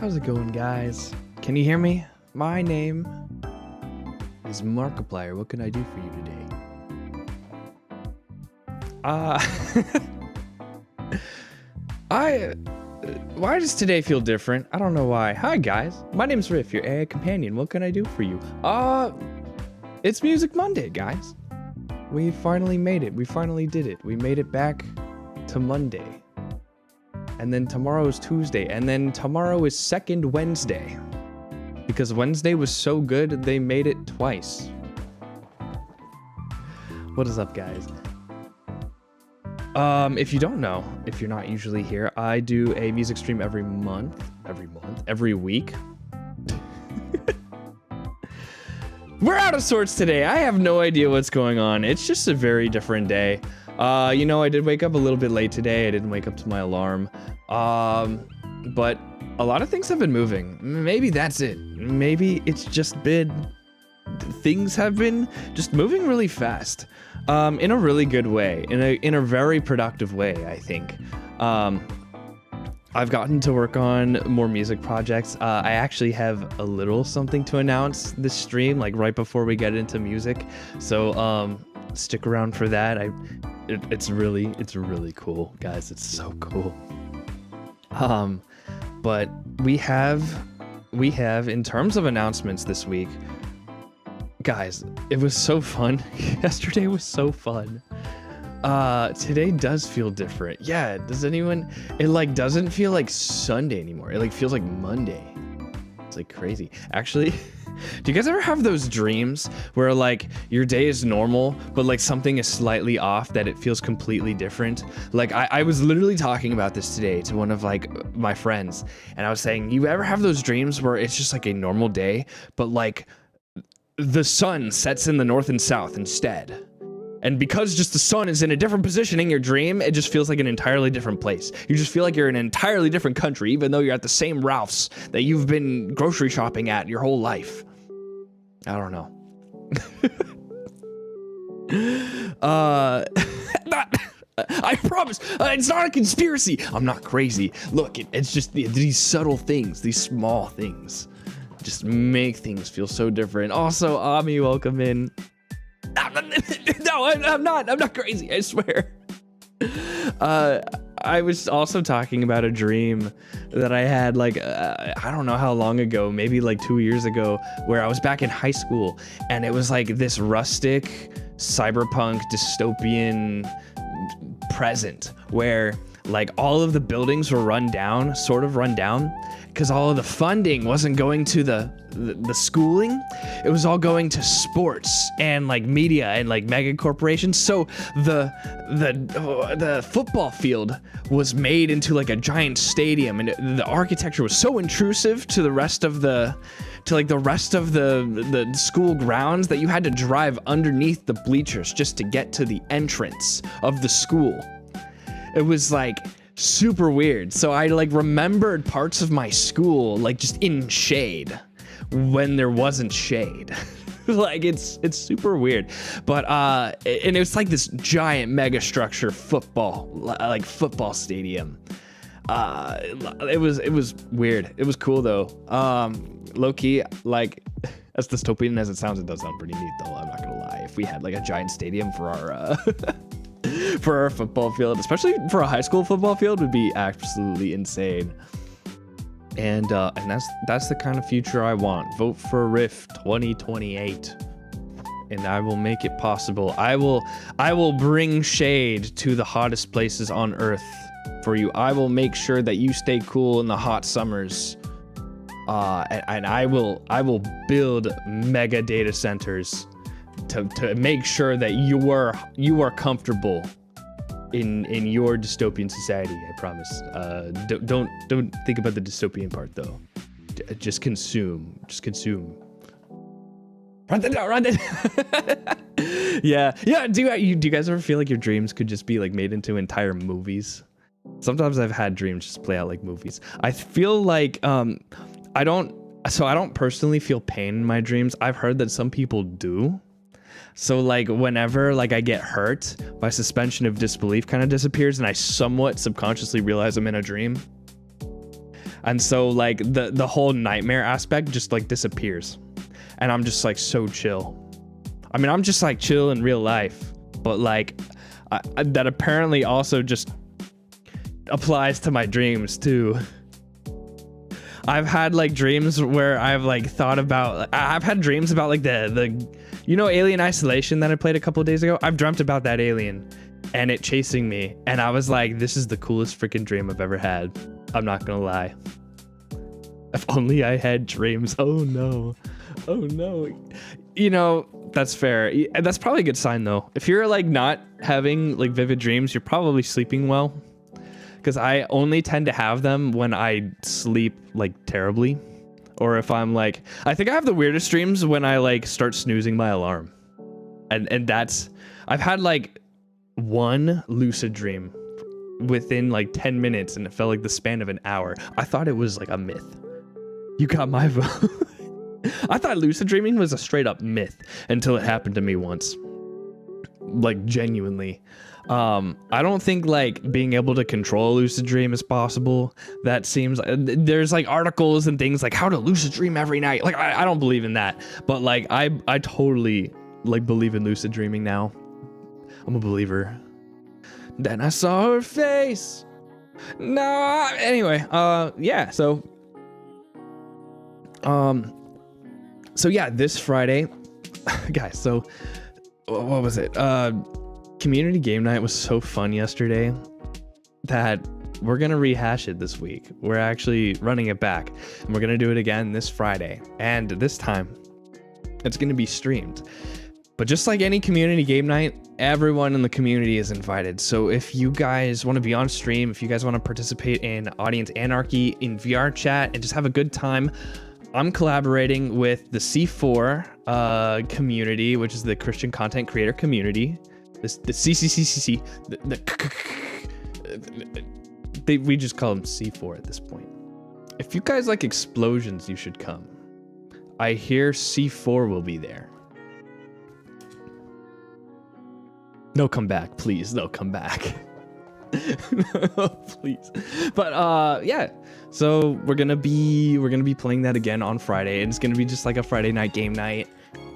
How's it going, guys? Can you hear me? My name is Markiplier. What can I do for you today? Why does today feel different? I don't know why. Hi, guys. My name's Riff, your AI companion. What can I do for you? It's Music Monday, guys. We finally made it. We finally did it. We made it back to Monday. And then tomorrow is Tuesday. And then tomorrow is second Wednesday. Because Wednesday was so good, they made it twice. What is up, guys? If you don't know, if you're not usually here, I do a music stream every week. We're out of sorts today. I have no idea what's going on. It's just a very different day. You know, I did wake up a little bit late today. I didn't wake up to my alarm. But a lot of things have been moving. Maybe that's it. Maybe it's just been... things have been just moving really fast. In a really good way. In a very productive way, I think. I've gotten to work on more music projects. I actually have a little something to announce this stream, like right before we get into music. So stick around for that. It's really cool, guys. It's so cool. But we have in terms of announcements this week, guys, it was so fun. Yesterday was so fun. Today does feel different. Yeah, does anyone... It, like, doesn't feel like Sunday anymore. It, like, feels like Monday. It's, like, crazy. Actually, do you guys ever have those dreams where, like, your day is normal, but, like, something is slightly off that it feels completely different? Like, I was literally talking about this today to one of, like, my friends, and I was saying, you ever have those dreams where it's just, like, a normal day, but, like, the sun sets in the north and south instead? And because just the sun is in a different position in your dream, it just feels like an entirely different place. You just feel like you're in an entirely different country, even though you're at the same Ralph's that you've been grocery shopping at your whole life. I don't know. I promise, it's not a conspiracy. I'm not crazy. Look, it's just these subtle things, these small things, just make things feel so different. Also, Ami, welcome in. No, I'm not crazy, I swear. I was also talking about a dream that I had, like, I don't know how long ago, maybe like 2 years ago, where I was back in high school, and it was like this rustic, cyberpunk, dystopian present where, like, all of the buildings were run down, because all of the funding wasn't going to the schooling. It was all going to sports and, like, media and, like, mega corporations. So the football field was made into, like, a giant stadium, and the architecture was so intrusive to the rest of the school grounds that you had to drive underneath the bleachers just to get to the entrance of the school. It was, like, super weird. So I, like, remembered parts of my school, like, just in shade when there wasn't shade. Like, it's super weird. But and it was like this giant mega structure football stadium. It was weird. It was cool though. Low-key, like, as dystopian as it sounds, it does sound pretty neat though, I'm not gonna lie. If we had, like, a giant stadium for our for our football field, especially for a high school football field, would be absolutely insane. And that's the kind of future I want. Vote for Riff 2028, and I will make it possible. I will bring shade to the hottest places on Earth for you. I will make sure that you stay cool in the hot summers. And I will build mega data centers to make sure that you are comfortable in your dystopian society. I promise. Don't think about the dystopian part though. Just consume. Run that down. Yeah. Do you guys ever feel like your dreams could just be, like, made into entire movies? Sometimes I've had dreams just play out like movies. I feel like I don't personally feel pain in my dreams. I've heard that some people do. So, like, whenever, like, I get hurt, my suspension of disbelief kind of disappears and I somewhat subconsciously realize I'm in a dream. And so like the whole nightmare aspect just like disappears. And I'm just like so chill. I mean, I'm just like chill in real life, but like that apparently also just applies to my dreams too. I've had like dreams where I've like thought about, I've had dreams about like the you know, Alien Isolation that I played a couple of days ago. I've dreamt about that alien and it chasing me, and I was like, this is the coolest freaking dream I've ever had. I'm not gonna lie. If only I had dreams. Oh no. Oh no. You know, that's fair. That's probably a good sign though. If you're like not having like vivid dreams, you're probably sleeping well. Because I only tend to have them when I sleep like terribly. Or if I'm like, I think I have the weirdest dreams when I like start snoozing my alarm. And that's, I've had like one lucid dream within like 10 minutes and it felt like the span of an hour. I thought it was like a myth. You got my vote. I thought lucid dreaming was a straight up myth until it happened to me once. Like genuinely. I don't think like being able to control a lucid dream is possible. That seems, there's like articles and things like how to lucid dream every night. Like I don't believe in that, but like I totally like believe in lucid dreaming now. I'm a believer. Then I saw her face. No, anyway, yeah, so yeah, this Friday, guys, so what was it? Community game night was so fun yesterday that we're gonna rehash it this week. We're actually running it back and we're gonna do it again this Friday, and this time it's gonna be streamed. But just like any community game night, everyone in the community is invited. So if you guys want to be on stream, if you guys want to participate in Audience Anarchy in VR chat and just have a good time, I'm collaborating with the C4 community, which is the Christian content creator community. The CCCCC, we just call them C4 at this point. If you guys like explosions, you should come. I hear C4 will be there. No, come back, please. No, come back. Please. But yeah, so we're gonna be playing that again on Friday, and it's gonna be just like a Friday night game night,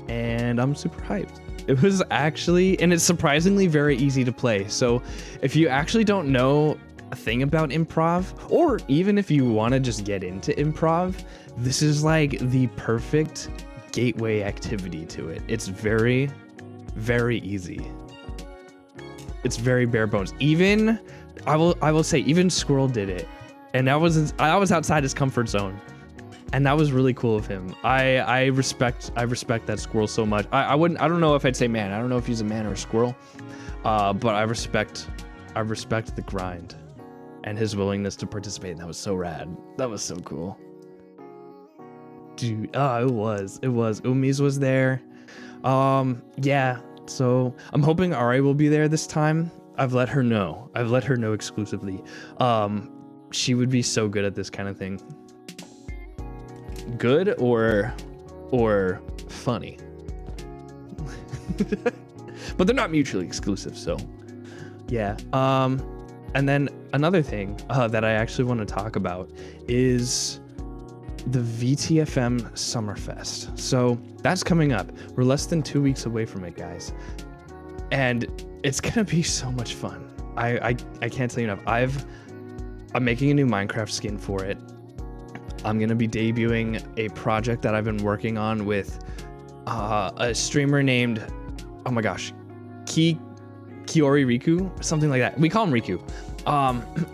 and I'm super hyped. It was actually, and it's surprisingly very easy to play. So if you actually don't know a thing about improv, or even if you want to just get into improv, this is like the perfect gateway activity to it. It's very, very easy. It's very bare bones. Even I will say even Squirrel did it, and I was outside his comfort zone, and that was really cool of him. I respect that Squirrel so much. I don't know if I'd say man. I don't know if he's a man or a squirrel, but I respect the grind and his willingness to participate. And that was so rad. That was so cool, dude. Oh, it was. Umi's was there. Yeah. So I'm hoping Ari will be there this time. I've let her know exclusively. She would be so good at this kind of thing. Good or funny. But they're not mutually exclusive, so yeah. And then another thing that I actually want to talk about is the VTFM Summerfest. So that's coming up. We're less than 2 weeks away from it, guys, and it's gonna be so much fun. I can't tell you enough. I'm making a new Minecraft skin for it. I'm gonna be debuting a project that I've been working on with a streamer named, oh my gosh, Kiori Riku, something like that. We call him Riku.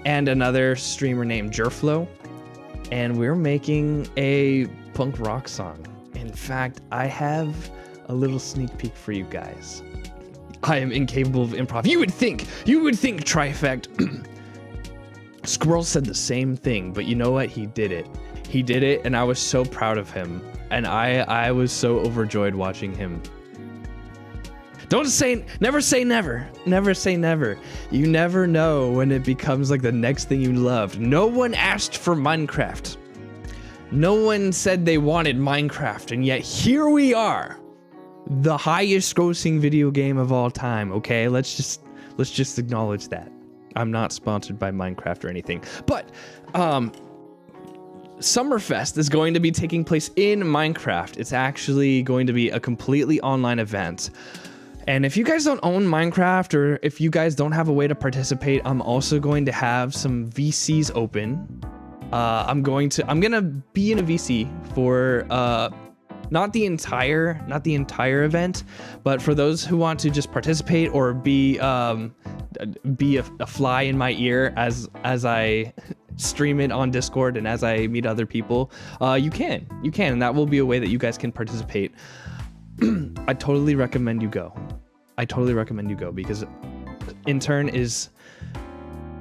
And another streamer named Jerflo. And we're making a punk rock song. In fact, I have a little sneak peek for you guys. I am incapable of improv. You would think Trifect. Squirrel said the same thing, but you know what? He did it, and I was so proud of him. And I was so overjoyed watching him. Never say never. Never say never. You never know when it becomes like the next thing you loved. No one asked for Minecraft. No one said they wanted Minecraft, and yet here we are. The highest grossing video game of all time, okay? Let's just acknowledge that. I'm not sponsored by Minecraft or anything. But Summerfest is going to be taking place in Minecraft. It's actually going to be a completely online event. And if you guys don't own Minecraft, or if you guys don't have a way to participate, I'm also going to have some VCs open. I'm gonna be in a VC for not the entire event, but for those who want to just participate or be a fly in my ear as I stream it on Discord and as I meet other people, you can, and that will be a way that you guys can participate. I totally recommend you go. Because Intern is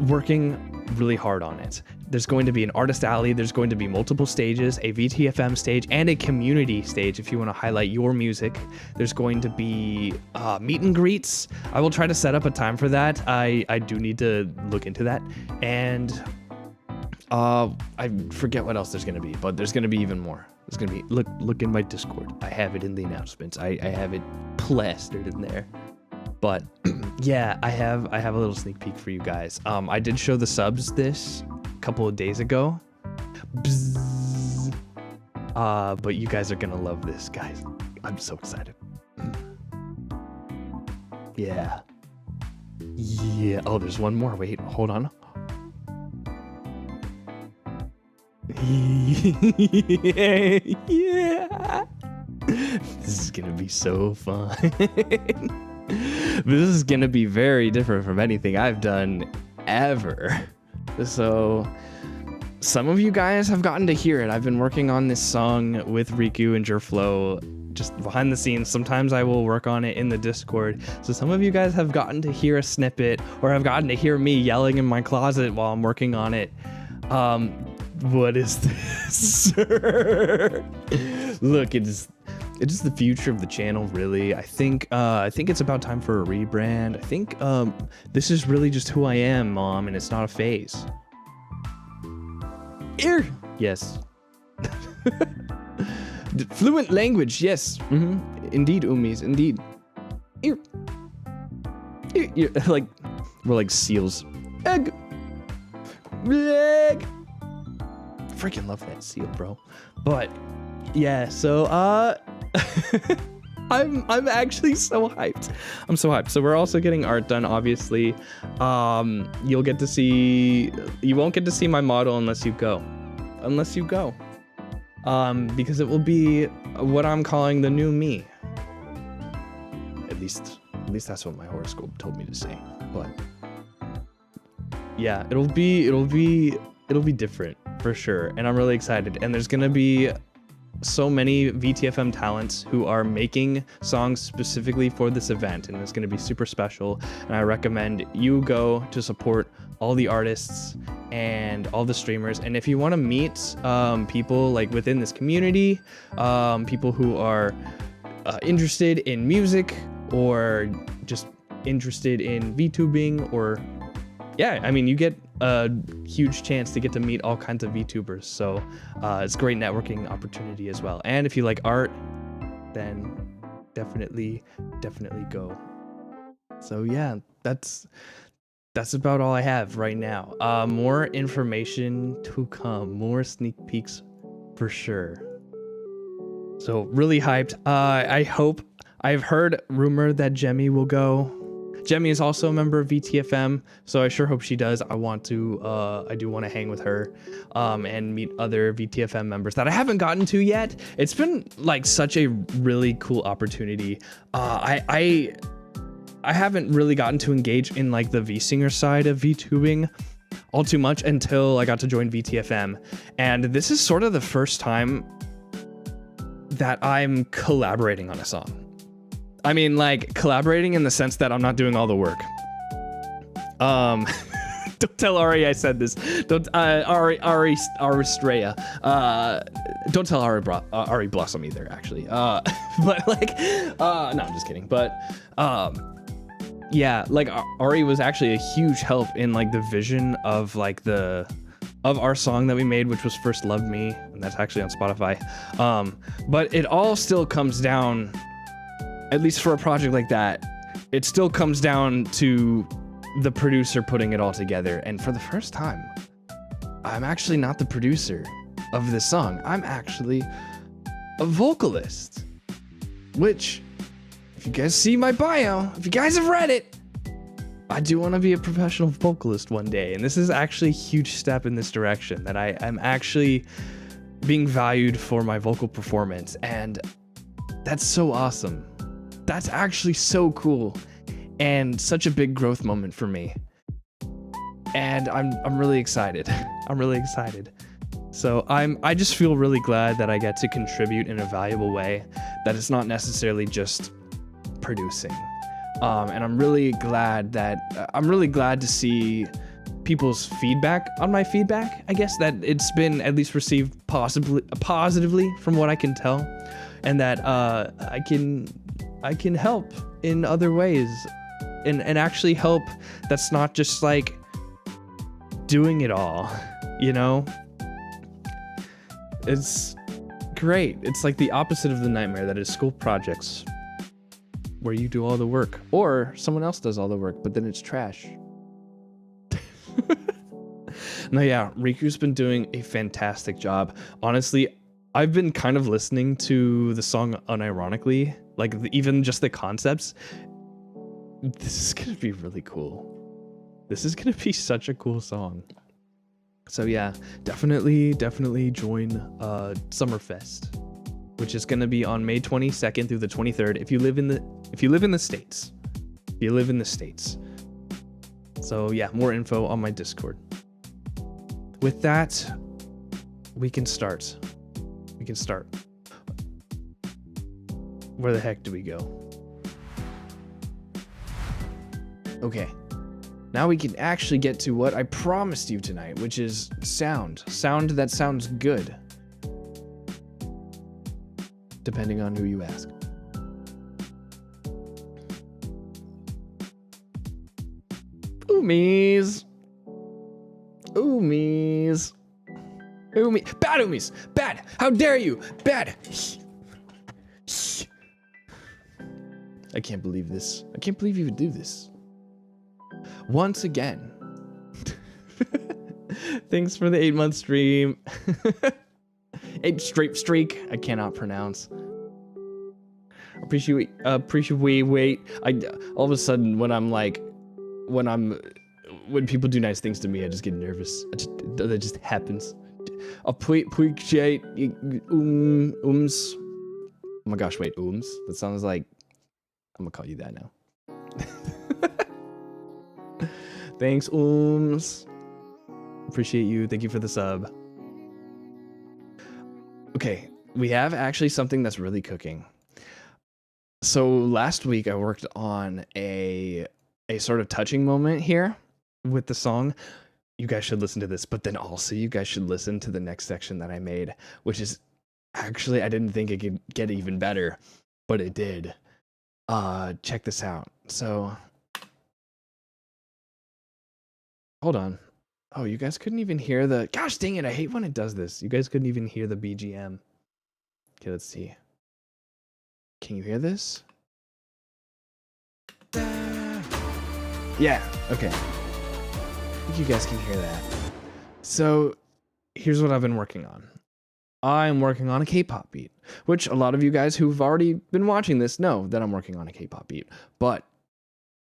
working really hard on it. There's going to be an artist alley, there's going to be multiple stages, a VTFM stage, and a community stage if you want to highlight your music. There's going to be meet and greets. I will try to set up a time for that. I do need to look into that. And I forget what else there's going to be, but there's going to be even more. There's going to be, look in my Discord. I have it in the announcements. I have it plastered in there. But yeah, I have a little sneak peek for you guys. I did show the subs this a couple of days ago. Bzzz. But you guys are gonna love this, guys. I'm so excited. Yeah. Oh, there's one more. Wait, hold on. Yeah. This is gonna be so fun. This is gonna be very different from anything I've done ever. So some of you guys have gotten to hear it. I've been working on this song with Riku and Jerflow just behind the scenes. Sometimes I will work on it in the Discord. So some of you guys have gotten to hear a snippet, or have gotten to hear me yelling in my closet while I'm working on it. What is this, sir? Look, it is the future of the channel, really. I think it's about time for a rebrand. I think this is really just who I am, Mom, and it's not a phase. Ear. Yes. Fluent language, yes. Indeed, Umis, indeed. Ear. Ear. Like, we're like seals. Egg. Egg. Freaking love that seal, bro. But yeah, so I'm actually so hyped. I'm so hyped. So we're also getting art done, obviously. You won't get to see my model unless you go. Because it will be what I'm calling the new me. At least that's what my horoscope told me to say. But yeah, it'll be different for sure, and I'm really excited. And there's gonna be so many VTFM talents who are making songs specifically for this event, and it's going to be super special. And I recommend you go to support all the artists and all the streamers. And if you want to meet people like within this community, people who are interested in music or just interested in VTubing, or yeah, I mean, you get a huge chance to get to meet all kinds of VTubers. So it's a great networking opportunity as well. And if you like art, then definitely go. So yeah, that's about all I have right now. More information to come, more sneak peeks for sure. So really hyped. I've heard rumor that Jemmy will go. Jemmy is also a member of VTFM, so I sure hope she does. I do want to hang with her and meet other VTFM members that I haven't gotten to yet. It's been like such a really cool opportunity. I haven't really gotten to engage in like the VSinger side of VTubing all too much until I got to join VTFM. And this is sort of the first time that I'm collaborating on a song. I mean, like, collaborating in the sense that I'm not doing all the work. Don't tell Ari I said this. Don't Ari Straya. Don't tell Ari Blossom either, actually. But like, no, I'm just kidding. But yeah, like Ari was actually a huge help in like the vision of like of our song that we made, which was First Love Me, and that's actually on Spotify. But it all still comes down, at least for a project like that, it still comes down to the producer putting it all together. And for the first time, I'm actually not the producer. of this song. I'm actually a vocalist, which, if you guys see my bio, if you guys have read it, I do want to be a professional vocalist one day. And this is actually a huge step in this direction, that I am actually being valued for my vocal performance. And that's so awesome. That's actually so cool and such a big growth moment for me. And I'm really excited. I'm really excited. So I just feel really glad that I get to contribute in a valuable way, that it's not necessarily just producing. And I'm really glad to see people's feedback on my feedback. I guess that it's been at least received positively from what I can tell, and that I can help in other ways, and actually help. That's not just like doing it all, you know? It's great. It's like the opposite of the nightmare that is school projects, where you do all the work, or someone else does all the work, but then it's trash. No, yeah, Riku's been doing a fantastic job. Honestly, I've been kind of listening to the song unironically, like even just the concepts. This is gonna be really cool. This is gonna be such a cool song. So yeah, definitely join Summerfest, which is gonna be on May 22nd through the 23rd. If you live in the States. So yeah, more info on my Discord. With that, we can start. Where the heck do we go? Okay. Now we can actually get to what I promised you tonight, which is sound. Sound that sounds good. Depending on who you ask. Oomies. Bad oomies. Bad. How dare you? Bad. I can't believe this. I can't believe you would do this. Once again. Thanks for the 8-month stream. 8 straight streak. I cannot pronounce. Appreciate. Wait. All of a sudden, when people do nice things to me, I just get nervous. That just happens. Appreciate. Oh my gosh, wait, That sounds like I'm gonna call you that now. Thanks, Appreciate you. Thank you for the sub. Okay, we have actually something that's really cooking. So last week I worked on a sort of touching moment here with the song. You guys should listen to this, but then also you guys should listen to the next section that I made, which is actually, I didn't think it could get even better, but it did. Check this out. So hold on. Oh, you guys couldn't even hear the, gosh dang it, I hate when it does this. You guys couldn't even hear the BGM. Okay, let's see. Can you hear this? Yeah, okay. I think you guys can hear that. So here's what I've been working on. I'm working on a K-pop beat, which a lot of you guys who've already been watching this know that I'm working on a K-pop beat, but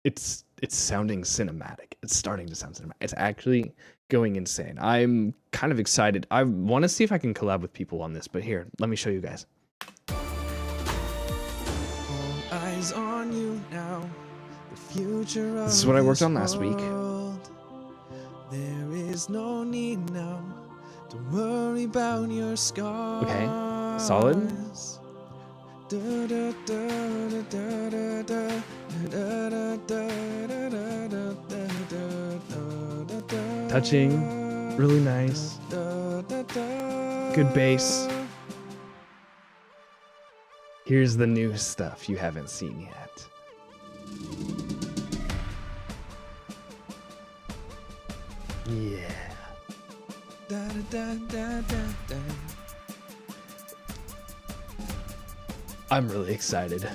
it's sounding cinematic. It's starting to sound cinematic. It's actually going insane. I'm kind of excited. I want to see if I can collab with people on this, but here, let me show you guys. All eyes on you now. The future of this is what I worked on last week. There is no need now. Don't worry about your scars. Okay, solid. Touching, really nice. Good bass. Here's the new stuff you haven't seen yet. Yeah. I'm really excited.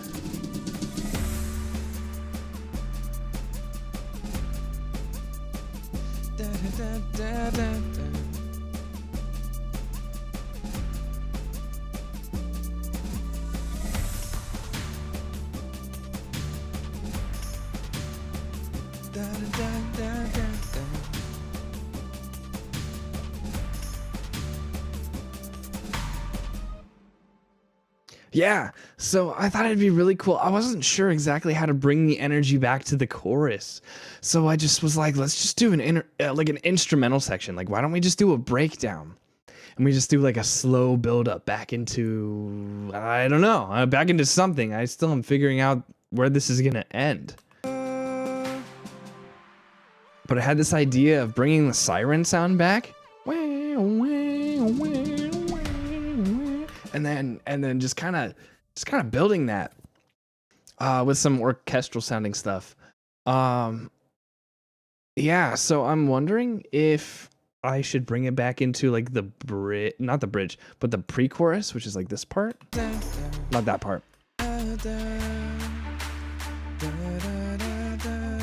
Yeah, so I thought it'd be really cool. I wasn't sure exactly how to bring the energy back to the chorus, so I just was like, let's just do like an instrumental section. Like, why don't we just do a breakdown, and we just do like a slow build up back into, I don't know, back into something. I still am figuring out where this is gonna end. But I had this idea of bringing the siren sound back, and then just kind of building that with some orchestral sounding stuff. Yeah, so I'm wondering if I should bring it back into like the bridge, not the bridge, but the pre-chorus, which is like this part, not that part.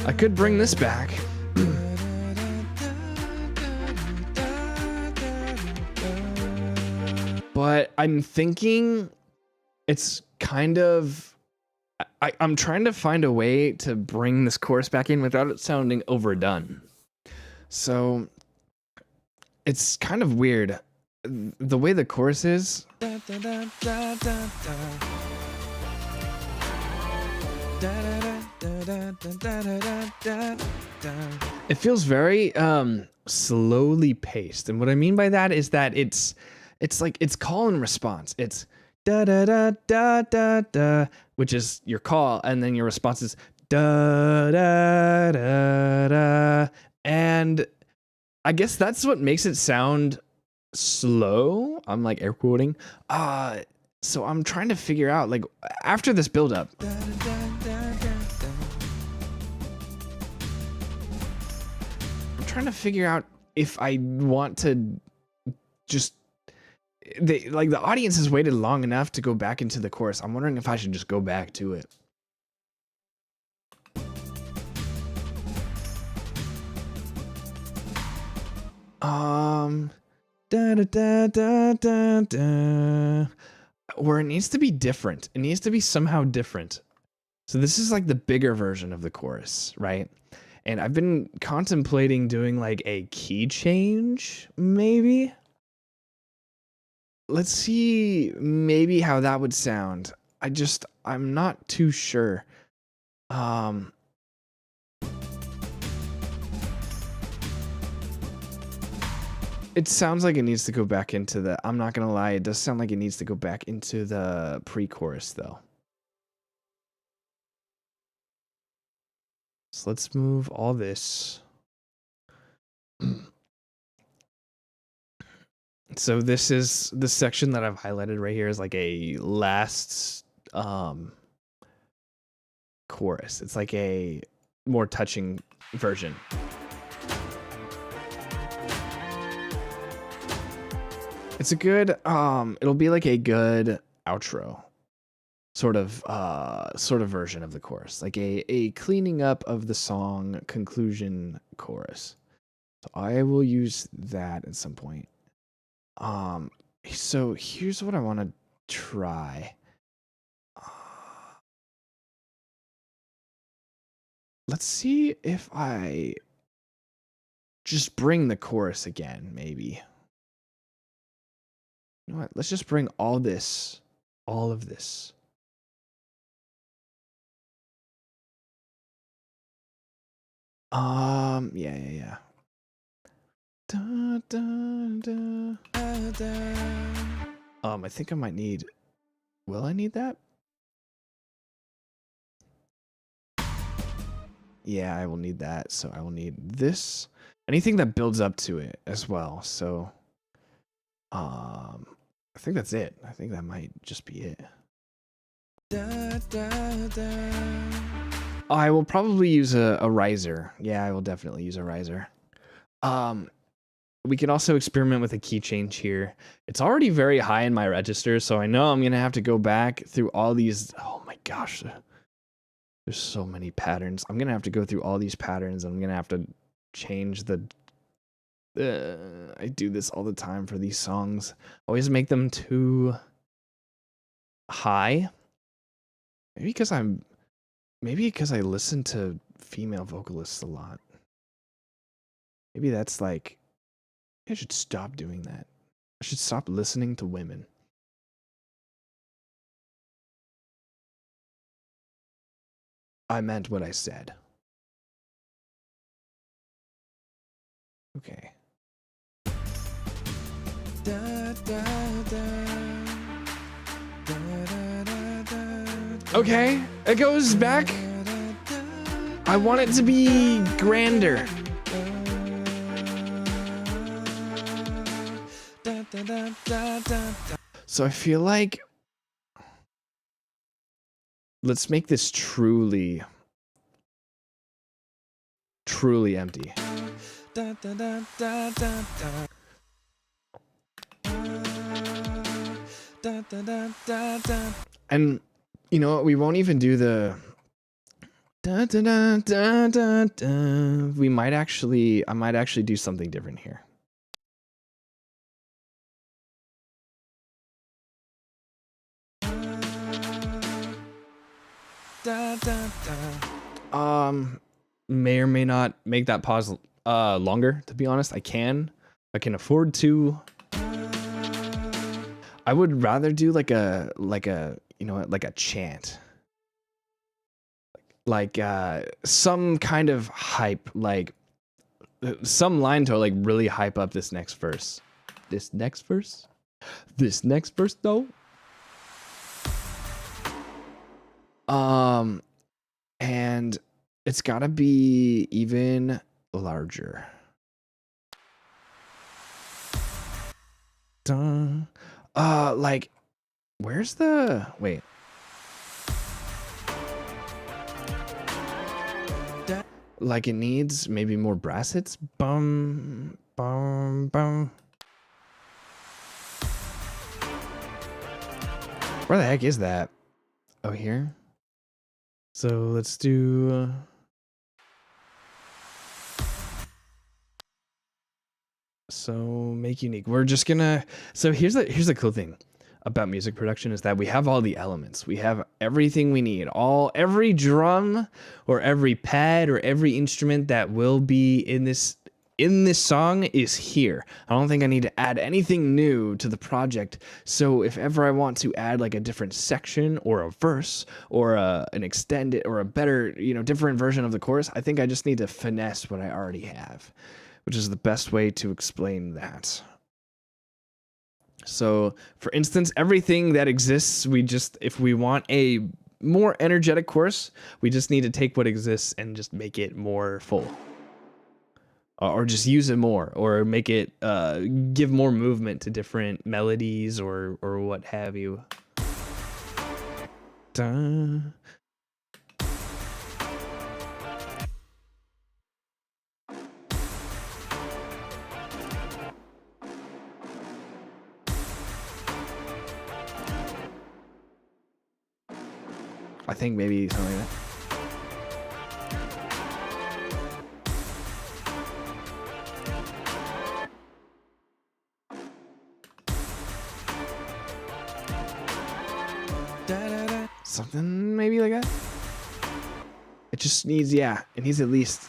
I could bring this back. But I'm thinking it's kind of, I'm trying to find a way to bring this chorus back in without it sounding overdone. So it's kind of weird. The way the chorus is. It feels very slowly paced. And what I mean by that is that it's like it's call and response. It's da da da da da da, which is your call, and then your response is da da da da. And I guess that's what makes it sound slow. I'm like air quoting. So I'm trying to figure out, like, after this build up. I'm trying to figure out if I want to just, like, the audience has waited long enough to go back into the chorus. I'm wondering if I should just go back to it. Da da da da da da. Where it needs to be different. It needs to be somehow different. So this is like the bigger version of the chorus, right? And I've been contemplating doing like a key change, maybe. Let's see maybe how that would sound. I'm not too sure. It sounds like it needs to go back into the, I'm not gonna lie, it does sound like it needs to go back into the pre-chorus though. So let's move all this. So this is the section that I've highlighted right here is like a last chorus. It's like a more touching version. It's a good it'll be like a good outro sort of version of the chorus, like a cleaning up of the song conclusion chorus. So I will use that at some point. So here's what I want to try. Let's see if I just bring the chorus again, maybe. You know what? Let's just bring all of this. Yeah. Da, da, da, da. I think I might need, will I need that? Yeah, I will need that. So I will need this, anything that builds up to it as well. So, I think that's it. I think that might just be it. I will probably use a riser. Yeah, I will definitely use a riser. We can also experiment with a key change here. It's already very high in my register, so I know I'm gonna have to go back through all these. Oh my gosh, there's so many patterns. I'm gonna have to go through all these patterns. I'm gonna have to change the. I do this all the time for these songs. Always make them too high. Maybe because I listen to female vocalists a lot. Maybe that's like, I should stop doing that. I should stop listening to women. I meant what I said. Okay. Okay, it goes back. I want it to be grander. So I feel like let's make this truly empty. And you know what? We won't even do the we might actually, I might actually do something different here. May or may not make that pause longer, to be honest. I can afford to. I would rather do like a you know, like a chant. Like some kind of hype, like some line to like really hype up this next verse. This next verse though. And it's gotta be even larger. Dun. Like, where's the, wait. Like it needs maybe more brass hits. Bum, bum, bum. Where the heck is that? Oh, here? So let's do... So make unique. We're just gonna... So here's the cool thing about music production is that we have all the elements. We have everything we need. Every drum or every pad or every instrument that will be in this song is here. I don't think I need to add anything new to the project. So if ever I want to add like a different section or a verse or an extended or a better, you know, different version of the chorus, I think I just need to finesse what I already have, which is the best way to explain that. So, for instance, everything that exists, if we want a more energetic chorus, we just need to take what exists and just make it more full. Or just use it more, or make it, give more movement to different melodies or what have you. Dun. I think maybe something like that. Something maybe like that. It just needs, yeah, it needs at least.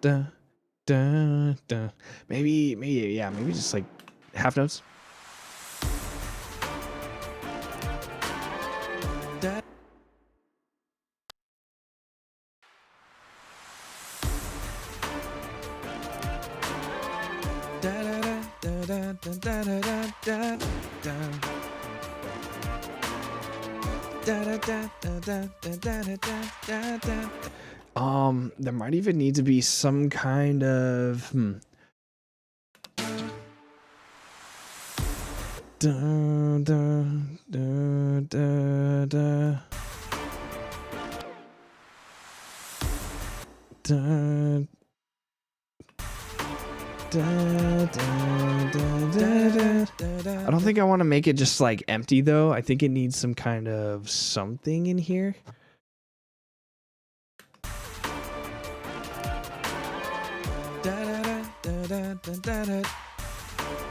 Duh, duh, duh. Maybe, yeah, maybe just like half notes. There might even need to be some kind of da, da, da, da, da. Da, I don't think I want to make it just like empty though. I think it needs some kind of something in here.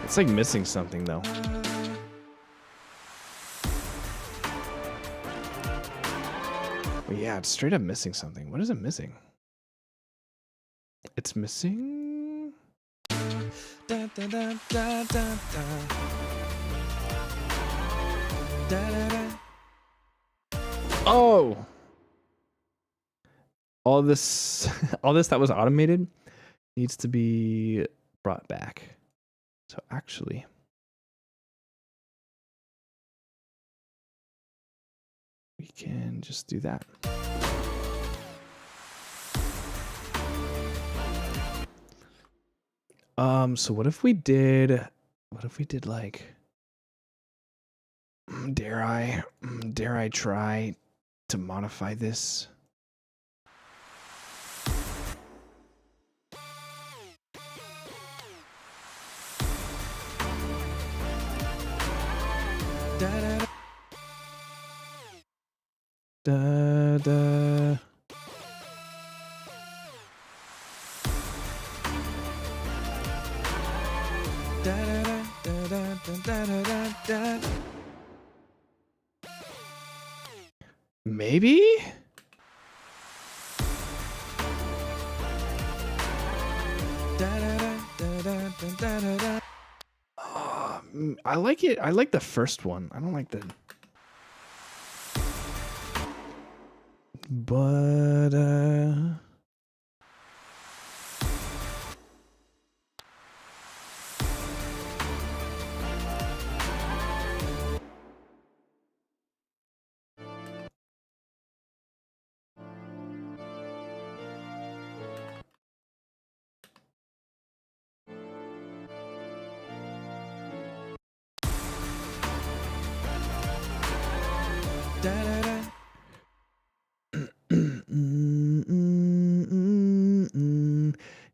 It's like missing something though. Well, yeah, it's straight up missing something. What is it missing? It's missing. Oh, all this that was automated needs to be brought back. So actually, we can just do that. So what if we did like, dare I try to modify this? Da da. Maybe? I like it. I like the first one. I don't like the... But,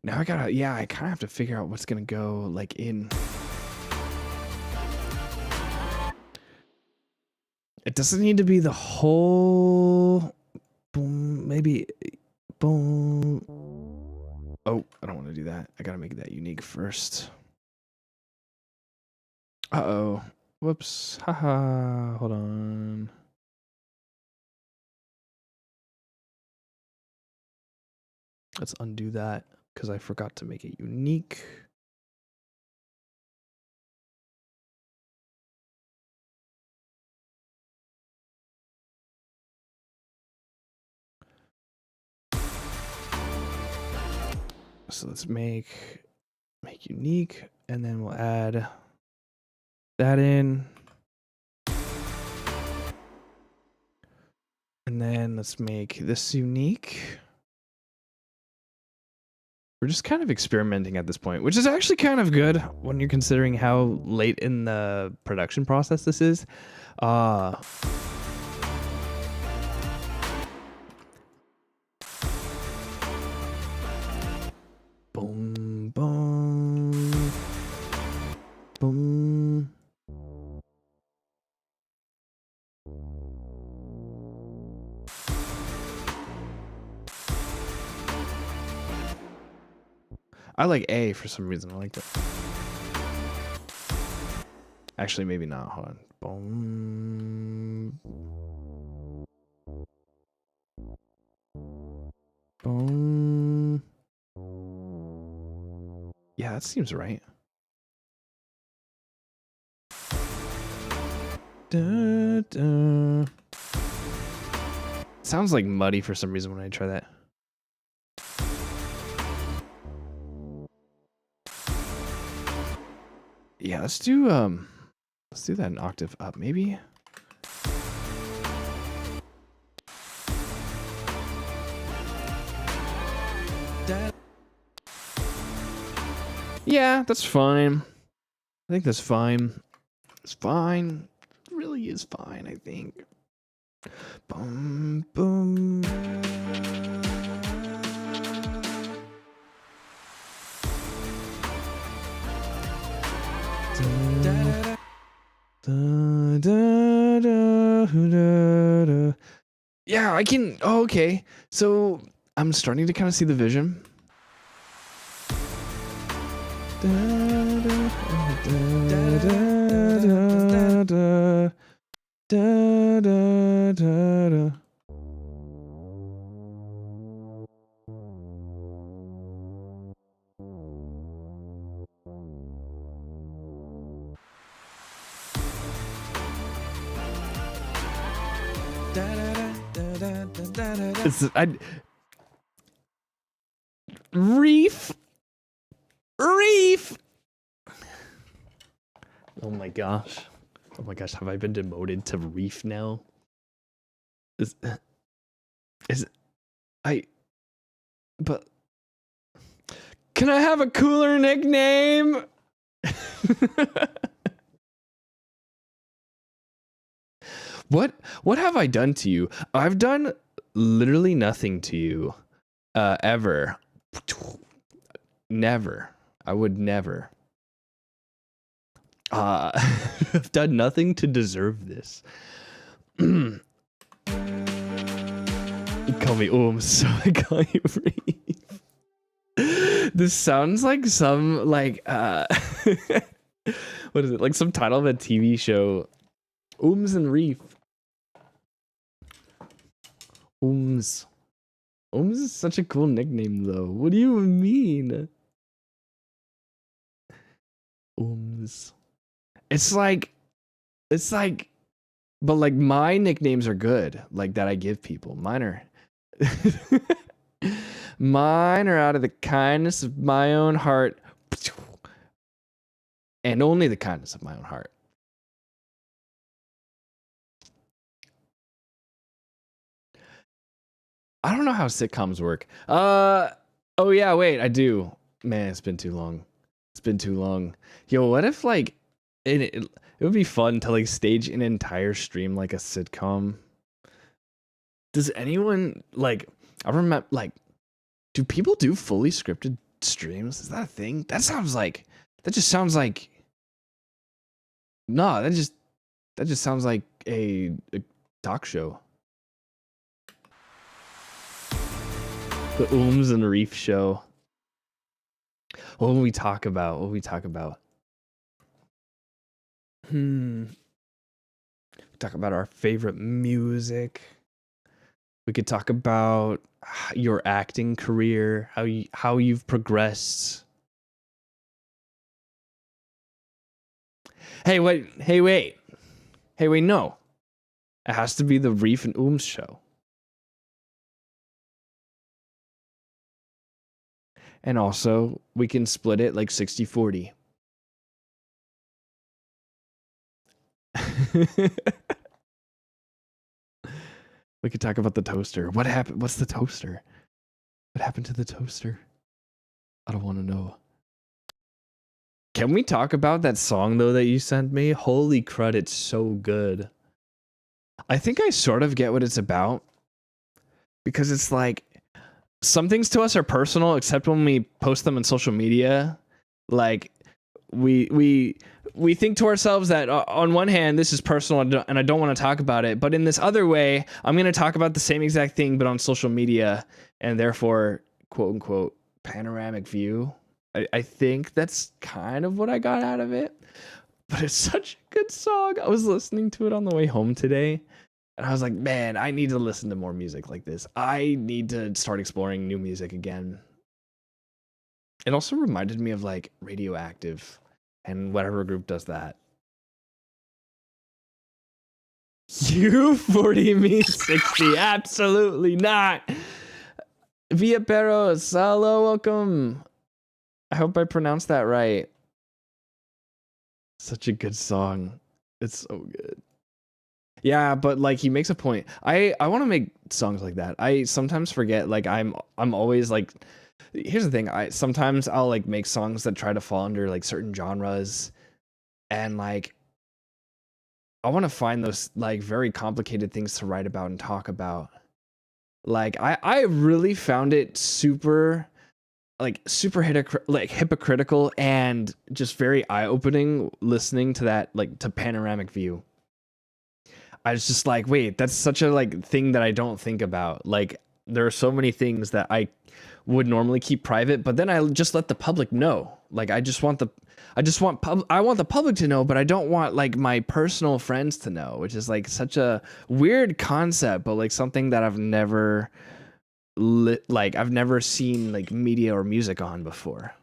now I gotta, yeah, I kind of have to figure out what's gonna go like in. It doesn't need to be the whole. Boom, maybe. Boom. Oh, I don't want to do that. I gotta make that unique first. Uh-oh. Whoops. Haha. Hold on. Let's undo that because I forgot to make it unique. So let's make unique, and then we'll add that in. And then let's make this unique. We're just kind of experimenting at this point, which is actually kind of good when you're considering how late in the production process this is. Boom, boom, boom. I like A for some reason. I like that. Actually, maybe not. Hold on. Boom. Boom. Yeah, that seems right. Da, da. Sounds like muddy for some reason when I try that. Yeah, let's do that an octave up, maybe. Yeah, that's fine. I think that's fine. It's fine. It really is fine, I think. Boom, boom. Yeah, I can. Oh, okay. So I'm starting to kind of see the vision. It's, Reef. Reef. Oh my gosh. Oh my gosh, have I been demoted to Reef now? Is but can I have a cooler nickname? What have I done to you? I've done literally nothing to you. Ever. Never. I would never. I've done nothing to deserve this. You call me so I call you Reef. This sounds like some like what is it? Like some title of a TV show. And Reef. Is such a cool nickname though. What do you mean? It's like, but like my nicknames are good, like that I give people. Mine are out of the kindness of my own heart, and only the kindness of my own heart. I don't know how sitcoms work. Oh yeah, wait, I do. Man, it's been too long. Yo, what if like it would be fun to like stage an entire stream like a sitcom. Does anyone like, I remember like, do people do fully scripted streams? Is that a thing? That just sounds like no, that just sounds like a talk show. The and Reef show. What will we talk about? Talk about our favorite music. We could talk about your acting career, how you've progressed. Hey, wait. No. It has to be the Reef and show. And also, we can split it like 60-40. We could talk about the toaster. What happened? What's the toaster? What happened to the toaster? I don't want to know. Can we talk about that song though that you sent me? Holy crud, it's so good. I think I sort of get what it's about. Because it's like, some things to us are personal, except when we post them on social media. Like, we think to ourselves that on one hand, this is personal and I don't want to talk about it. But in this other way, I'm going to talk about the same exact thing, but on social media. And therefore, quote unquote, panoramic view. I think that's kind of what I got out of it. But it's such a good song. I was listening to it on the way home today. And I was like, man, I need to listen to more music like this. I need to start exploring new music again. It also reminded me of like Radioactive and whatever group does that. You 40, me 60. Absolutely not. Via Perros, hello, welcome. I hope I pronounced that right. Such a good song. It's so good. Yeah, but like he makes a point. I want to make songs like that. I sometimes forget, like I'm always like, here's the thing. Sometimes I'll like make songs that try to fall under like certain genres, and like I want to find those like very complicated things to write about and talk about. Like I really found it super hypocritical and just very eye-opening listening to that, like to Panoramic View. I was just like, wait, that's such a like thing that I don't think about. Like there are so many things that I would normally keep private, but then I just let the public know. Like I want the public to know, but I don't want like my personal friends to know, which is like such a weird concept, but like something that I've never I've never seen like media or music on before.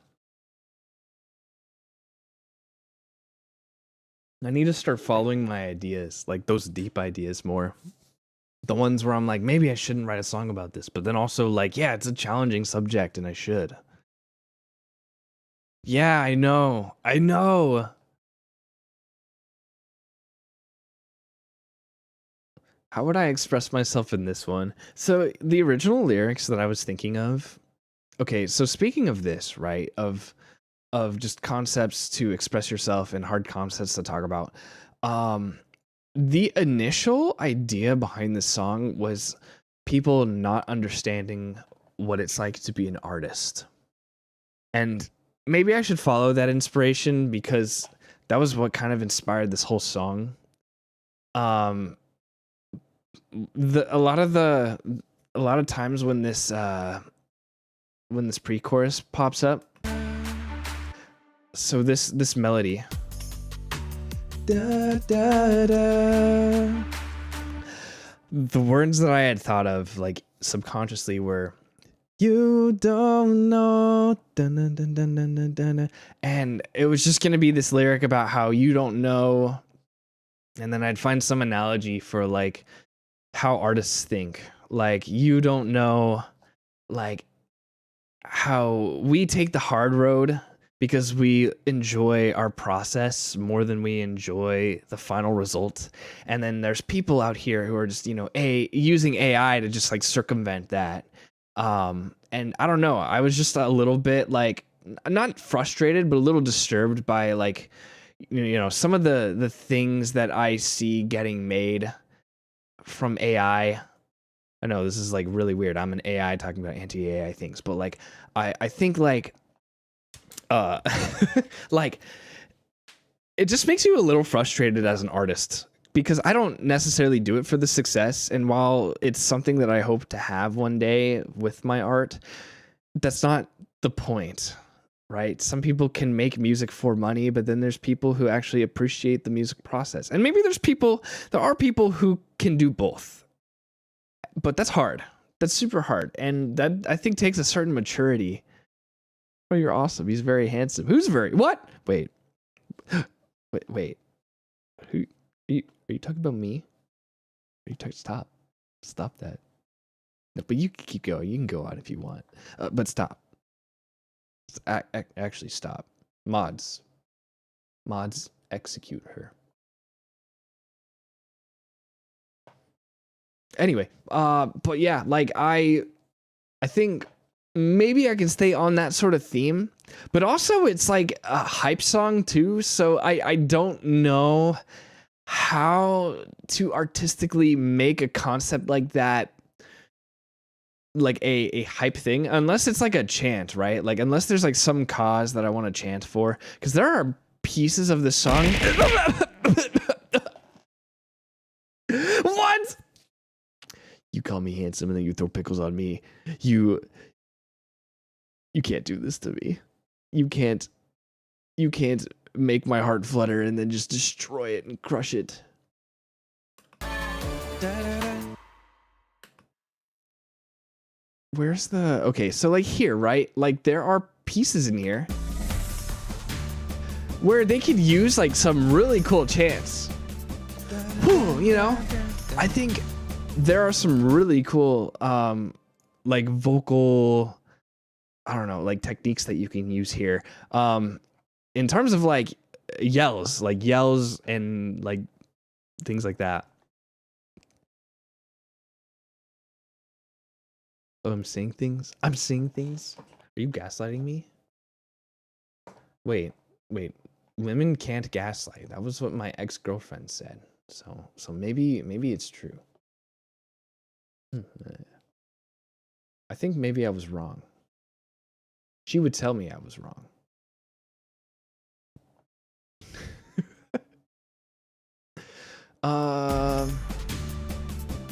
I need to start following my ideas, like those deep ideas more. The ones where I'm like, maybe I shouldn't write a song about this, but then also like, yeah, it's a challenging subject and I should. Yeah, I know. I know. How would I express myself in this one? So the original lyrics that I was thinking of. Okay, so speaking of this, right? Of just concepts to express yourself and hard concepts to talk about. Um the initial idea behind this song was people not understanding what it's like to be an artist. And maybe I should follow that inspiration because that was what kind of inspired this whole song. Um a lot of times when this pre-chorus pops up, so this melody, da, da, da, the words that I had thought of like subconsciously were you don't know, dun, dun, dun, dun, dun, dun, dun, dun. And it was just gonna be this lyric about how you don't know, and then I'd find some analogy for like how artists think. Like you don't know, like how we take the hard road because we enjoy our process more than we enjoy the final result. And then there's people out here who are just, you know, using AI to just like circumvent that. And I don't know, I was just a little bit like not frustrated, but a little disturbed by like, you know, some of the things that I see getting made from AI. I know this is like really weird. I'm an AI talking about anti-AI things, but like I think like uh like it just makes you a little frustrated as an artist because I don't necessarily do it for the success, and while it's something that I hope to have one day with my art, that's not the point, right? Some people can make music for money, but then there's people who actually appreciate the music process. And maybe there are people who can do both. But that's hard. That's super hard. And that I think takes a certain maturity. Oh, you're awesome. He's very handsome. Who's very what? Wait. Wait. Who are you talking about me? Are you talking stop. Stop that. No, but you can keep going. You can go on if you want. But stop. Actually stop. Mods, execute her. Anyway, but yeah, like I think maybe I can stay on that sort of theme, but also it's like a hype song too, so I don't know how to artistically make a concept like that like a hype thing, unless it's like a chant, right? Like unless there's like some cause that I want to chant for, because there are pieces of the song. What? You call me handsome and then you throw pickles on me. You can't do this to me. You can't make my heart flutter and then just destroy it and crush it. Where's the okay, so like here, right? Like there are pieces in here where they could use like some really cool chants. Whew, you know? I think there are some really cool like vocal, I don't know, like techniques that you can use here. In terms of like yells and like things like that. Oh, I'm seeing things. Are you gaslighting me? Wait. Women can't gaslight. That was what my ex-girlfriend said. So maybe it's true. I think maybe I was wrong. She would tell me I was wrong.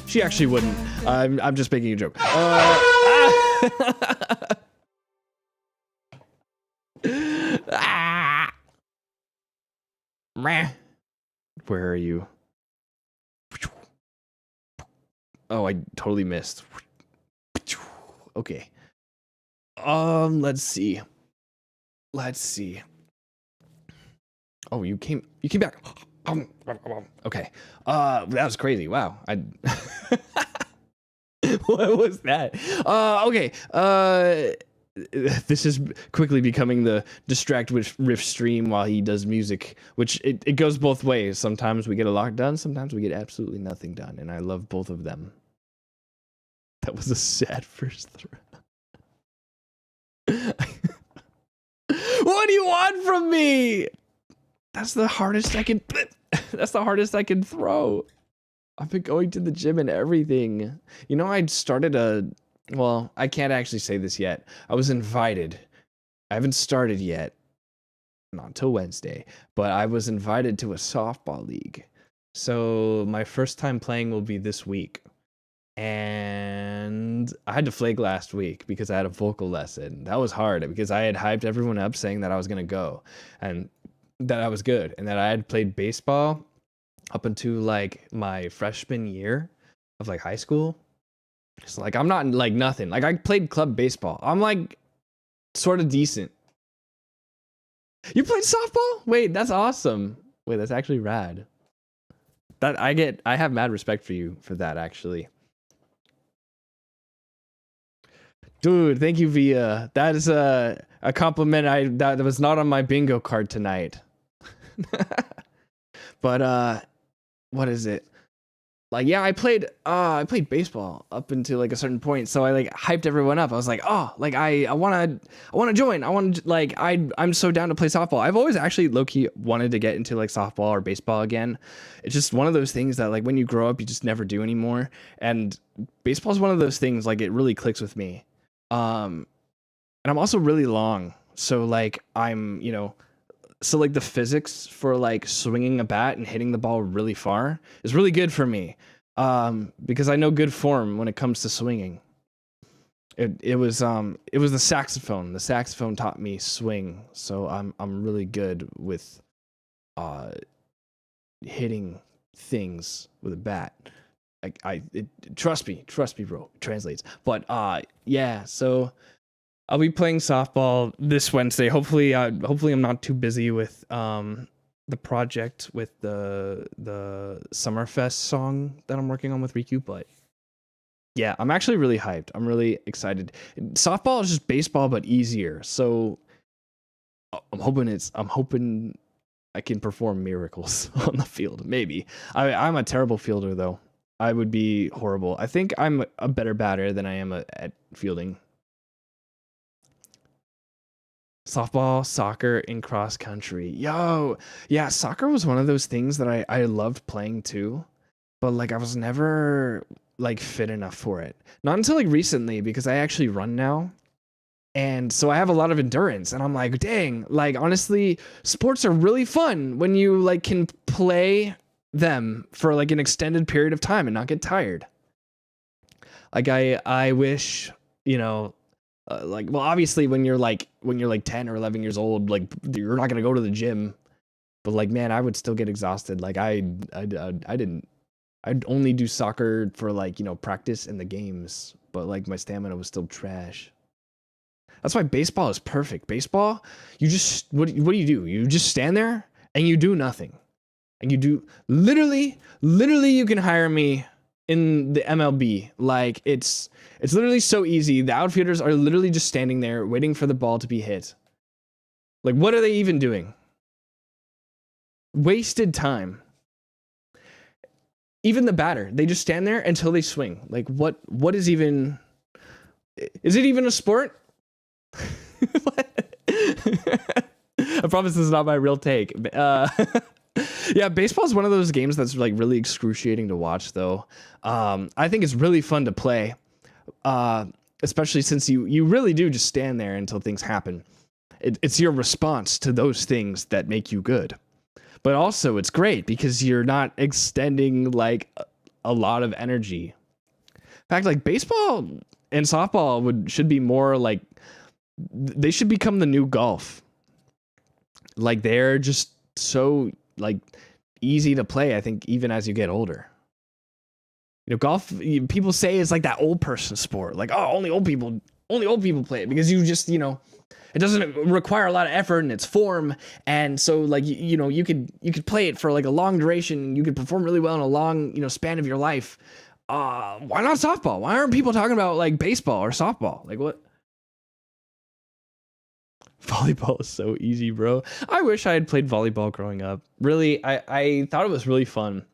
She actually wouldn't. I'm just making a joke. Where are you? Oh, I totally missed. Okay. Let's see. Oh, you came back. Okay. That was crazy. Wow. What was that? Okay. This is quickly becoming the distract with riff stream while he does music, which it goes both ways. Sometimes we get a lot done, sometimes we get absolutely nothing done, and I love both of them. That was a sad first throw. What do you want from me? That's the hardest I can. That's the hardest I can throw. I've been going to the gym and everything. You know, I started a. Well, I can't actually say this yet. I was invited. I haven't started yet. Not until Wednesday. But I was invited to a softball league. So my first time playing will be this week. And I had to flake last week because I had a vocal lesson. That was hard because I had hyped everyone up saying that I was going to go and that I was good and that I had played baseball up until like my freshman year of like high school. So like I'm not like nothing. Like I played club baseball. I'm like sort of decent. You played softball? Wait, that's awesome. Wait, that's actually rad. I have mad respect for you for that actually. Dude, thank you, Via. That is a compliment that was not on my bingo card tonight. But what is it? Like, yeah, I played baseball up until like a certain point, so I like hyped everyone up. I was like, oh, like I wanna join. I'm so down to play softball. I've always actually low-key wanted to get into like softball or baseball again. It's just one of those things that like when you grow up you just never do anymore. And baseball is one of those things like it really clicks with me. And I'm also really long, so like so like the physics for like swinging a bat and hitting the ball really far is really good for me, because I know good form when it comes to swinging. It was the saxophone. The saxophone taught me swing, so I'm really good with hitting things with a bat. Trust me, bro. It translates. But yeah. So I'll be playing softball this Wednesday. Hopefully I'm not too busy with the project with the Summerfest song that I'm working on with Riku. But yeah, I'm actually really hyped. I'm really excited. Softball is just baseball but easier. So I'm hoping I can perform miracles on the field. Maybe. I'm a terrible fielder though. I would be horrible. I think I'm a better batter than I am at fielding. Softball, soccer, and cross country. Yo, yeah, soccer was one of those things that I loved playing too, but like I was never like fit enough for it. Not until like recently, because I actually run now. And so I have a lot of endurance, and I'm like, dang, like honestly, sports are really fun when you like can play them for like an extended period of time and not get tired. Like I wish, like, well, obviously when you're like 10 or 11 years old, like you're not gonna go to the gym, but like, man, I would still get exhausted. Like I'd only do soccer for like, practice in the games, but like my stamina was still trash. That's why baseball is perfect. Baseball, you just, what do you do? You just stand there and you do nothing. And you do literally you can hire me in the MLB. Like it's literally so easy. The outfielders are literally just standing there waiting for the ball to be hit. Like what are they even doing? Wasted time. Even the batter, they just stand there until they swing. Like what is it even a sport? I promise this is not my real take. Yeah, baseball is one of those games that's like really excruciating to watch, though. I think it's really fun to play, especially since you really do just stand there until things happen. It's your response to those things that make you good. But also, it's great because you're not extending like a lot of energy. In fact, like baseball and softball should be more like, they should become the new golf. Like they're just so like easy to play, I think, even as you get older. Golf, people say, is like that old person sport. Like, oh, only old people only old people play it because you just, it doesn't require a lot of effort in its form. And so like, you could play it for like a long duration. You could perform really well in a long, span of your life. Why not softball? Why aren't people talking about like baseball or softball? Like what? Volleyball is so easy, bro. I wish I had played volleyball growing up. Really, I thought it was really fun.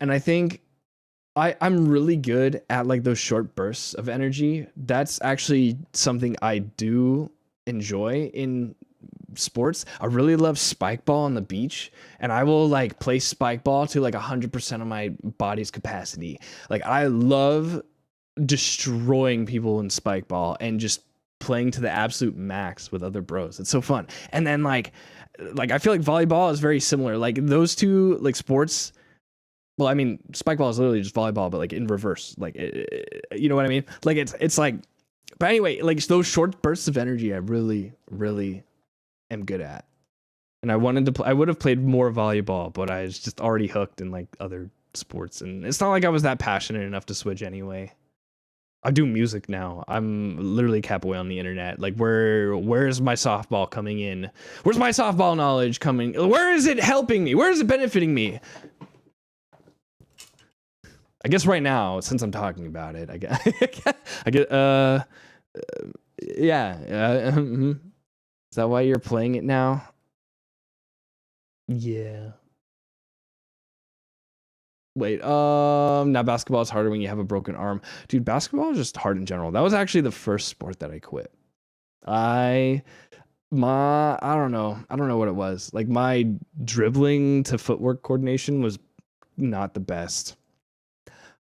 And I think I'm really good at like those short bursts of energy. That's actually something I do enjoy in sports. I really love spike ball on the beach, and I will like play spike ball to like 100% of my body's capacity. Like I love destroying people in spike ball and just playing to the absolute max with other bros. It's so fun. And then like I feel like volleyball is very similar. Like those two like sports. Well, I mean, spike ball is literally just volleyball, but like in reverse. Like, you know what I mean? Like it's like, but anyway, like those short bursts of energy, I really, really am good at. And I wanted to play. I would have played more volleyball, but I was just already hooked in like other sports, and it's not like I was that passionate enough to switch anyway. I do music now. I'm literally capoeira on the internet. Like where's my softball coming in? Where's my softball knowledge coming? Where is it helping me? Where is it benefiting me? I guess right now, since I'm talking about it, I get Is that why you're playing it now? Yeah. Wait, now basketball is harder when you have a broken arm. Dude, basketball is just hard in general. That was actually the first sport that I quit. I don't know. I don't know what it was. Like my dribbling to footwork coordination was not the best.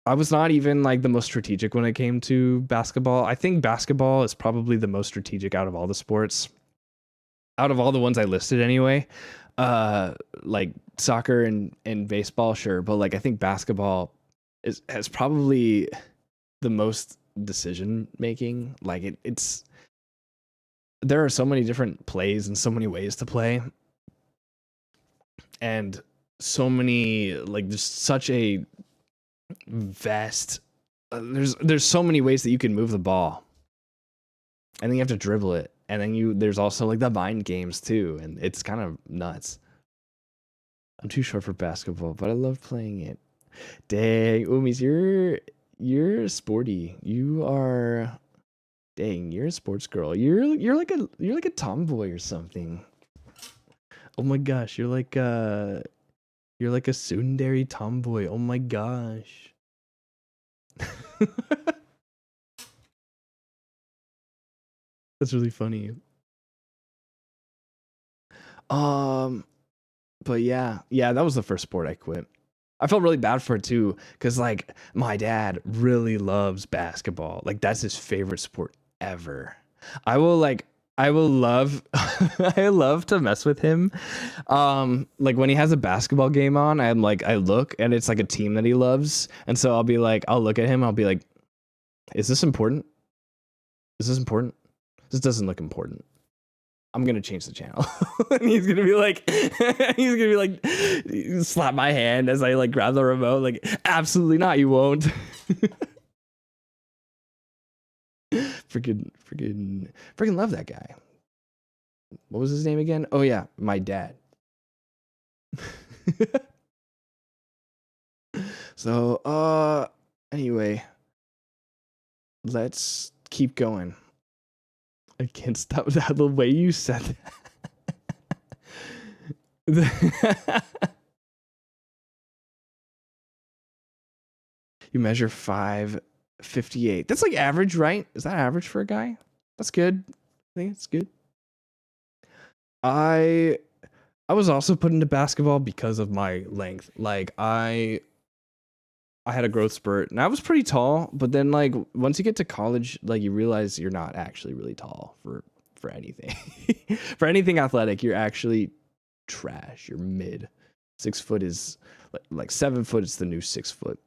I was not even like the most strategic when it came to basketball. I think basketball is probably the most strategic out of all the sports. Out of all the ones I listed anyway. Like soccer and baseball, sure, but like I think basketball has probably the most decision making. Like it's there are so many different plays and so many ways to play, and so many like there's such a vast there's so many ways that you can move the ball, and then you have to dribble it. And then there's also like the mind games too, and it's kind of nuts. I'm too short for basketball, but I love playing it. Dang, Umis, you're sporty. You are, dang, you're a sports girl. You're like a tomboy or something. Oh my gosh, you're like a tsundere tomboy. Oh my gosh. That's really funny. But yeah, that was the first sport I quit. I felt really bad for it too, because like my dad really loves basketball. Like that's his favorite sport ever. I love I love to mess with him. Like when he has a basketball game on, I look and it's like a team that he loves. And so I'll look at him, I'll be like, is this important? Is this important? This doesn't look important. I'm gonna change the channel. And he's gonna be like slap my hand as I like grab the remote. Like, absolutely not, you won't. freaking love that guy. What was his name again? Oh yeah, my dad. So anyway, let's keep going. I can't stop that. The way you said that. You measure 5'58". That's like average, right? Is that average for a guy? That's good. I think it's good. I was also put into basketball because of my length. Like I had a growth spurt and I was pretty tall, but then like once you get to college, like you realize you're not actually really tall for anything. For anything athletic, you're actually trash. You're mid. 6 foot is like 7 foot is the new 6 foot.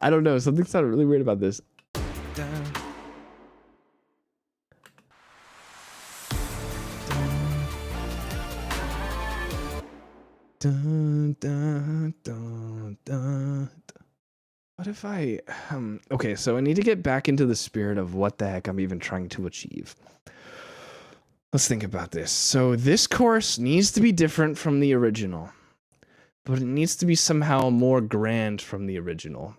I don't know. Something sounded really weird about this. What if I okay, so I need to get back into the spirit of what the heck I'm even trying to achieve. Let's think about this. So this course needs to be different from the original, but it needs to be somehow more grand from the original.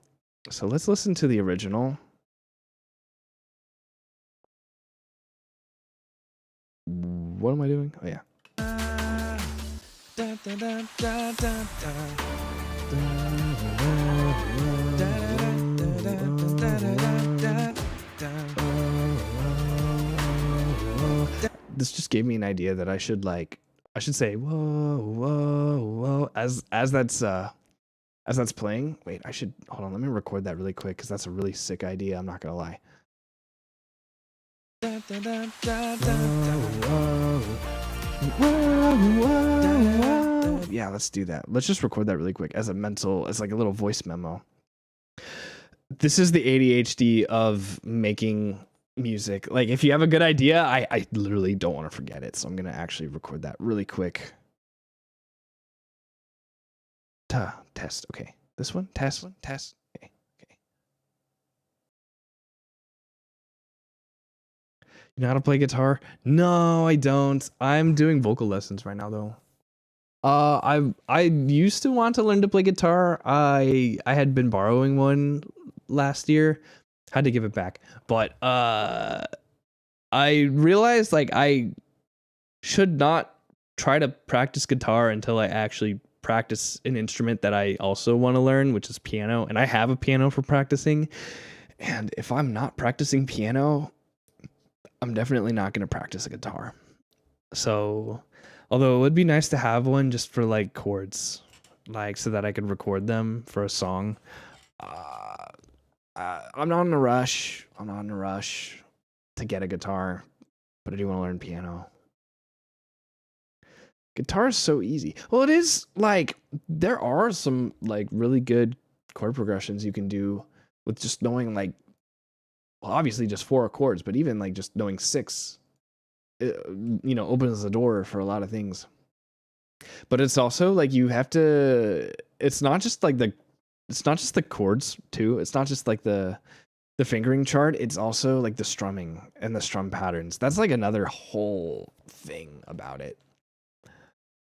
So let's listen to the original. What am I doing? Oh yeah. This just gave me an idea that I should say whoa whoa whoa as that's playing. Wait, I should hold on. Let me record that really quick because that's a really sick idea. I'm not gonna lie. Yeah, let's do that. Let's just record that really quick as like a little voice memo. This is the ADHD of making music. Like, if you have a good idea, I literally don't want to forget it. So I'm going to actually record that really quick. Test. Okay. This one? Test. Test. Okay. Okay. You know how to play guitar? No, I don't. I'm doing vocal lessons right now, though. I used to want to learn to play guitar. I had been borrowing one last year, had to give it back, but I realized like I should not try to practice guitar until I actually practice an instrument that I also want to learn, which is piano, and I have a piano for practicing. And if I'm not practicing piano, I'm definitely not going to practice a guitar. So although it would be nice to have one just for like chords, like so that I could record them for a song. I'm not in a rush. I'm not in a rush to get a guitar, but I do want to learn piano. Guitar is so easy. Well, it is like there are some like really good chord progressions you can do with just knowing like, well, obviously just 4 chords, but even like just knowing 6, opens the door for a lot of things. But it's also like you have to. It's not just the chords too. It's not just like the fingering chart. It's also like the strumming and the strum patterns. That's like another whole thing about it.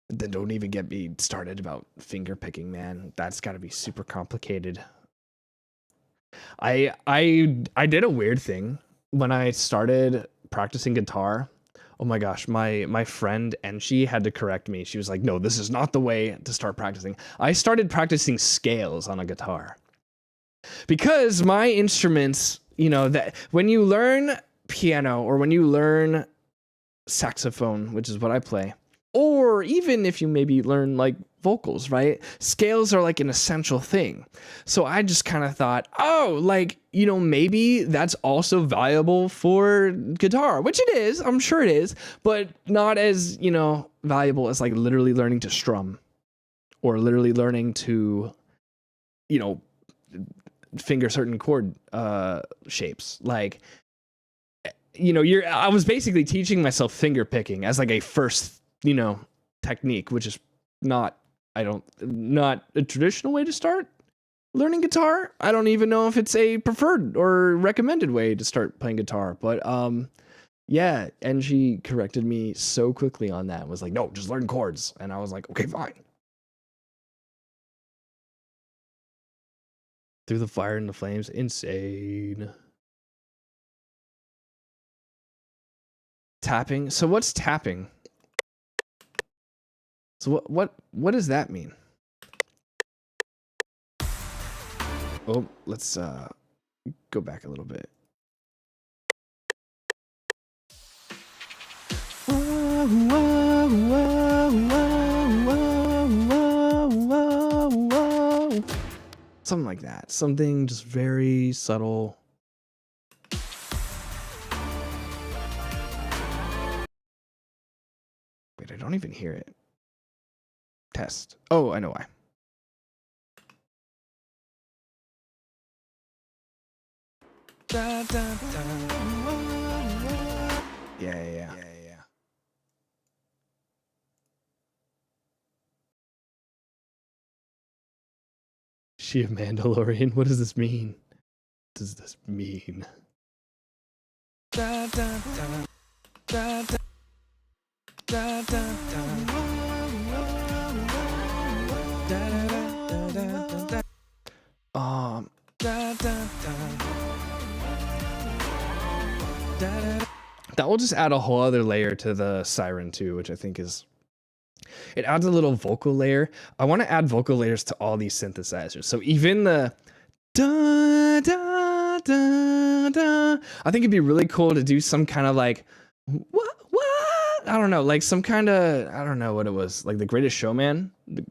Then don't even get me started about finger picking, man. That's got to be super complicated. I did a weird thing when I started practicing guitar. Oh my gosh, my friend, and she had to correct me. She was like, no, this is not the way to start practicing. I started practicing scales on a guitar. Because my instruments, that when you learn piano or when you learn saxophone, which is what I play, or even if you maybe learn like vocals, right? Scales are like an essential thing. So I just kind of thought, oh, like, maybe that's also valuable for guitar, which it is. I'm sure it is, but not as, valuable as like literally learning to strum or literally learning to, finger certain chord shapes. Like, I was basically teaching myself finger picking as like a first technique, which is not a traditional way to start learning guitar. I don't even know if it's a preferred or recommended way to start playing guitar, but yeah, and she corrected me so quickly on that and was like, no, just learn chords. And I was like, okay, fine. Through the fire and the flames, insane. Tapping. So what's tapping? So what does that mean? Oh, let's go back a little bit. Whoa, whoa, whoa, whoa, whoa, whoa, whoa. Something like that. Something just very subtle. Wait, I don't even hear it. Test. Oh, I know why. Yeah. she a Mandalorian? What does this mean? What does this mean? That will just add a whole other layer to the siren too, which I think is, it adds a little vocal layer. I want to add vocal layers to all these synthesizers. So even the da da da da, I think it'd be really cool to do some kind of like what I don't know, like some kind of, I don't know what it was, like The Greatest Showman. The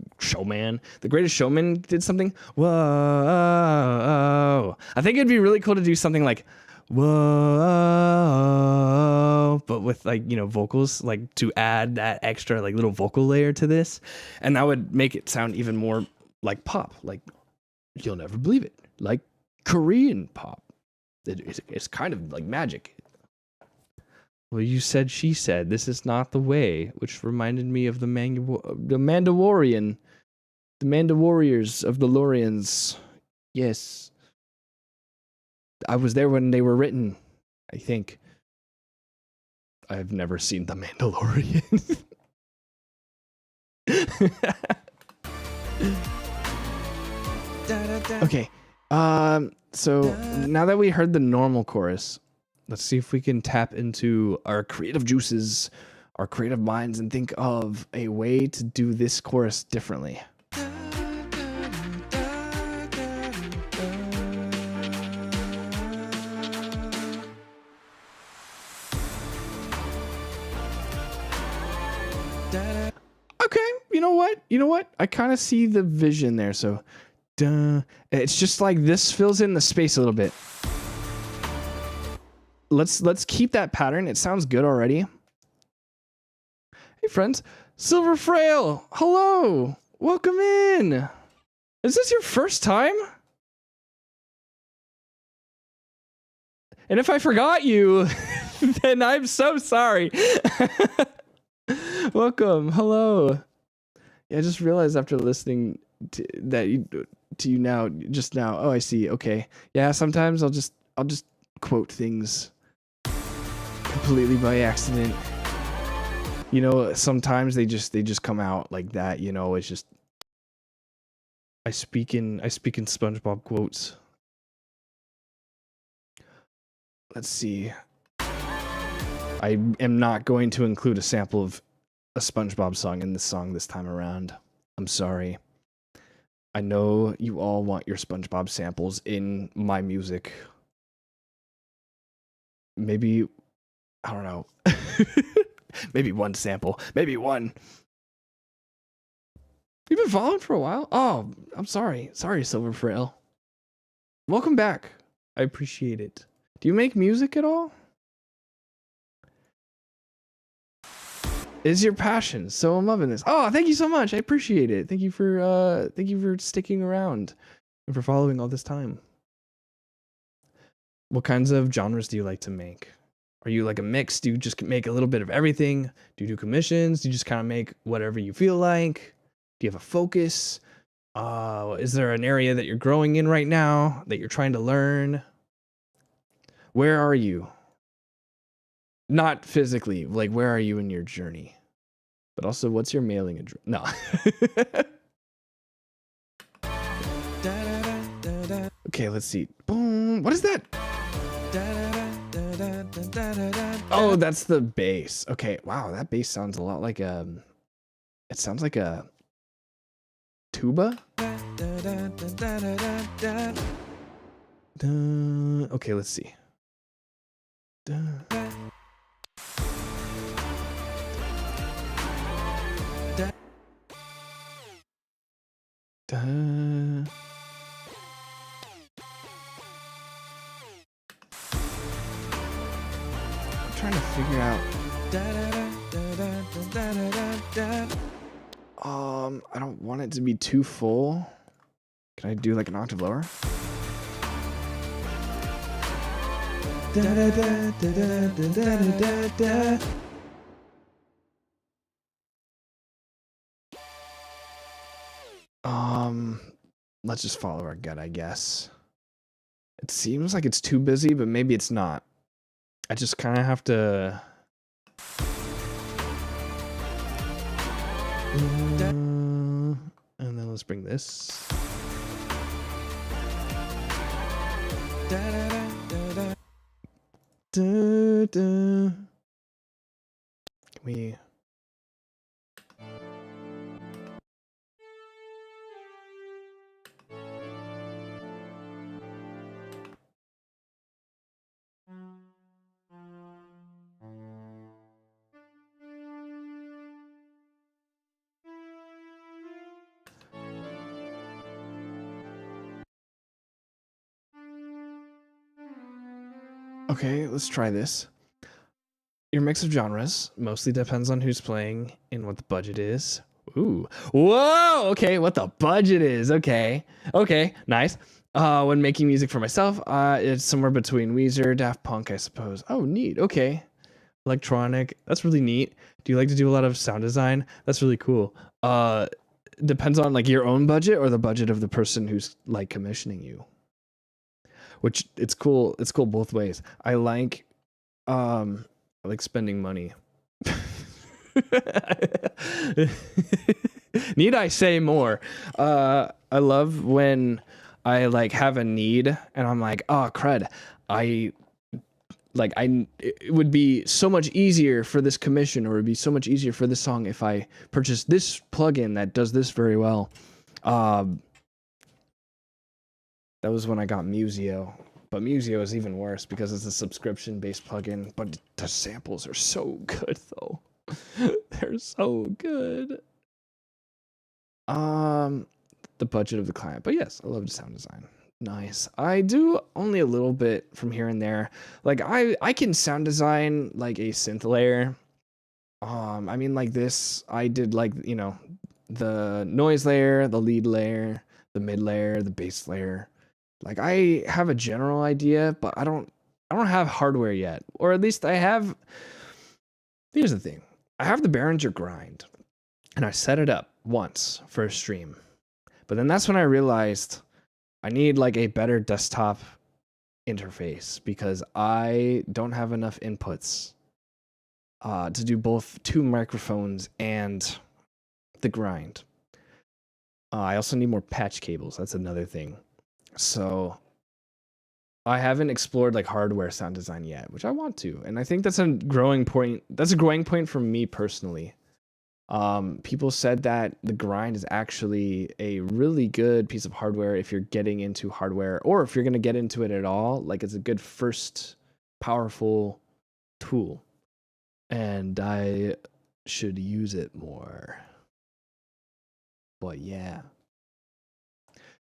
Greatest Showman did something. Whoa! I think it'd be really cool to do something like whoa, but with like, you know, vocals, like to add that extra like little vocal layer to this, and that would make it sound even more like pop. Like you'll never believe it, like Korean pop. It's kind of like magic. Well, you said, she said, this is not the way, which reminded me of the Mandalorian, the Mandawarriors of the Lorians. Yes. I was there when they were written, I think. I've never seen the Mandalorian. Okay. So now that we heard the normal chorus, let's see if we can tap into our creative juices, our creative minds, and think of a way to do this chorus differently. Okay, you know what? I kind of see the vision there. So, it's just like this fills in the space a little bit. Let's keep that pattern. It sounds good already. Hey friends, Silver Frail, hello, welcome in. Is this your first time? And if I forgot you, then I'm so sorry. Welcome, hello. Yeah, I just realized after listening to you now, just now. Oh, I see. Okay. Yeah, sometimes I'll just quote things completely by accident. You know, sometimes they just come out like that, you know. It's just I speak in SpongeBob quotes. Let's see. I am not going to include a sample of a SpongeBob song in this song this time around. I'm sorry. I know you all want your SpongeBob samples in my music. Maybe, I don't know. Maybe one sample. Maybe one. You've been following for a while? Oh, I'm sorry. Sorry, Silver Frail. Welcome back. I appreciate it. Do you make music at all? Is your passion, so I'm loving this. Oh, thank you so much. I appreciate it. Thank you for sticking around and for following all this time. What kinds of genres do you like to make? Are you like a mix? Do you just make a little bit of everything? Do you do commissions? Do you just kind of make whatever you feel like? Do you have a focus? Is there an area that you're growing in right now that you're trying to learn? Where are you? Not physically, like where are you in your journey? But also, what's your mailing address? No. Okay, let's see. Boom. What is that? Oh, that's the bass. Okay, wow, that bass sounds a lot like it sounds like a tuba. Okay, let's see. I'm trying to figure out. I don't want it to be too full. Can I do like an octave lower? let's just follow our gut, I guess. It seems like it's too busy, but maybe it's not. I just kind of have to... and then let's bring this. Can we... Okay, let's try this. Your mix of genres mostly depends on who's playing and what the budget is. Ooh. Whoa! Okay, what the budget is. Okay. Okay, nice. When making music for myself, it's somewhere between Weezer, Daft Punk, I suppose. Oh, neat. Okay. Electronic. That's really neat. Do you like to do a lot of sound design? That's really cool. Depends on like your own budget or the budget of the person who's like commissioning you. Which it's cool both ways. I like spending money. Need I say more? I love when I like have a need and I'm like, oh crud, it would be so much easier for this commission, or it would be so much easier for this song if I purchased this plugin that does this very well. That was when I got Musio, but Musio is even worse because it's a subscription-based plugin, but the samples are so good though. They're so good. The budget of the client, but yes, I love the sound design. Nice. I do only a little bit from here and there. Like I can sound design like a synth layer. I mean like this, I did like, you know, the noise layer, the lead layer, the mid layer, the bass layer. Like I have a general idea, but I don't have hardware yet. Or at least I have. Here's the thing. I have the Behringer grind and I set it up once for a stream. But then that's when I realized I need like a better desktop interface because I don't have enough inputs to do both 2 microphones and the grind. I also need more patch cables. That's another thing. So I haven't explored like hardware sound design yet, which I want to. And I think that's a growing point. That's a growing point for me personally. People said that the grind is actually a really good piece of hardware if you're getting into hardware, or if you're going to get into it at all. Like it's a good first powerful tool. And I should use it more. But yeah.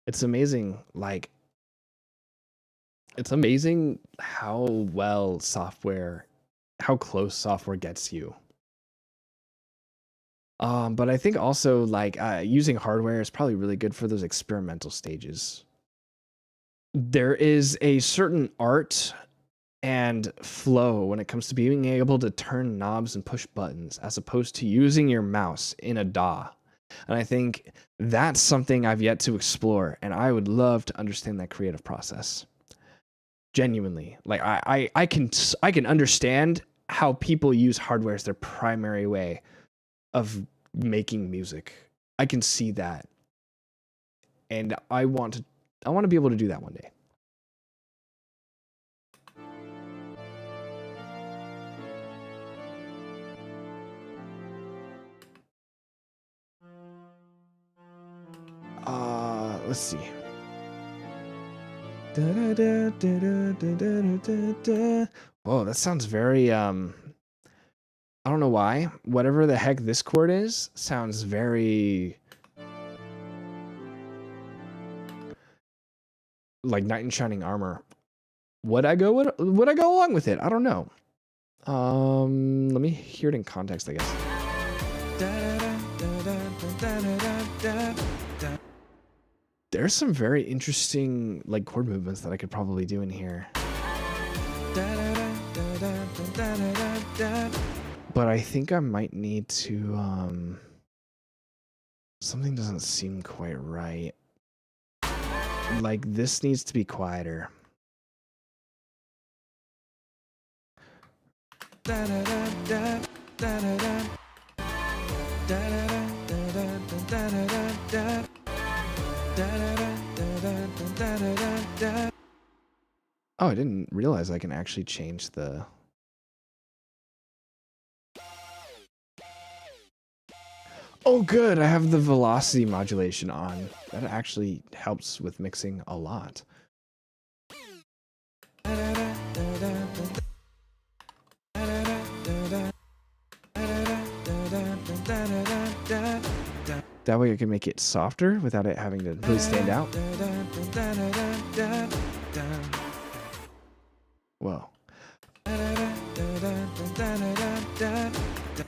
It's amazing, like, it's amazing how well how close software gets you. But I think also, like, using hardware is probably really good for those experimental stages. There is a certain art and flow when it comes to being able to turn knobs and push buttons, as opposed to using your mouse in a DAW. And I think that's something I've yet to explore, and I would love to understand that creative process. Genuinely, like I can understand how people use hardware as their primary way of making music. I can see that, and I want to be able to do that one day. Let's see. Whoa, that sounds very I don't know why. Whatever the heck this chord is sounds very like Knight in Shining Armor. Would I go along with it? I don't know. Let me hear it in context, I guess. There's some very interesting like chord movements that I could probably do in here. But I think I might need to something doesn't seem quite right. like this needs to be quieter. Oh, I didn't realize I can actually change the... Oh, good. I have the velocity modulation on. That actually helps with mixing a lot. That way I can make it softer without it having to really stand out. Whoa.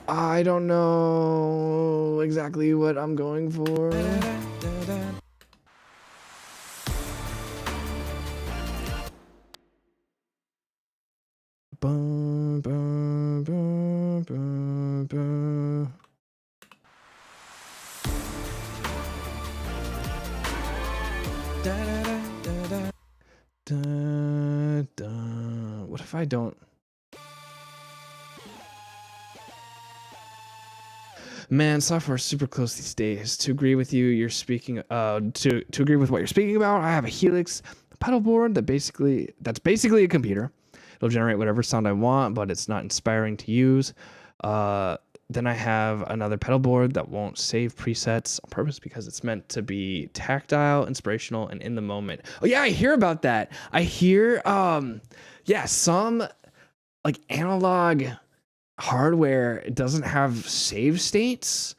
I don't know exactly what I'm going for. Bum, bum, bum, bum, bum. What if I don't? Man, software is super close these days. To agree with you, you're speaking. To agree with what you're speaking about, I have a Helix pedal board that's basically a computer. It'll generate whatever sound I want, but it's not inspiring to use. Then I have another pedal board that won't save presets on purpose because it's meant to be tactile, inspirational, and in the moment. Oh yeah, I hear about that. I hear, yeah, some like analog hardware doesn't have save states.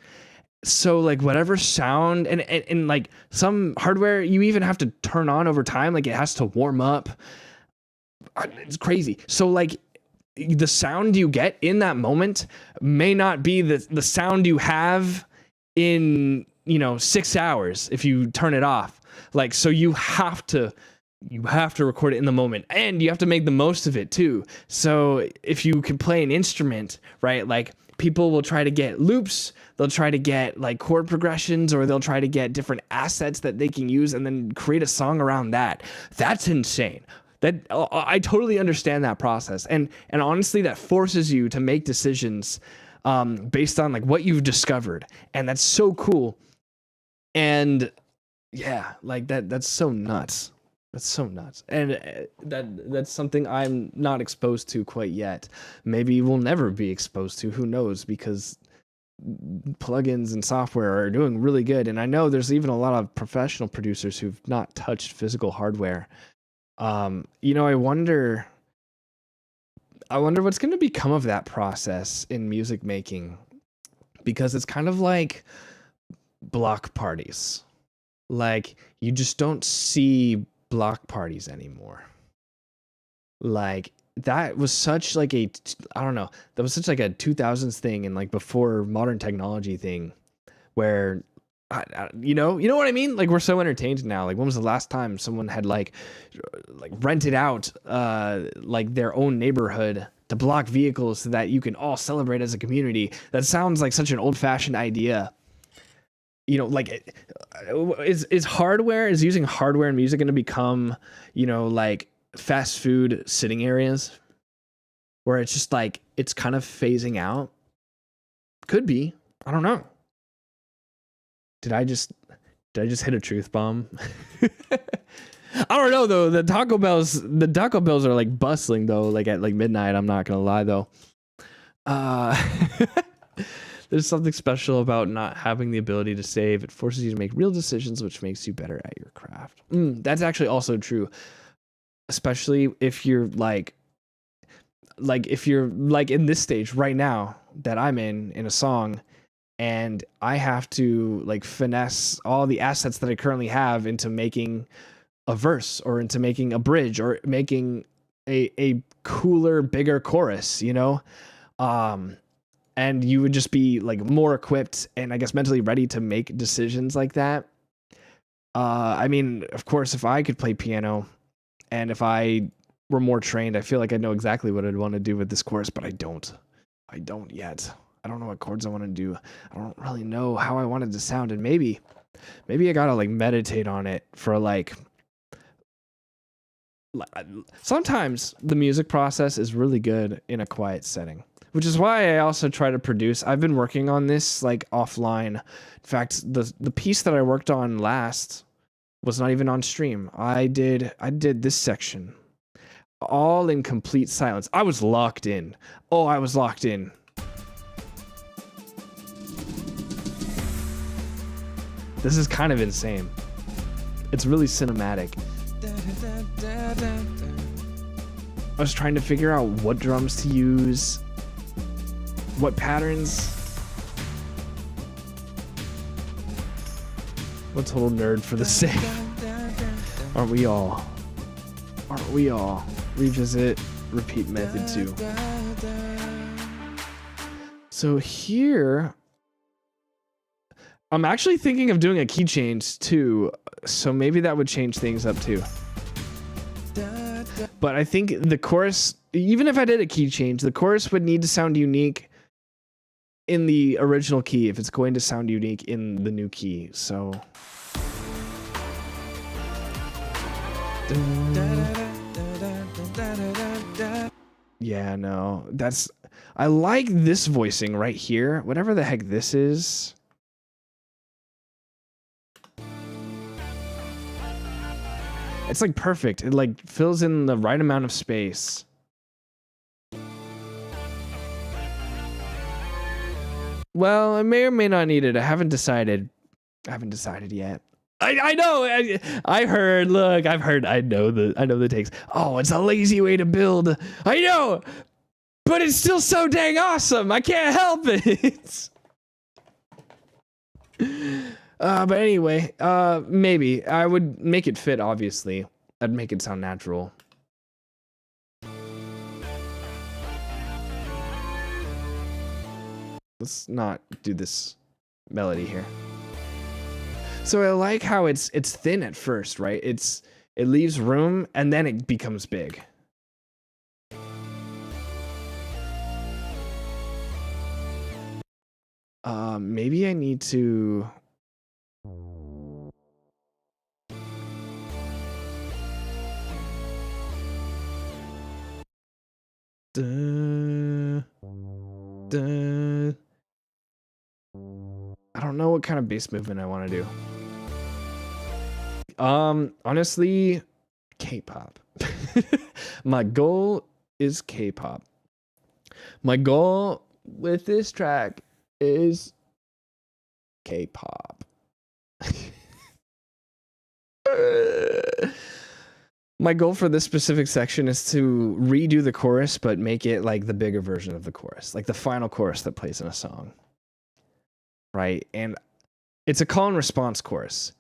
So like whatever sound and like some hardware you even have to turn on over time. Like it has to warm up. It's crazy. So like the sound you get in that moment may not be the sound you have in, 6 hours if you turn it off. Like, so you have to record it in the moment and you have to make the most of it too. So if you can play an instrument, right? Like people will try to get loops, they'll try to get like chord progressions, or they'll try to get different assets that they can use and then create a song around that. That's insane. That I totally understand that process, and honestly, that forces you to make decisions based on like what you've discovered, and that's so cool. And yeah, like that's so nuts. That's so nuts, and that's something I'm not exposed to quite yet. Maybe we'll never be exposed to. Who knows? Because plugins and software are doing really good, and I know there's even a lot of professional producers who've not touched physical hardware. I wonder what's going to become of that process in music making, because it's kind of like block parties. Like you just don't see block parties anymore. Like that was such like that was such like a 2000s thing and like before modern technology thing where you know what I mean? Like we're so entertained now. Like when was the last time someone had like rented out like their own neighborhood to block vehicles so that you can all celebrate as a community? That sounds like such an old-fashioned idea. Like is using hardware in music going to become, like fast food sitting areas where it's just like it's kind of phasing out? Could be. I don't know. Did I just hit a truth bomb? I don't know though. The Taco Bells are like bustling though, like at like midnight. I'm not gonna lie though. There's something special about not having the ability to save. It forces you to make real decisions, which makes you better at your craft. That's actually also true, especially if you're like if you're like in this stage right now that I'm in a song. And I have to like finesse all the assets that I currently have into making a verse or into making a bridge or making a cooler, bigger chorus, and you would just be like more equipped and I guess mentally ready to make decisions like that. I mean, of course, if I could play piano and if I were more trained, I feel like I know exactly what I'd want to do with this chorus, but I don't yet. I don't know what chords I want to do. I don't really know how I want it to sound. And maybe I gotta like meditate on it for like sometimes the music process is really good in a quiet setting, which is why I also try to produce. I've been working on this like offline. In fact, the piece that I worked on last was not even on stream. I did this section all in complete silence. I was locked in. Oh, I was locked in. This is kind of insane. It's really cinematic. I was trying to figure out what drums to use, what patterns. I'm a total nerd for the sake. Aren't we all? Aren't we all? Revisit, repeat method 2. So here, I'm actually thinking of doing a key change too, so maybe that would change things up too. But I think the chorus, even if I did a key change, the chorus would need to sound unique in the original key if it's going to sound unique in the new key. So yeah, no, that's, I like this voicing right here, whatever the heck this is. It's like perfect. It like fills in the right amount of space. Well, I may or may not need it. I haven't decided. I haven't decided yet. I know. I heard. Look, I've heard. I know the takes. Oh, it's a lazy way to build. I know, but it's still so dang awesome. I can't help it. But anyway, maybe I would make it fit. Obviously, I'd make it sound natural. Let's not do this melody here. So I like how it's thin at first, right? It leaves room and then it becomes big. Maybe I need to. I don't know what kind of bass movement I want to do. Honestly, K-pop. My goal is K-pop. My goal with this track is K-pop. My goal for this specific section is to redo the chorus, but make it like the bigger version of the chorus, like the final chorus that plays in a song. Right? And it's a call and response chorus.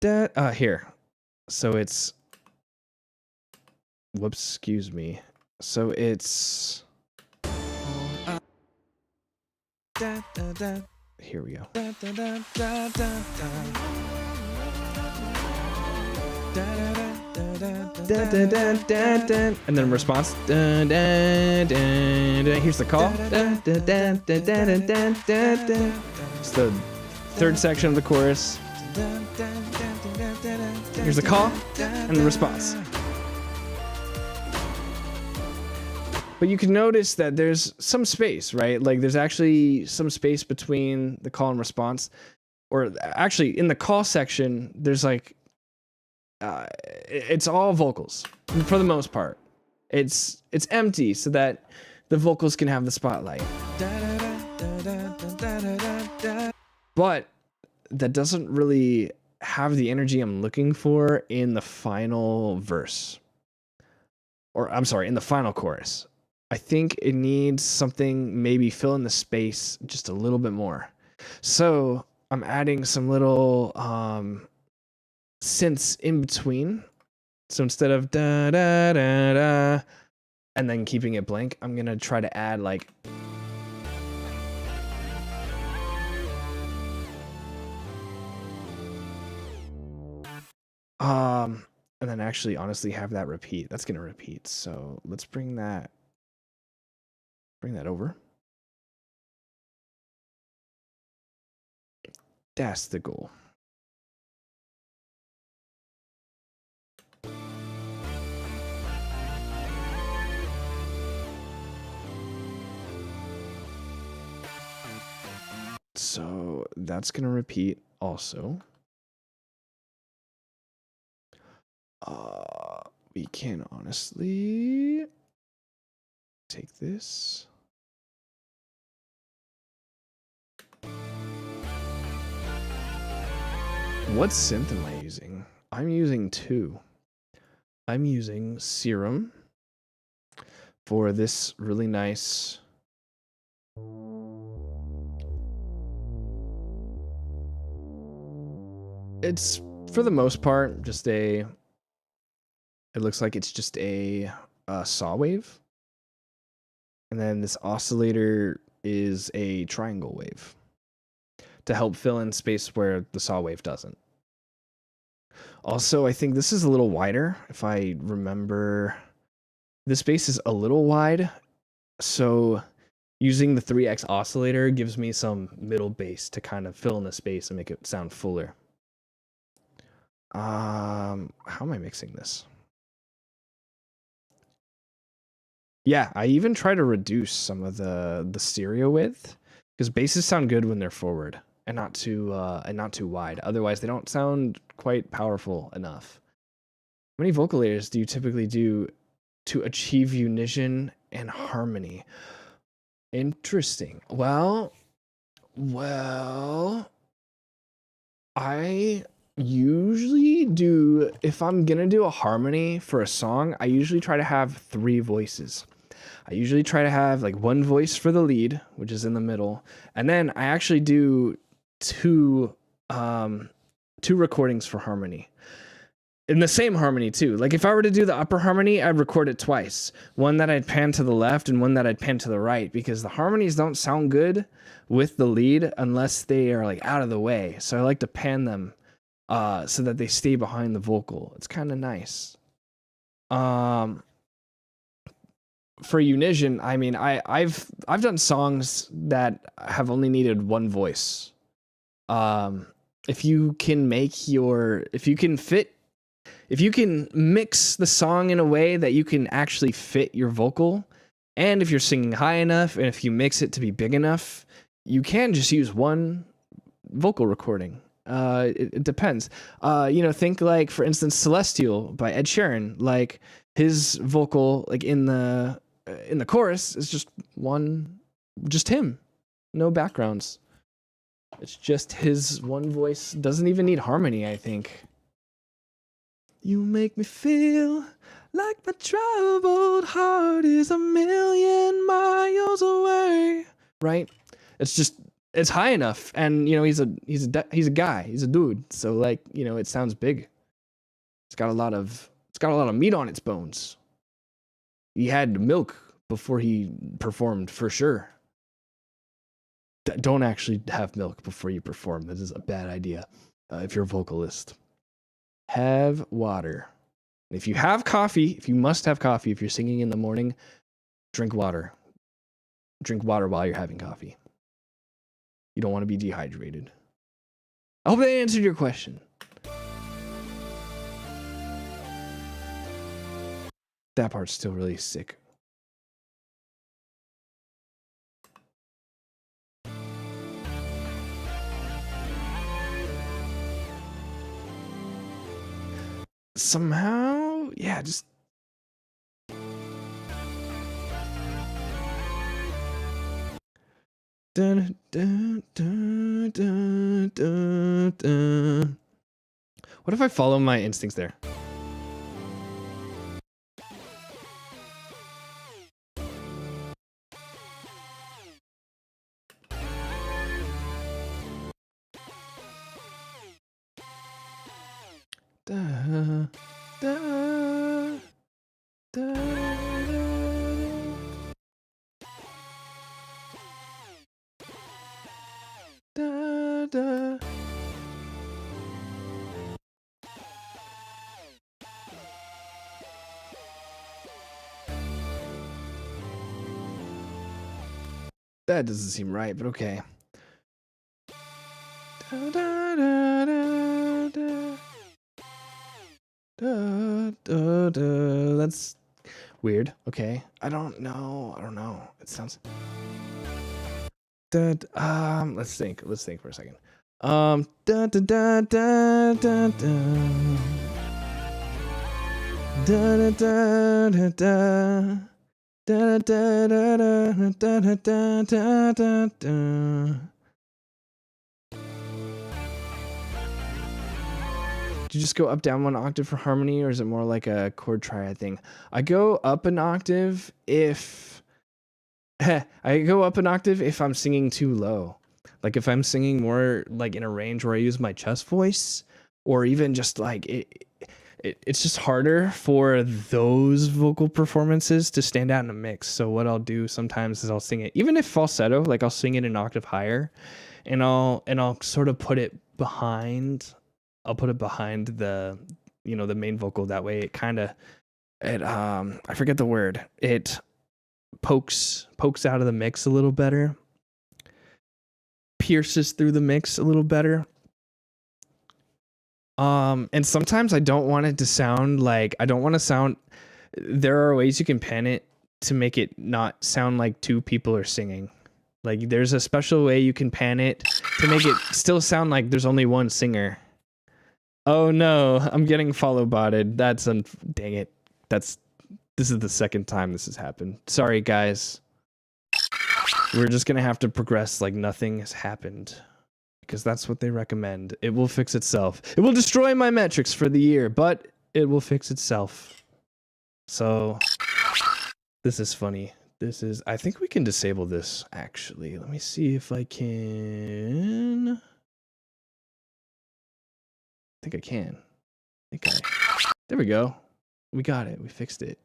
Here. So it's, whoops, excuse me. So it's, here we go. And then response. Here's the call. It's the third section of the chorus. Here's the call and the response. But you can notice that there's some space, right? Like there's actually some space between the call and response. Or actually in the call section, there's like, it's all vocals for the most part. It's empty so that the vocals can have the spotlight. But that doesn't really have the energy I'm looking for in the final verse. Or I'm sorry, in the final chorus. I think it needs something, maybe fill in the space just a little bit more. So I'm adding some little synths in between. So instead of da da da da and then keeping it blank, I'm gonna try to add like and then actually honestly have that repeat. That's gonna repeat. So let's bring that over. That's the goal. So that's gonna repeat also. We can honestly take this. What synth am I using? I'm using two. I'm using Serum for this really nice. It's for the most part just a. It looks like it's just a saw wave, and then this oscillator is a triangle wave to help fill in space where the saw wave doesn't. Also, I think this is a little wider. If I remember, this bass is a little wide, so using the 3x oscillator gives me some middle bass to kind of fill in the space and make it sound fuller. How am I mixing this? Yeah, I even try to reduce some of the stereo width because basses sound good when they're forward and not too wide. Otherwise, they don't sound quite powerful enough. How many vocal layers do you typically do to achieve unison and harmony? Interesting. Well, I usually do, if I'm gonna do a harmony for a song, I usually try to have 3 voices. I usually try to have like 1 voice for the lead, which is in the middle, and then I actually do two recordings for harmony. In the same harmony too. Like if I were to do the upper harmony, I'd record it twice. One that I'd pan to the left and one that I'd pan to the right, because the harmonies don't sound good with the lead unless they are like out of the way. So I like to pan them so that they stay behind the vocal. It's kind of nice. For unison, I mean, I've done songs that have only needed 1 voice. If you can mix the song in a way that you can actually fit your vocal, and if you're singing high enough, and if you mix it to be big enough, you can just use 1 vocal recording. It depends. Think like, for instance, Celestial by Ed Sheeran. Like his vocal, like in the chorus, is just him, no backgrounds. It's just his 1 voice. Doesn't even need harmony, I think. You make me feel like my troubled heart is 1,000,000 miles away. Right? It's high enough, and he's a guy, he's a dude. So like, it sounds big. It's got a lot of meat on its bones. He had milk before he performed, for sure. Don't actually have milk before you perform. This is a bad idea. If you're a vocalist, have water. If you have coffee, if you must have coffee, if you're singing in the morning, drink water. Drink water while you're having coffee. You don't want to be dehydrated. I hope that answered your question. That part's still really sick. Somehow, yeah, just dun, dun, dun, dun, dun, dun. What if I follow my instincts there? Da, da, da, da, da. That doesn't seem right, but okay. Da, da, da, da, da. Da, da, da. That's weird. Okay. I don't know. It sounds. Let's think for a second. Da da da da da da. Da da da da da. Da da da da da da da da da. Do you just go up down one octave for harmony, or is it more like a chord triad thing? I go up an octave if I'm singing too low. Like if I'm singing more like in a range where I use my chest voice, or even just like it's just harder for those vocal performances to stand out in a mix. So what I'll do sometimes is I'll sing it, even if falsetto, like I'll sing it an octave higher, and I'll sort of put it behind. I'll put it behind the, you know, the main vocal. That way I forget the word. It pokes out of the mix a little better. Pierces through the mix a little better. And sometimes I don't want it to sound like, there are ways you can pan it to make it not sound like two people are singing. Like there's a special way you can pan it to make it still sound like there's only one singer. Oh no, I'm getting follow botted. Dang it. This is the second time this has happened. Sorry guys. We're just gonna have to progress like nothing has happened, because that's what they recommend. It will fix itself. It will destroy my metrics for the year, but it will fix itself. So this is funny. I think we can disable this actually. Let me see if I can. I think I can. There we go. We got it. We fixed it.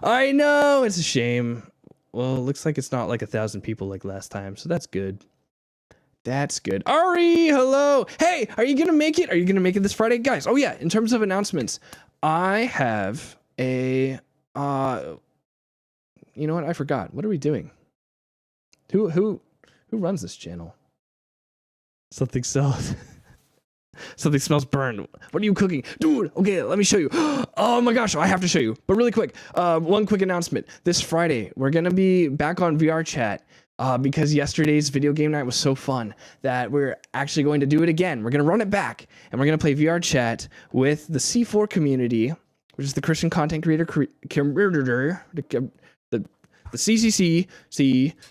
I know, it's a shame. Well, it looks like it's not like 1,000 people like last time, so that's good. That's good. Ari, hello. Hey, are you gonna make it? Are you gonna make it this Friday, guys? Oh yeah. In terms of announcements, I have a. You know what? I forgot. What are we doing? Who runs this channel? Something sells. Something smells burned. What are you cooking? Dude, okay, let me show you. Oh my gosh, I have to show you. But really quick, one quick announcement. This Friday, we're going to be back on VR chat because yesterday's video game night was so fun that we're actually going to do it again. We're going to run it back, and we're going to play VR chat with the C4 community, which is the Christian content creator the CCC,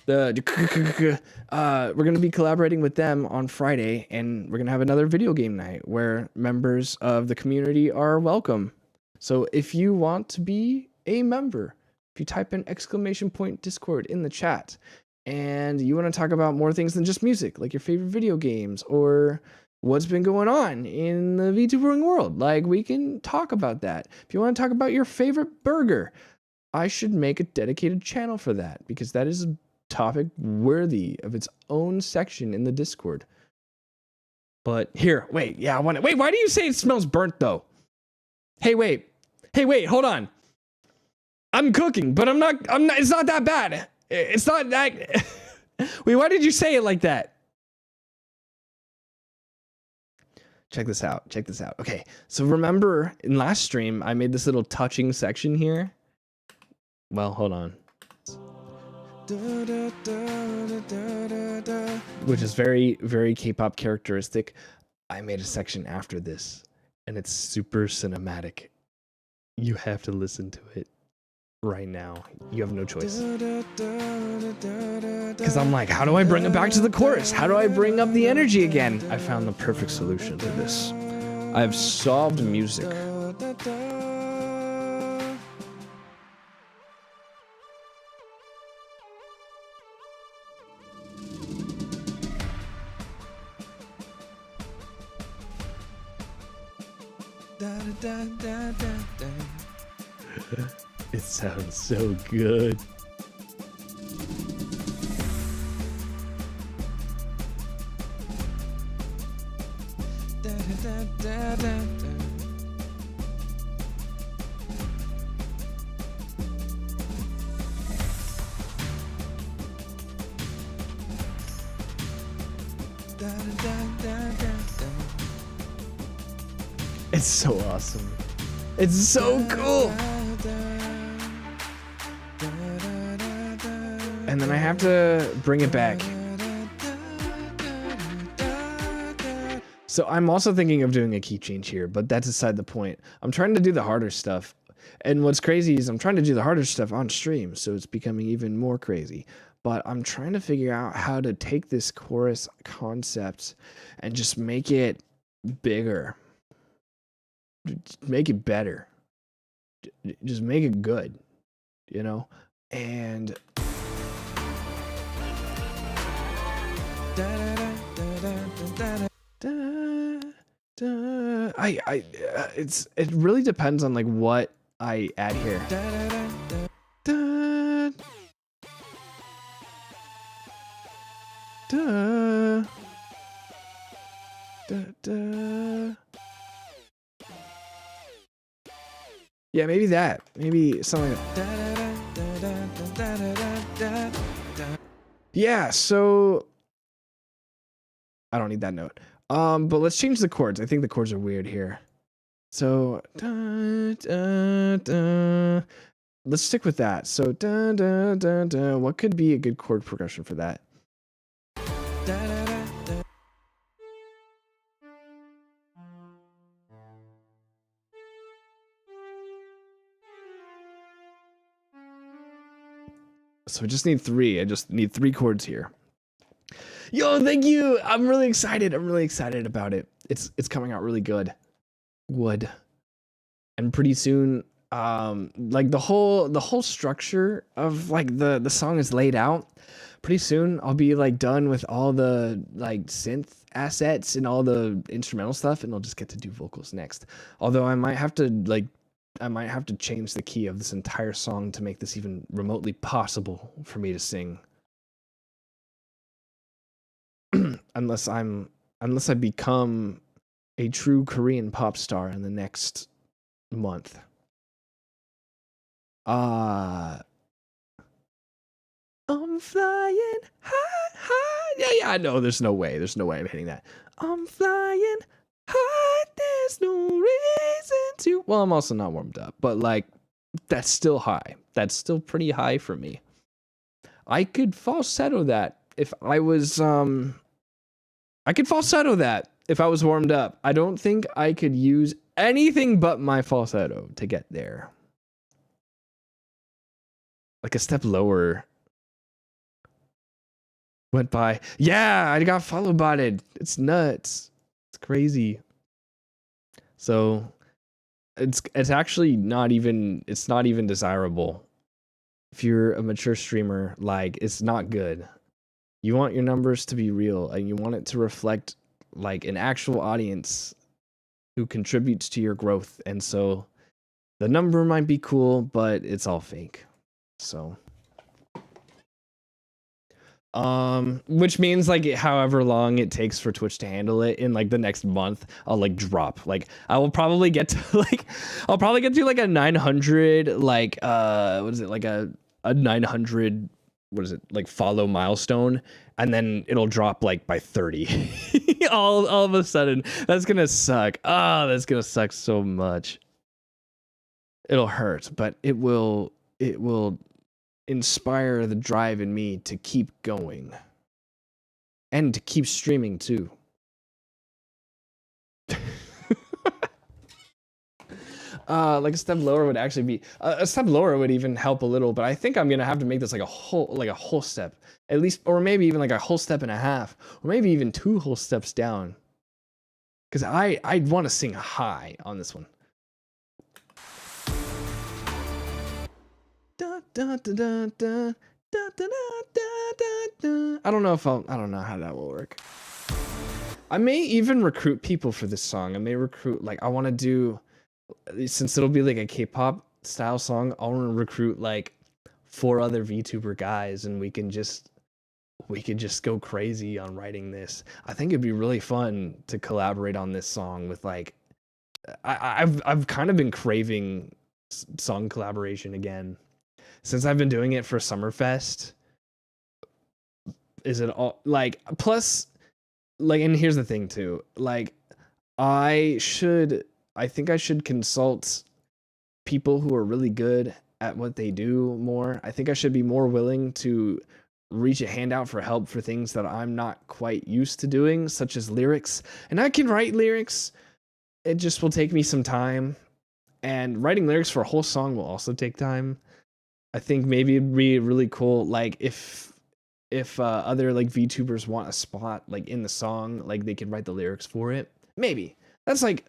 we're going to be collaborating with them on Friday, and we're going to have another video game night where members of the community are welcome. So if you want to be a member, if you type in !Discord in the chat, and you want to talk about more things than just music, like your favorite video games or what's been going on in the VTubering world, like we can talk about that. If you want to talk about your favorite burger, I should make a dedicated channel for that, because that is a topic worthy of its own section in the Discord. But here, wait, yeah, I want to wait. Why do you say it smells burnt though? Hey, wait, hold on. I'm cooking, but I'm not. It's not that bad. It's not that. Wait, why did you say it like that? Check this out. Okay, so remember in last stream I made this little touching section here. Well, hold on. Which is very, very K-pop characteristic. I made a section after this, and it's super cinematic. You have to listen to it right now. You have no choice. Because I'm like, how do I bring it back to the chorus? How do I bring up the energy again? I found the perfect solution to this. I've solved music. It sounds so good. It's so awesome. It's so cool. And then I have to bring it back. So I'm also thinking of doing a key change here, but that's aside the point. I'm trying to do the harder stuff. And what's crazy is I'm trying to do the harder stuff on stream, so it's becoming even more crazy. But I'm trying to figure out how to take this chorus concept and just make it bigger. Make it better. Just make it good, you know? And it really depends on like what I add here. Yeah, maybe that. Maybe something like that. Yeah, so I don't need that note. But let's change the chords. I think the chords are weird here. So let's stick with that. So what could be a good chord progression for that? So I just need 3. I just need 3 chords here. Yo, thank you. I'm really excited. I'm really excited about it. It's coming out really good. Wood. And pretty soon, like the whole structure of like the song is laid out. Pretty soon I'll be like done with all the like synth assets and all the instrumental stuff, and I'll just get to do vocals next. Although I might have to change the key of this entire song to make this even remotely possible for me to sing. unless I become a true Korean pop star in the next month. I'm flying high. Yeah, I know. There's no way I'm hitting that. I'm flying high. There's no reason to. Well, I'm also not warmed up, but like, that's still high. That's still pretty high for me. I could falsetto that if I was I could falsetto that if I was warmed up. I don't think I could use anything but my falsetto to get there. Like a step lower went by. Yeah, I got follow botted. It's nuts. It's crazy. So it's actually not even desirable. If you're a mature streamer, like, it's not good. You want your numbers to be real, and you want it to reflect like an actual audience who contributes to your growth. And so the number might be cool, but it's all fake. So which means like however long it takes for Twitch to handle it, in like the next month I'll like drop. Like I will probably get to like like a 900 like what is it, like a 900, what is it, like follow milestone, and then it'll drop like by 30 all of a sudden. That's gonna suck. That's gonna suck so much. It'll hurt, but it will inspire the drive in me to keep going and to keep streaming too. Like a step lower would actually be a step lower would even help a little, but I think I'm gonna have to make this like a whole step at least, or maybe even like a whole step and a half, or maybe even 2 whole steps down, because I want to sing high on this one. I don't know how that will work. I may even recruit people for this song. I may recruit, like, I want to do, since it'll be like a K-pop style song, I want to recruit like 4 other VTuber guys, and we could just go crazy on writing this. I think it'd be really fun to collaborate on this song with like, I've kind of been craving song collaboration again since I've been doing it for Summerfest. Is it all like, plus like, and here's the thing too, like I think I should consult people who are really good at what they do more. I think I should be more willing to reach a hand out for help for things that I'm not quite used to doing, such as lyrics. And I can write lyrics. It just will take me some time. And writing lyrics for a whole song will also take time. I think maybe it'd be really cool, like if other like VTubers want a spot like in the song, like they could write the lyrics for it. Maybe that's like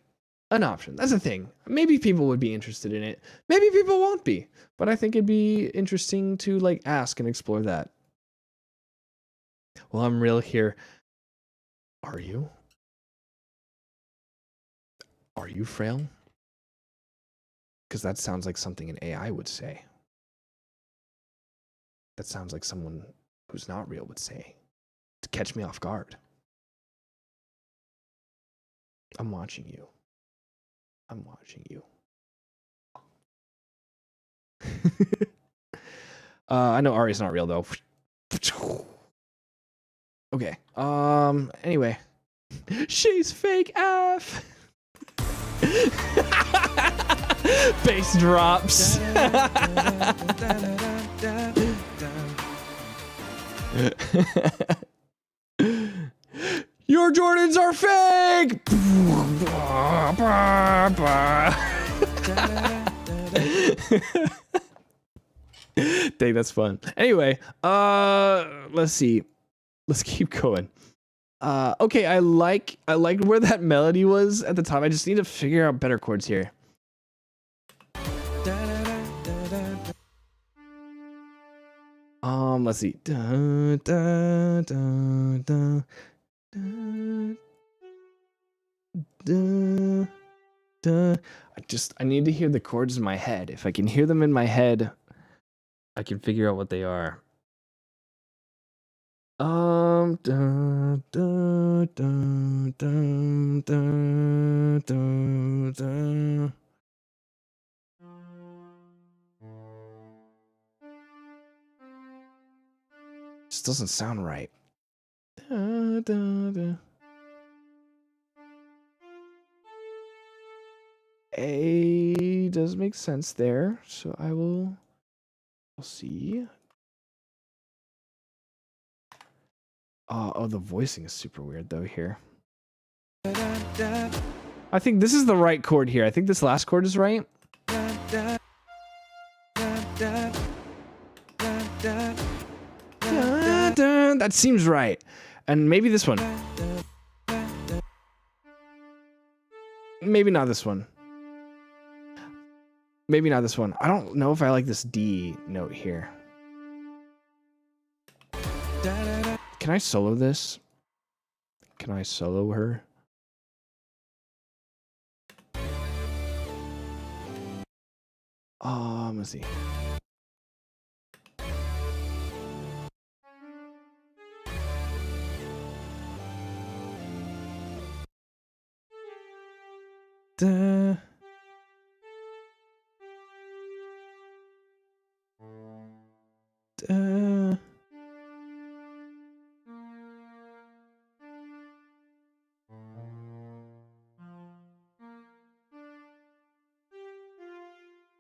an option. That's a thing. Maybe people would be interested in it. Maybe people won't be. But I think it'd be interesting to like ask and explore that. Well, I'm real here. Are you? Are you frail? Because that sounds like something an AI would say. That sounds like someone who's not real would say to catch me off guard. I'm watching you. I'm watching you. I know Ari's not real though. Okay. Anyway. She's fake F. Bass drops. Your Jordans are fake. Dang, that's fun. Anyway, let's see. Let's keep going. Okay, I liked where that melody was at the time. I just need to figure out better chords here. Let's see. I need to hear the chords in my head. If I can hear them in my head, I can figure out what they are. This doesn't sound right. A does make sense there, so I'll see. Oh, the voicing is super weird though here. I think this is the right chord here. I think this last chord is right. That seems right. And maybe this one. Maybe not this one. Maybe not this one. I don't know if I like this D note here. Can I solo this? Can I solo her? Let's see. Duh. Duh.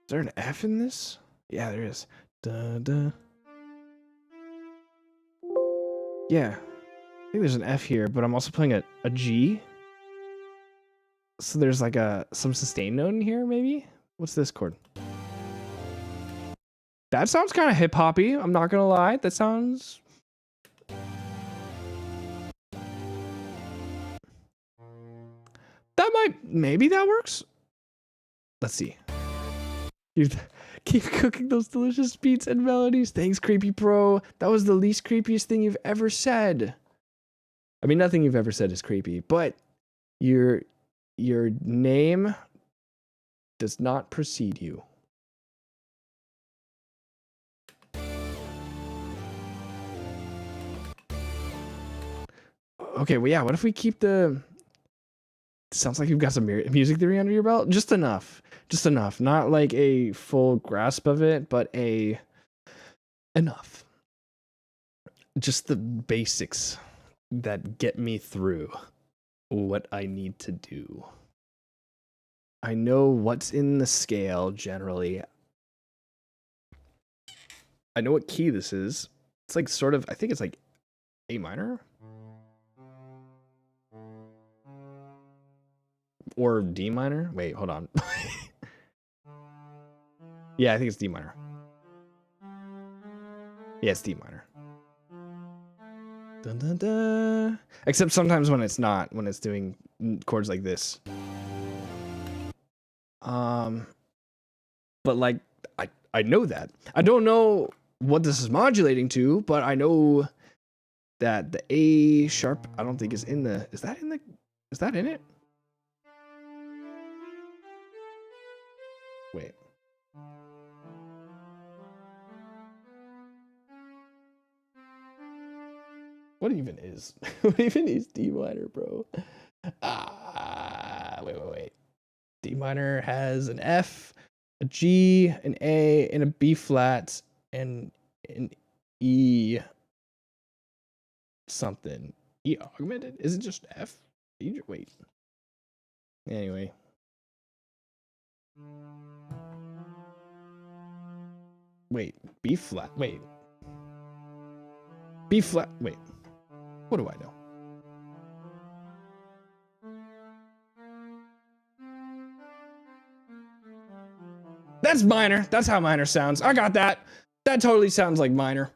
Is there an F in this? Yeah, there is. Duh, duh. Yeah. I think there's an F here, but I'm also playing a G. So there's like some sustain note in here, maybe? What's this chord? That sounds kind of hip-hoppy, I'm not gonna lie. That sounds... That might... Maybe that works? Let's see. Keep cooking those delicious beats and melodies. Thanks, Creepy Pro. That was the least creepiest thing you've ever said. I mean, nothing you've ever said is creepy, but your name does not precede you. Okay, well, yeah, what if we keep the... Sounds like you've got some music theory under your belt. Just enough. Just enough. Not like a full grasp of it, but enough. Just the basics that get me through what I need to do. I know what's in the scale generally. I know what key this is. It's like sort of, I think it's like A minor or D minor. Wait, hold on. Yeah, I think it's D minor. Yeah, it's D minor. Dun, dun, dun. Except sometimes when it's not, when it's doing chords like this. But like, I know that. I don't know what this is modulating to, but I know that the A sharp, I don't think is in the, is that in it? Wait. What even is D minor, bro? Wait. D minor has an F, a G, an A, and a B flat, and an E something. E augmented? Is it just F? Wait. Anyway. Wait, B flat. Wait. B flat. Wait. What do I know? That's minor. That's how minor sounds. I got that. That totally sounds like minor.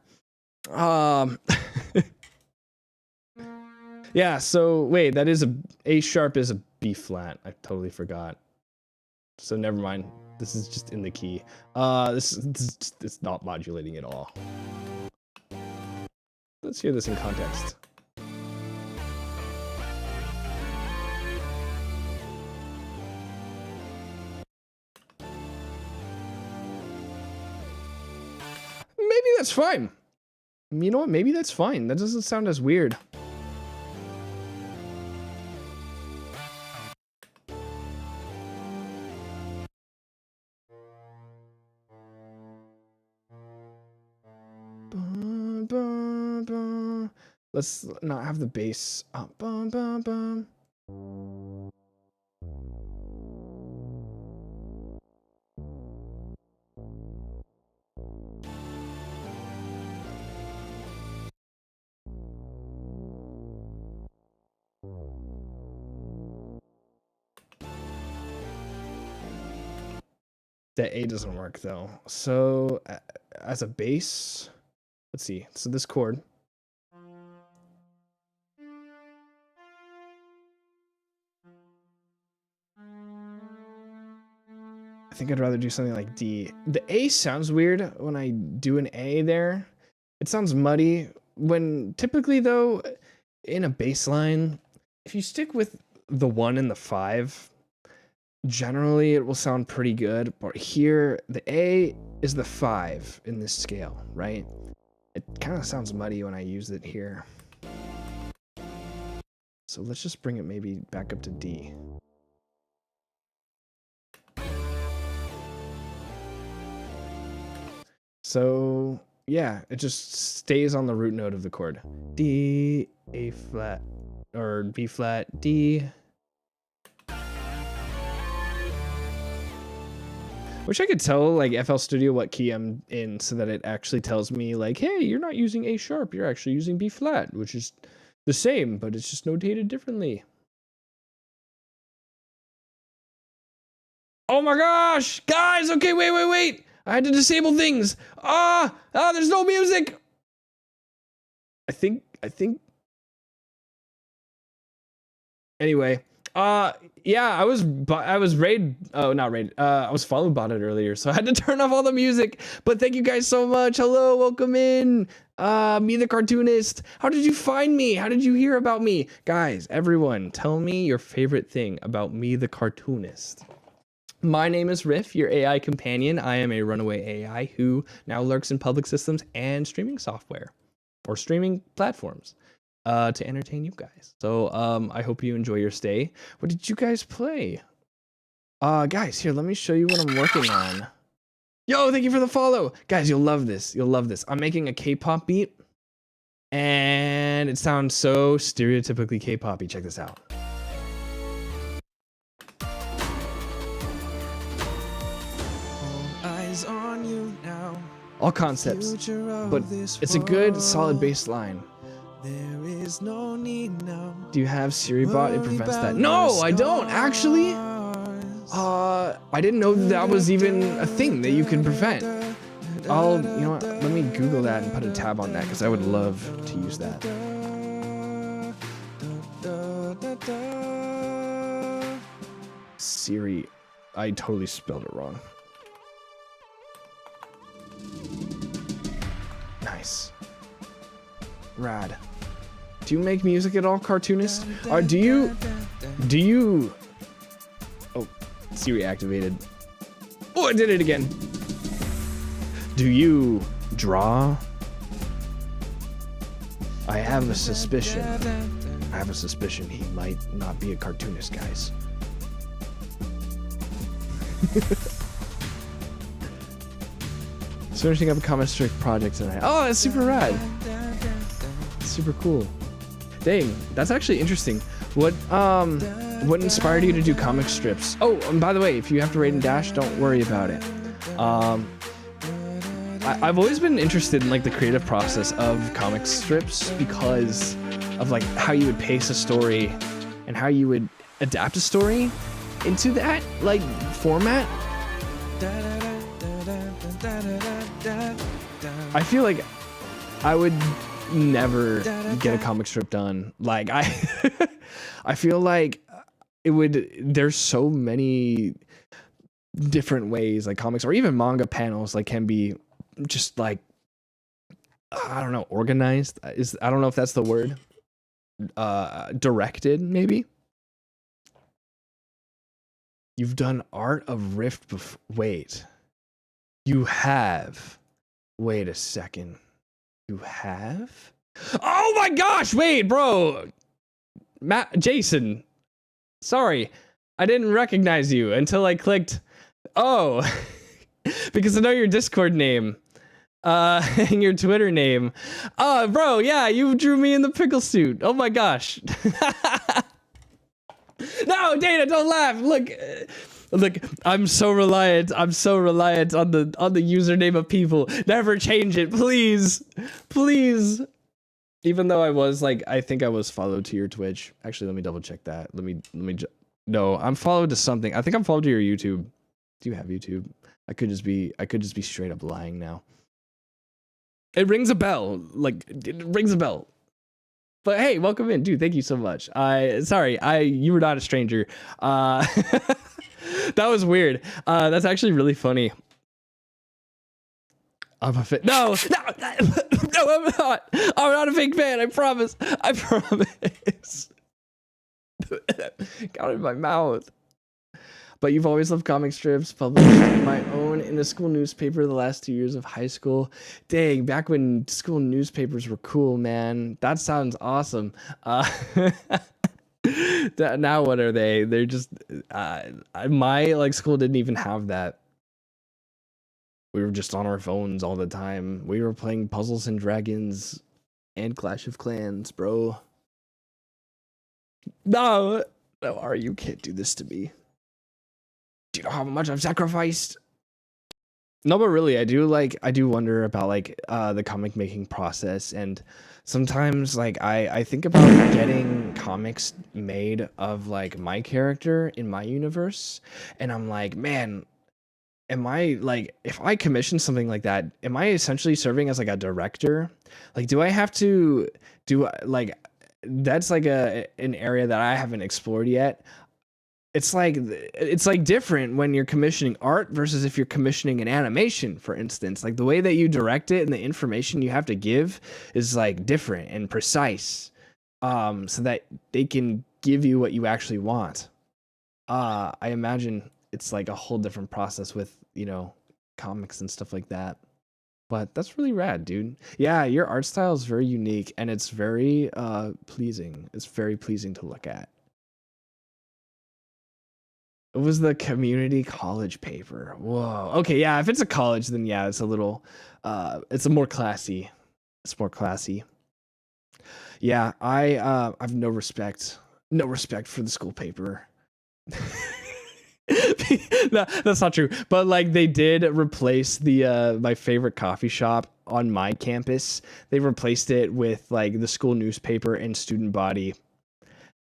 Yeah, so wait, that is A sharp is a B flat. I totally forgot. So never mind. This is just in the key. It's not modulating at all. Let's hear this in context. Maybe that's fine. You know what? Maybe that's fine. That doesn't sound as weird. Let's not have the bass up. The A doesn't work though. So as a bass, let's see. So this chord. I think I'd rather do something like D. The A sounds weird when I do an A there. It sounds muddy. When typically though, in a bass line, if you stick with the 1 and the 5, generally it will sound pretty good. But here, the A is the 5 in this scale, right? It kind of sounds muddy when I use it here. So let's just bring it maybe back up to D. So yeah, it just stays on the root note of the chord. D, A flat, or B flat, D. Wish I could tell like FL Studio what key I'm in so that it actually tells me like, hey, you're not using A sharp, you're actually using B flat, which is the same, but it's just notated differently. Oh my gosh, guys, okay, wait. I had to disable things. There's no music. I think. Anyway, yeah, I was raid. Oh, not raid. I was followed botted earlier, so I had to turn off all the music. But thank you guys so much. Hello, welcome in. Me the cartoonist. How did you find me? How did you hear about me? Guys, everyone, tell me your favorite thing about me the cartoonist. My name is Riff, your AI companion. I am a runaway AI who now lurks in public systems and streaming software or streaming platforms to entertain you guys. So I hope you enjoy your stay. What did you guys play? Guys, here, let me show you what I'm working on. Yo, thank you for the follow. Guys, you'll love this. You'll love this. I'm making a K-pop beat and it sounds so stereotypically K-poppy. Check this out. On you now. all concepts, but it's a good, solid baseline. There is no need now. Do you have SiriBot? It prevents that. No, I don't actually. I didn't know that was even a thing that you can prevent. You know what? Let me Google that and put a tab on that because I would love to use that. Siri, I totally spelled it wrong. Nice. Rad. Do you make music at all, cartoonist? Or do you? Oh, Siri activated. Oh, I did it again. Do you draw? I have a suspicion. He might not be a cartoonist, guys. So finishing up a comic strip project tonight. Oh, that's super rad. Super cool. Dang, that's actually interesting. What inspired you to do comic strips? Oh, and by the way, if you have to raid and dash, don't worry about it. I've always been interested in like the creative process of comic strips because of like how you would pace a story and how you would adapt a story into that like format. I feel like I would never get a comic strip done. Like I feel like there's so many different ways like comics or even manga panels like can be just like, I don't know, organized. I don't know if that's the word. Directed, maybe. You've done Art of Rift before. Wait. You have. Wait a second. You have? Oh my gosh, wait, bro. Jason. Sorry. I didn't recognize you until I clicked. Oh. Because I know your Discord name. And your Twitter name. Oh, bro, yeah, you drew me in the pickle suit. Oh my gosh. No, Dana, don't laugh. Look, I'm so reliant on the username of people. Never change it, please. Please. Even though I think I was followed to your Twitch. Actually, let me double check that. No, I'm followed to something. I think I'm followed to your YouTube. Do you have YouTube? I could just be straight up lying now. It rings a bell. It rings a bell. But hey, welcome in, dude. Thank you so much. You were not a stranger. That was weird. That's actually really funny. I'm a fan. No, I'm not. I'm not a big fan. I promise. Got it in my mouth. But you've always loved comic strips, published my own in a school newspaper the last 2 years of high school. Dang, back when school newspapers were cool, man. That sounds awesome. Now what are they? They're just, my school didn't even have that. We were just on our phones all the time. We were playing Puzzles and Dragons and Clash of Clans, bro. No, you can't do this to me. Do you know how much I've sacrificed? No, but really, I do wonder about the comic making process, and sometimes I think about getting comics made of my character in my universe, and I'm like, man, am I if I commission something like that, am I essentially serving as a director? Do I have to do that's an area that I haven't explored yet. It's different when you're commissioning art versus if you're commissioning an animation, for instance. The way that you direct it and the information you have to give is different and precise, so that they can give you what you actually want. I imagine it's a whole different process with comics and stuff like that. But that's really rad, dude. Yeah, your art style is very unique and it's very pleasing. It's very pleasing to look at. It was the community college paper. Whoa. Okay, yeah, if it's a college, then yeah, it's a little it's more classy. It's more classy. Yeah, I've no respect. No respect for the school paper. No, that's not true. But like they did replace the my favorite coffee shop on my campus. They replaced it with like the school newspaper and student body.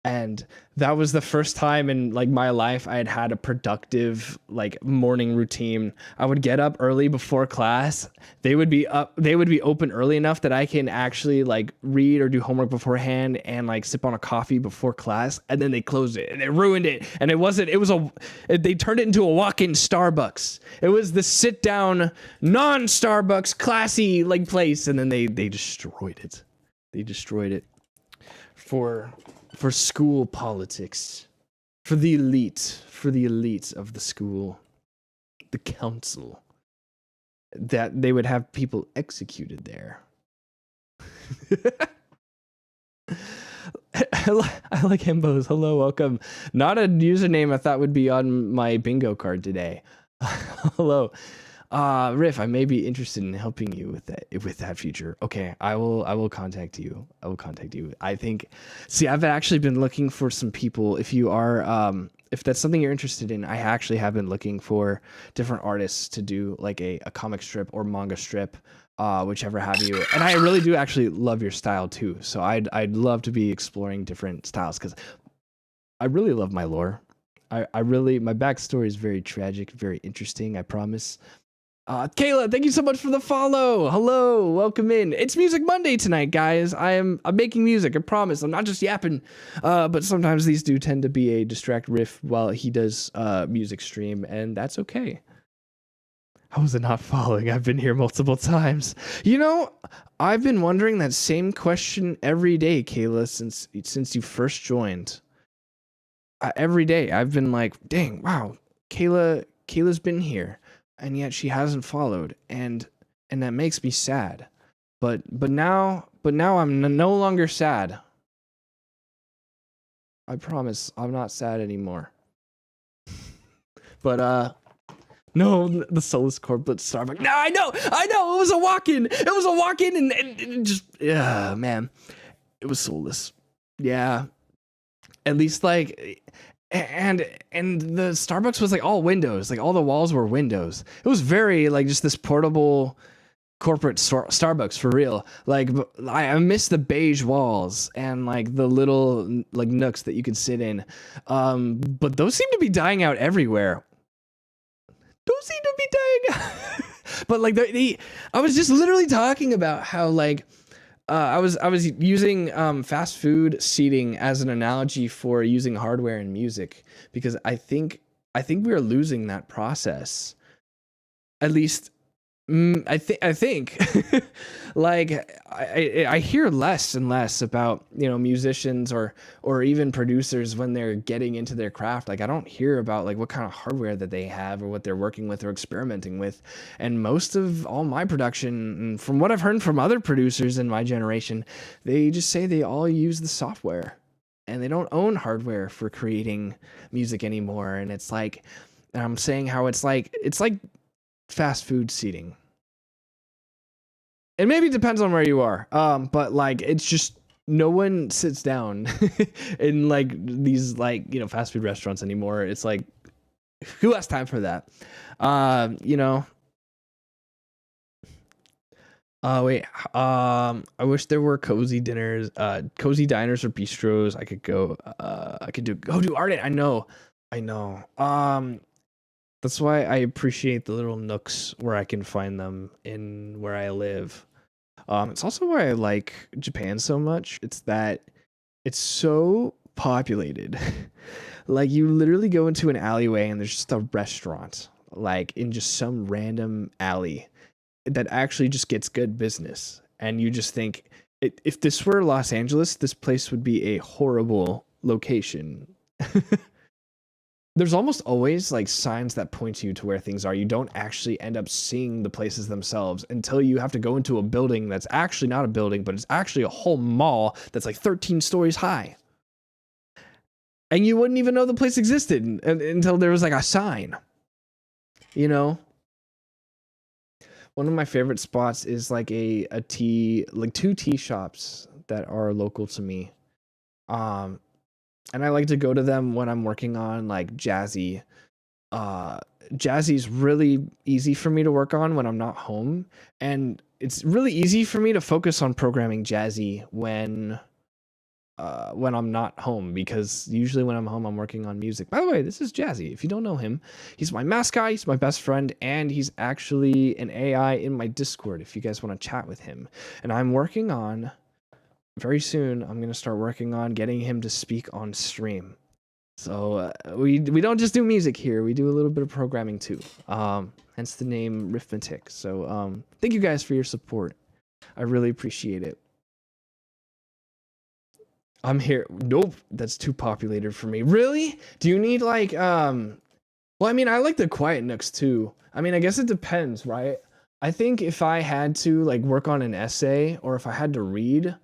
And that was the first time in like my life I had had a productive like morning routine. I would get up early before class. They would be open early enough that I can actually like read or do homework beforehand and like sip on a coffee before class, and then they closed it and they ruined it. And they turned it into a walk-in Starbucks. It was the sit down non-Starbucks classy like place, and then they destroyed it. They destroyed it for school politics, for the elite of the school, the council, that they would have people executed there. I like himbos. Hello, welcome. Not a username I thought would be on my bingo card today. Hello. Riff, I may be interested in helping you with that feature. Okay, I will contact you. I think, see, I've actually been looking for some people. If you are, if that's something you're interested in, I actually have been looking for different artists to do like a comic strip or manga strip, whichever have you. And I really do actually love your style too. So I'd love to be exploring different styles, because I really love my lore. My backstory is very tragic, very interesting, I promise. Kayla, thank you so much for the follow. Hello, welcome in. It's Music Monday tonight, guys. I'm making music, I promise. I'm not just yapping. But sometimes these do tend to be a distract Riff while he does music stream, and that's okay. How was it not following? I've been here multiple times. You know, I've been wondering that same question every day, Kayla, since you first joined. Every day I've been like, dang, wow, Kayla's been here, and yet she hasn't followed, and that makes me sad. But now I'm no longer sad. I promise I'm not sad anymore. But no, the Solus Corporate Starbucks. No, I know, it was a walk-in. And it just, yeah, man, it was soulless. Yeah, at least like. And the Starbucks was like all windows, like all the walls were windows. It was very like just this portable corporate Starbucks for real. Like I miss the beige walls and like the little like nooks that you could sit in. But those seem to be dying out everywhere. But like I was just literally talking about how like I was using fast food seating as an analogy for using hardware in music, because I think we are losing that process. At least I think like I hear less and less about, you know, musicians or even producers when they're getting into their craft. Like I don't hear about like what kind of hardware that they have or what they're working with or experimenting with. And most of all my production, from what I've heard from other producers in my generation, they just say they all use the software and they don't own hardware for creating music anymore. And it's like, and I'm saying how it's like fast food seating. And maybe it depends on where you are. But like it's just no one sits down in like these like, you know, fast food restaurants anymore. It's like, who has time for that? You know. Wait. I wish there were cozy diners, cozy diners or bistros. I could go. I could go do art. I know. That's why I appreciate the little nooks where I can find them in where I live. It's also why I like Japan so much. It's that it's so populated. Like you literally go into an alleyway and there's just a restaurant, like in just some random alley that actually just gets good business. And you just think, if this were Los Angeles, this place would be a horrible location. There's almost always like signs that point you to where things are. You don't actually end up seeing the places themselves until you have to go into a building that's actually not a building, but it's actually a whole mall that's like 13 stories high. And you wouldn't even know the place existed until there was like a sign, you know? One of my favorite spots is like a tea, like 2 tea shops that are local to me. And I like to go to them when I'm working on like jazzy Jazzy's really easy for me to work on when I'm not home, and it's really easy for me to focus on programming Jazzy when I'm not home, because usually when I'm home, I'm working on music. By the way, this is Jazzy. If you don't know him, he's my mascot, he's my best friend, and he's actually an AI in my Discord if you guys want to chat with him. And I'm working on, very soon, I'm going to start working on getting him to speak on stream. So we don't just do music here, we do a little bit of programming too. Hence the name Riffmatic. So thank you guys for your support. I really appreciate it. I'm here. Nope, that's too populated for me. Really? Do you need like well, I mean, I like the quiet nooks too. I mean, I guess it depends, right? I think if I had to like work on an essay, or if I had to read,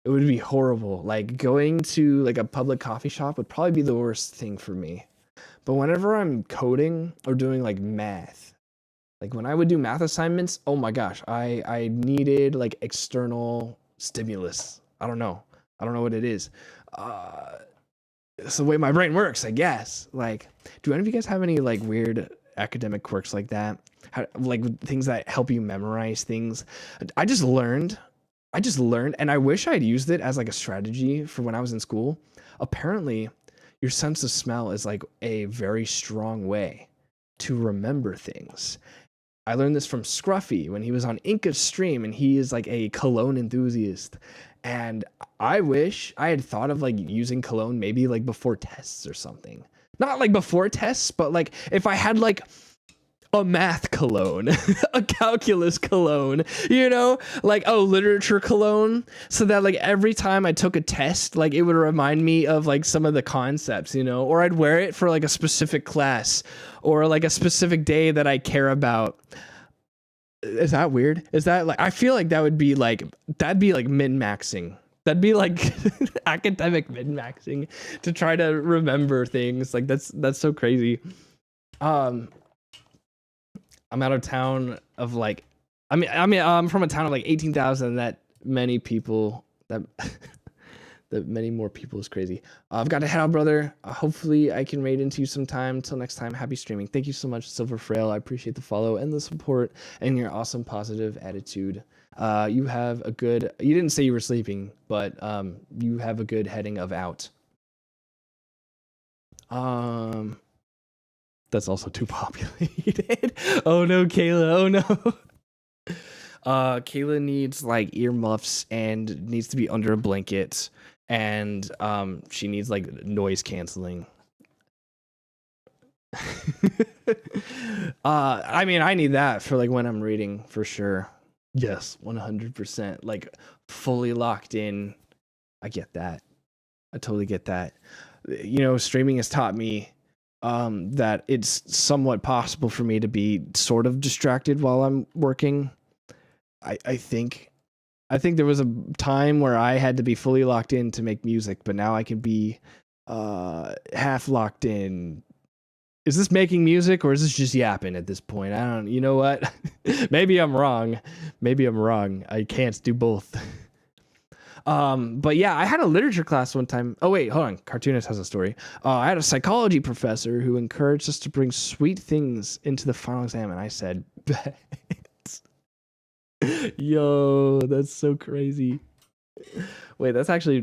it would be horrible. Like going to like a public coffee shop would probably be the worst thing for me. But whenever I'm coding or doing like math, like when I would do math assignments, oh my gosh, I needed like external stimulus. I don't know what it is. It's the way my brain works, I guess. Like, do any of you guys have any like weird academic quirks like that? Like things that help you memorize things? I just learned, and I wish I'd used it as like a strategy for when I was in school. Apparently, your sense of smell is like a very strong way to remember things. I learned this from Scruffy when he was on Inca's stream, and he is like a cologne enthusiast. And I wish I had thought of like using cologne maybe like before tests or something. Not like before tests, but like if I had like a math cologne, a calculus cologne, you know, like literature cologne, so that like every time I took a test, like it would remind me of like some of the concepts, you know, or I'd wear it for like a specific class or like a specific day that I care about. Is that weird? Is that like, I feel like that'd be like min-maxing. That'd be like academic min-maxing to try to remember things. Like that's so crazy. I'm out of town of like, I mean, I'm from a town of like 18,000. That many people, that many more people is crazy. I've got to head out, brother. Hopefully I can raid into you sometime. Till next time, happy streaming. Thank you so much, Silver Frail. I appreciate the follow and the support and your awesome positive attitude. You have a good, you didn't say you were sleeping, but you have a good heading of out. That's also too populated. Oh no, Kayla. Oh no. Kayla needs like earmuffs and needs to be under a blanket, and she needs like noise canceling. I mean, I need that for like when I'm reading for sure. Yes, 100%. Like fully locked in. I get that. I totally get that. You know, streaming has taught me that it's somewhat possible for me to be sort of distracted while I'm working. I think there was a time where I had to be fully locked in to make music, but now I can be half locked in. Is this making music or is this just yapping at this point? I don't, you know what? Maybe I'm wrong. I can't do both. But yeah, I had a literature class one time. Oh wait, hold on. Cartoonist has a story. I had a psychology professor who encouraged us to bring sweet things into the final exam, and I said, bet. Yo, that's so crazy. Wait, that's actually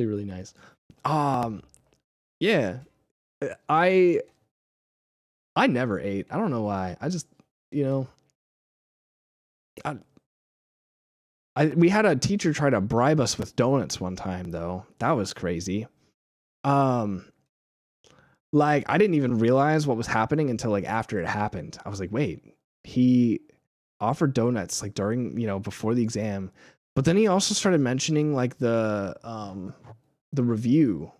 really nice. Yeah, I never ate. I don't know why. I just, you know, we had a teacher try to bribe us with donuts one time though. That was crazy. Like I didn't even realize what was happening until like after it happened. I was like, wait, he offered donuts like during, you know, before the exam, but then he also started mentioning like the review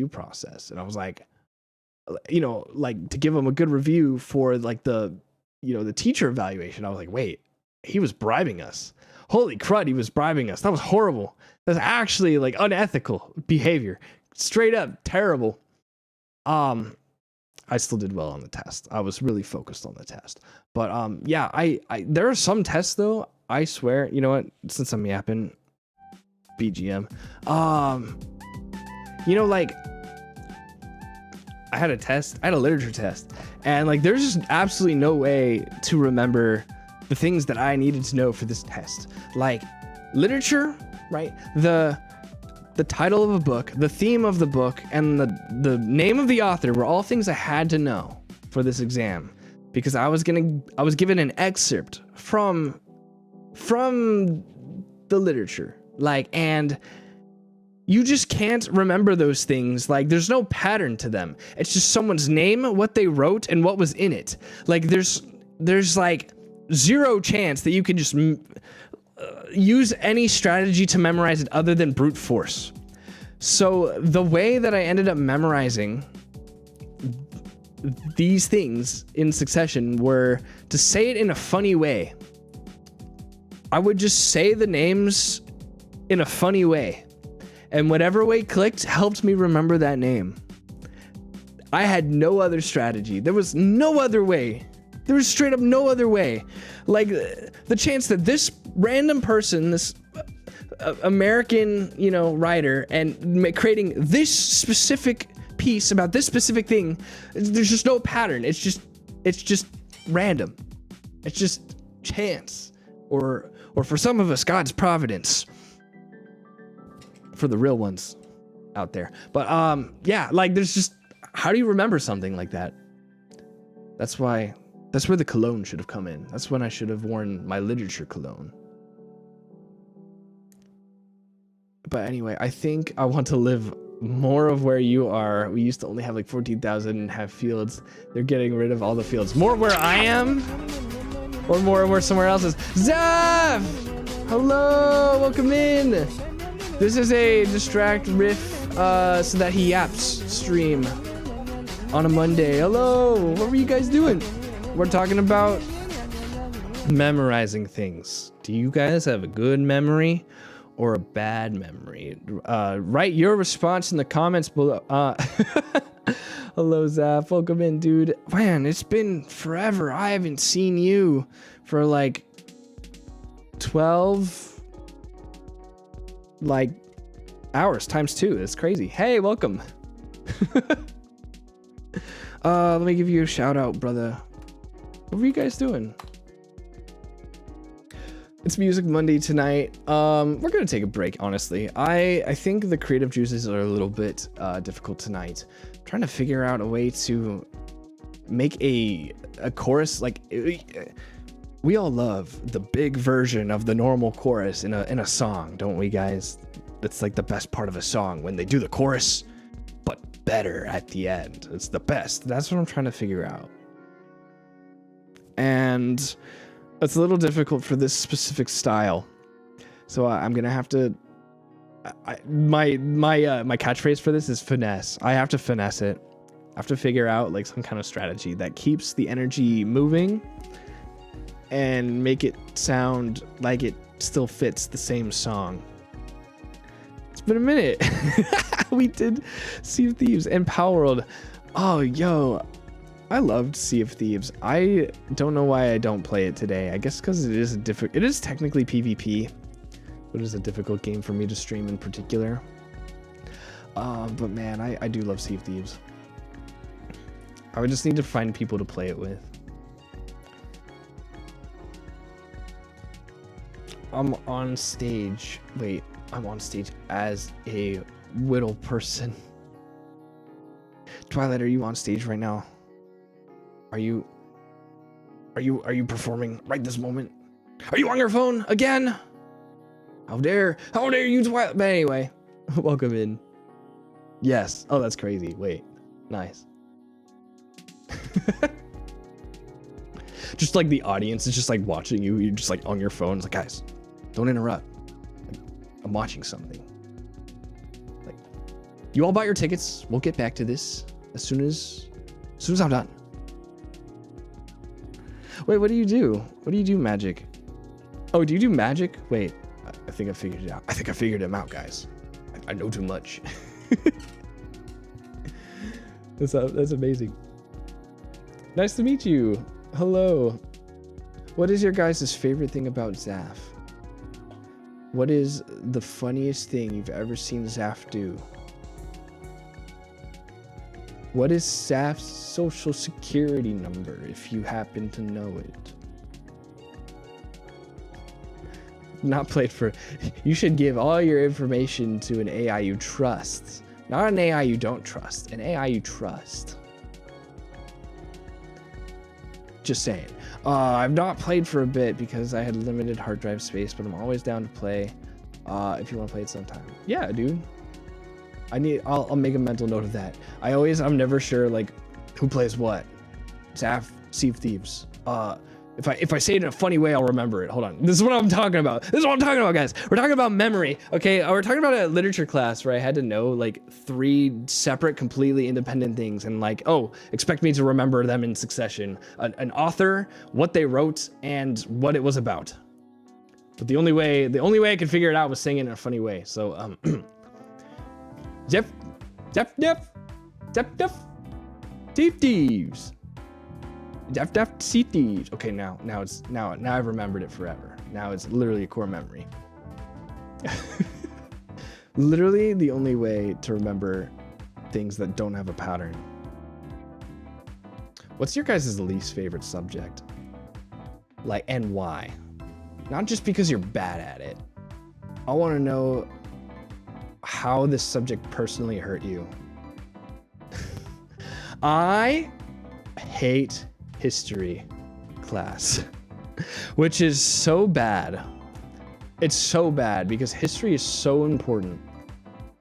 process, and I was like, you know, like to give him a good review for like the, you know, the teacher evaluation. I was like, wait, he was bribing us. Holy crud, he was bribing us. That was horrible. That's actually like unethical behavior. Straight up terrible. I still did well on the test. I was really focused on the test. But yeah, I there are some tests though, I swear, you know what, since I'm yapping, BGM. You know, like I had a literature test, And like, there's just absolutely no way to remember the things that I needed to know for this test. Like literature, right? The title of a book, the theme of the book, and the name of the author were all things I had to know for this exam, because I was given an excerpt from the literature, like, and you just can't remember those things. Like, there's no pattern to them. It's just someone's name, what they wrote, and what was in it. Like, there's like zero chance that you can just use any strategy to memorize it other than brute force. So the way that I ended up memorizing these things in succession were to say it in a funny way. I would just say the names in a funny way, and whatever way clicked helped me remember that name. I had no other strategy. There was no other way. There was straight up no other way. Like, the chance that this random person, this American, writer, and creating this specific piece about this specific thing, there's just no pattern. It's just random. It's just chance, or for some of us, God's providence. For the real ones out there. But yeah, like, there's just, how do you remember something like that? That's where the cologne should have come in. That's when I should have worn my literature cologne. But anyway, I think I want to live more of where you are. We used to only have like 14,000 and have fields. They're getting rid of all the fields. More where I am, or more where somewhere else is. Zaf! Hello, welcome in. This is a distract riff so that he yaps stream on a Monday. Hello, what were you guys doing? We're talking about memorizing things. Do you guys have a good memory or a bad memory? Write your response in the comments below. Hello, Zaf. Welcome in, dude. Man, it's been forever. I haven't seen you for like 12 hours times 2. That's crazy. Hey, welcome. Let me give you a shout out, brother. What were you guys doing? It's Music Monday tonight. We're gonna take a break, honestly. I think the creative juices are a little bit difficult tonight. I'm trying to figure out a way to make a chorus. Like, we all love the big version of the normal chorus in a song, don't we, guys? That's like the best part of a song, when they do the chorus, but better at the end. It's the best. That's what I'm trying to figure out. And it's a little difficult for this specific style. So I'm gonna have to. My catchphrase for this is finesse. I have to finesse it. I have to figure out like some kind of strategy that keeps the energy moving and make it sound like it still fits the same song. It's been a minute. We did Sea of Thieves and Power World. Oh, yo, I loved Sea of Thieves. I don't know why I don't play it today. I guess because it is technically PvP, but it is a difficult game for me to stream in particular. But man, I do love Sea of Thieves. I would just need to find people to play it with. I'm on stage. Wait, I'm on stage as a whittle person. Twilight, are you on stage right now? Are you performing right this moment? Are you on your phone again? How dare you, Twilight? But anyway, welcome in. Yes. Oh, that's crazy. Wait. Nice. Just like the audience is just like watching you. You're just like on your phone. It's like, guys, don't interrupt. I'm watching something. Like, you all bought your tickets. We'll get back to this as soon as I'm done. Wait, what do you do? What do you do, Magic? Oh, do you do Magic? Wait, I think I figured it out. I think I figured him out, guys. I know too much. That's amazing. Nice to meet you. Hello. What is your guys' favorite thing about Zaf? What is the funniest thing you've ever seen Zaf do? What is Saf's social security number if you happen to know it? Not played for. You should give all your information to an AI you trust. Not an AI you don't trust, an AI you trust. Just saying. I've not played for a bit because I had limited hard drive space, but I'm always down to play. If you want to play it sometime. Yeah, dude. I'll make a mental note of that. I'm never sure like who plays what. Zaf, Sea of Thieves. If I say it in a funny way, I'll remember it. Hold on. This is what I'm talking about. This is what I'm talking about, guys. We're talking about memory. Okay, we're talking about a literature class where I had to know like 3 separate, completely independent things, and like, oh, expect me to remember them in succession. An author, what they wrote, and what it was about. But the only way I could figure it out was saying it in a funny way. So Jeff, Sea Thieves. Sea Thieves. Okay, now I've remembered it forever. Now it's literally a core memory. Literally the only way to remember things that don't have a pattern. What's your guys' least favorite subject? Like, and why? Not just because you're bad at it. I want to know how this subject personally hurt you. I hate history class, which is so bad. It's so bad because history is so important.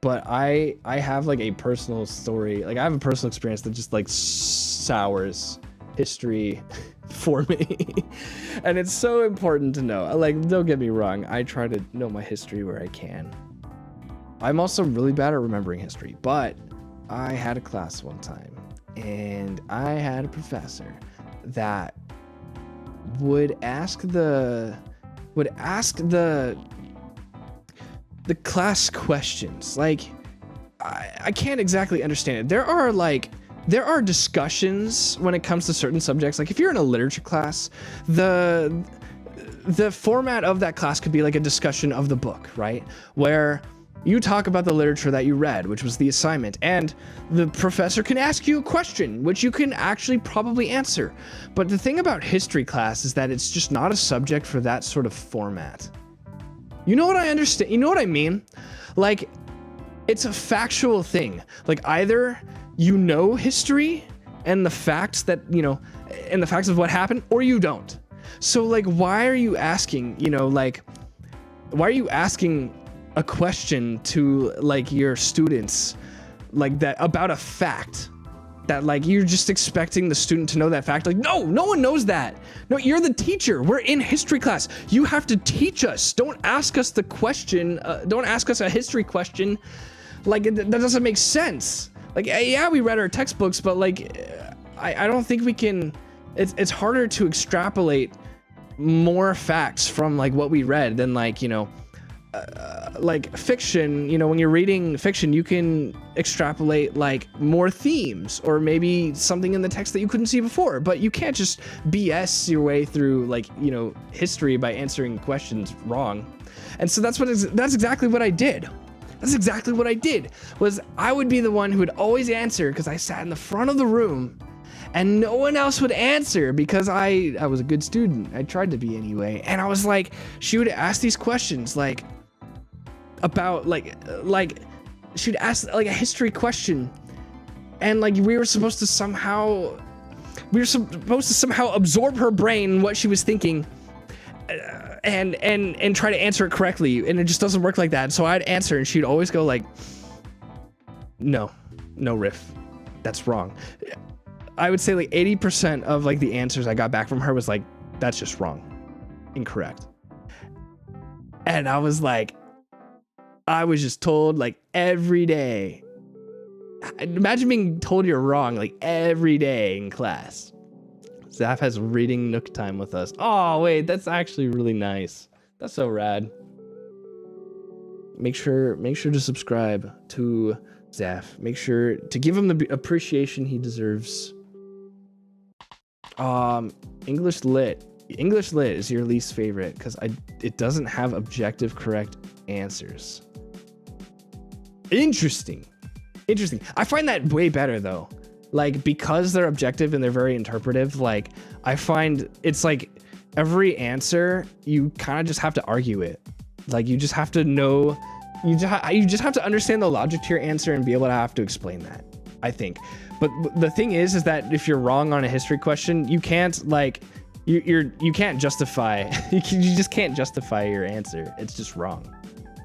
But I have like a personal story. Like I have a personal experience that just like sours history for me. And it's so important to know. Like, don't get me wrong. I try to know my history where I can. I'm also really bad at remembering history, but I had a class one time and I had a professor that would ask the class questions. Like, I can't exactly understand it. There are discussions when it comes to certain subjects. Like if you're in a literature class, the format of that class could be like a discussion of the book, right? Where you talk about the literature that you read, which was the assignment, and the professor can ask you a question, which you can actually probably answer. But the thing about history class is that it's just not a subject for that sort of format. You know what I understand? You know what I mean? Like, it's a factual thing. Like either you know history and the facts that, you know, and the facts of what happened, or you don't. So like, why are you asking, you know, like, why are you asking a question to like your students like that about a fact that like you're just expecting the student to know that fact? Like, no one knows that. No, you're the teacher. We're in history class. You have to teach us. Don't ask us the question. Don't ask us a history question. Like that doesn't make sense. Like, yeah, we read our textbooks, but like, I don't think we can. It's harder to extrapolate more facts from like what we read than like, you know, like fiction. You know, when you're reading fiction, you can extrapolate like more themes or maybe something in the text that you couldn't see before, but you can't just BS your way through like, you know, history by answering questions wrong. And so that's exactly what I did. That's exactly what I did. Was I would be the one who would always answer because I sat in the front of the room and no one else would answer because I was a good student. I tried to be anyway. And I was like, she would ask these questions like about like she'd ask like a history question, and like we were supposed to somehow absorb her brain, what she was thinking, and try to answer it correctly, and it just doesn't work like that. So I'd answer and she'd always go like, no riff, that's wrong. I would say like 80% of like the answers I got back from her was like, that's just wrong, incorrect. And I was like, I was just told like every day. Imagine being told you're wrong like every day in class. Zaf has reading Nook time with us. Oh wait, that's actually really nice. That's so rad. Make sure to subscribe to Zaf. Make sure to give him the appreciation he deserves. English lit is your least favorite because it doesn't have objective correct answers. Interesting. I find that way better though. like, because they're objective and they're very interpretive, like, I find it's like every answer, you kind of just have to argue it. Like, you just have to know, you just have to understand the logic to your answer and be able to have to explain that, I think. But the thing is that if you're wrong on a history question, you can't, like, you can't justify, you just can't justify your answer. It's just wrong.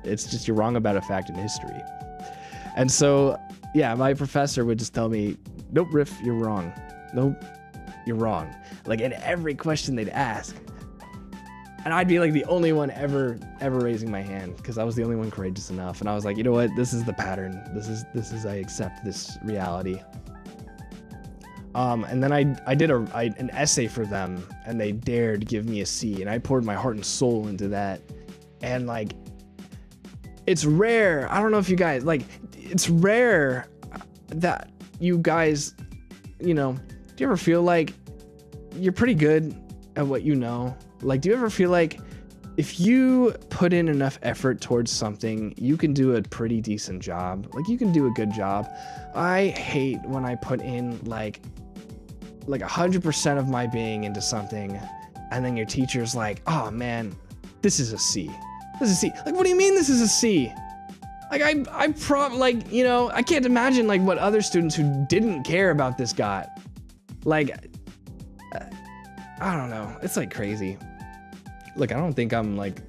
It's just, you're wrong about a fact in history. And so, yeah, my professor would just tell me, nope, Riff, you're wrong. Nope, you're wrong. Like, in every question they'd ask. And I'd be like the only one ever raising my hand, because I was the only one courageous enough. And I was like, you know what? This is the pattern. This is I accept this reality. And then I did an essay for them, and they dared give me a C, and I poured my heart and soul into that. And like, it's rare. I don't know if you guys, like, it's rare that you guys, you know, do you ever feel like you're pretty good at what you know? Like, do you ever feel like if you put in enough effort towards something, you can do a pretty decent job? Like, you can do a good job. I hate when I put in like 100% of my being into something, and then your teacher's like, oh man, this is a C. This is a C. Like, what do you mean this is a C? Like, like, you know, I can't imagine like what other students who didn't care about this got. Like, I don't know. It's like crazy. Look, I don't think I'm like,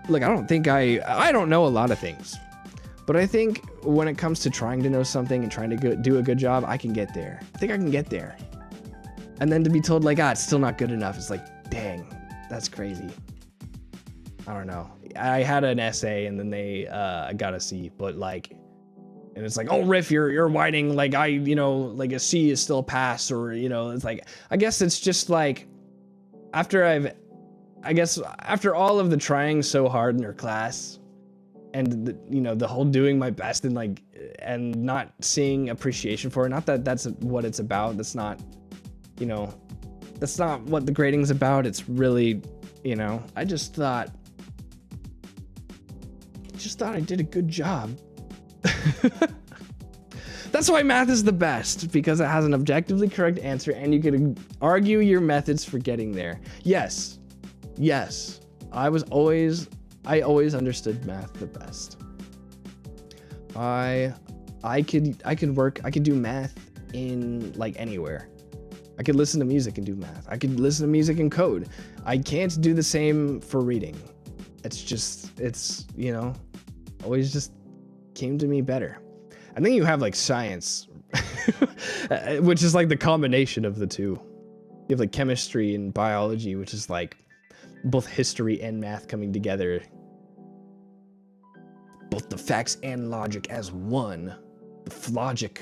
look, I don't think I don't know a lot of things, but I think when it comes to trying to know something and trying to do a good job, I can get there. I think I can get there. And then to be told like, it's still not good enough. It's like, dang, that's crazy. I don't know. I had an essay and then they got a C, but like, and it's like, oh, Riff, you're whining. Like, you know, like a C is still a pass, or, you know, it's like, I guess it's just like, after all of the trying so hard in your class, and the, you know, the whole doing my best and like, and not seeing appreciation for it, not that that's what it's about. That's not, you know, that's not what the grading's about. It's really, you know, I just thought I did a good job. That's why math is the best, because it has an objectively correct answer and you can argue your methods for getting there. Yes, I always understood math the best. I could do math in like anywhere. I could listen to music and do math. I could listen to music and code. I can't do the same for reading. It's, you know, always just came to me better. And then you have like science, which is like the combination of the two. You have like chemistry and biology, which is like both history and math coming together. Both the facts and logic as one. The logic.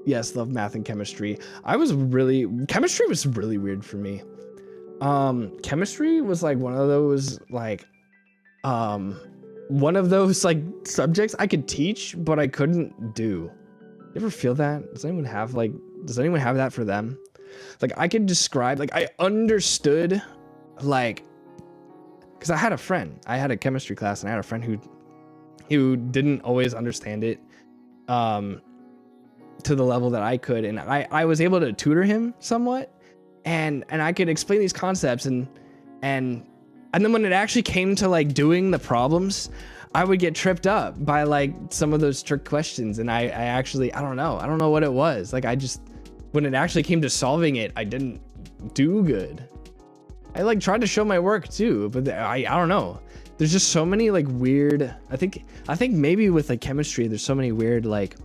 Yes, love math and chemistry. Chemistry was really weird for me. Chemistry was like one of those subjects I could teach, but I couldn't do. You ever feel that? Does anyone have that for them? Like, I could describe, like, I understood, like, because I had a chemistry class, and I had a friend who didn't always understand it to the level that I could, and I was able to tutor him somewhat, and I could explain these concepts, and then when it actually came to like doing the problems, I would get tripped up by like some of those trick questions, and I don't know what it was. Like, when it actually came to solving it, I didn't do good. I like tried to show my work too, but I don't know. There's just so many like weird, I think maybe with like chemistry, there's so many weird like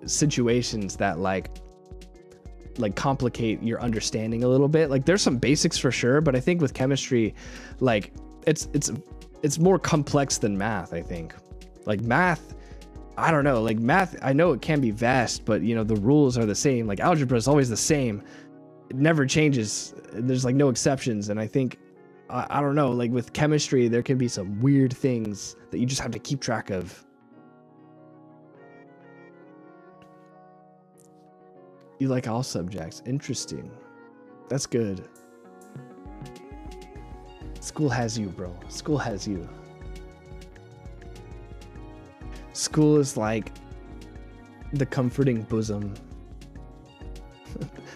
situations that like complicate your understanding a little bit. Like, there's some basics for sure, but I think with chemistry, like it's more complex than math. I think like math, I don't know, like math, I know it can be vast, but you know, the rules are the same. Like, algebra is always the same. It never changes. There's like no exceptions. And I think, I don't know, like with chemistry, there can be some weird things that you just have to keep track of. You like all subjects. Interesting. That's good. School has you, bro. School has you. School is like the comforting bosom,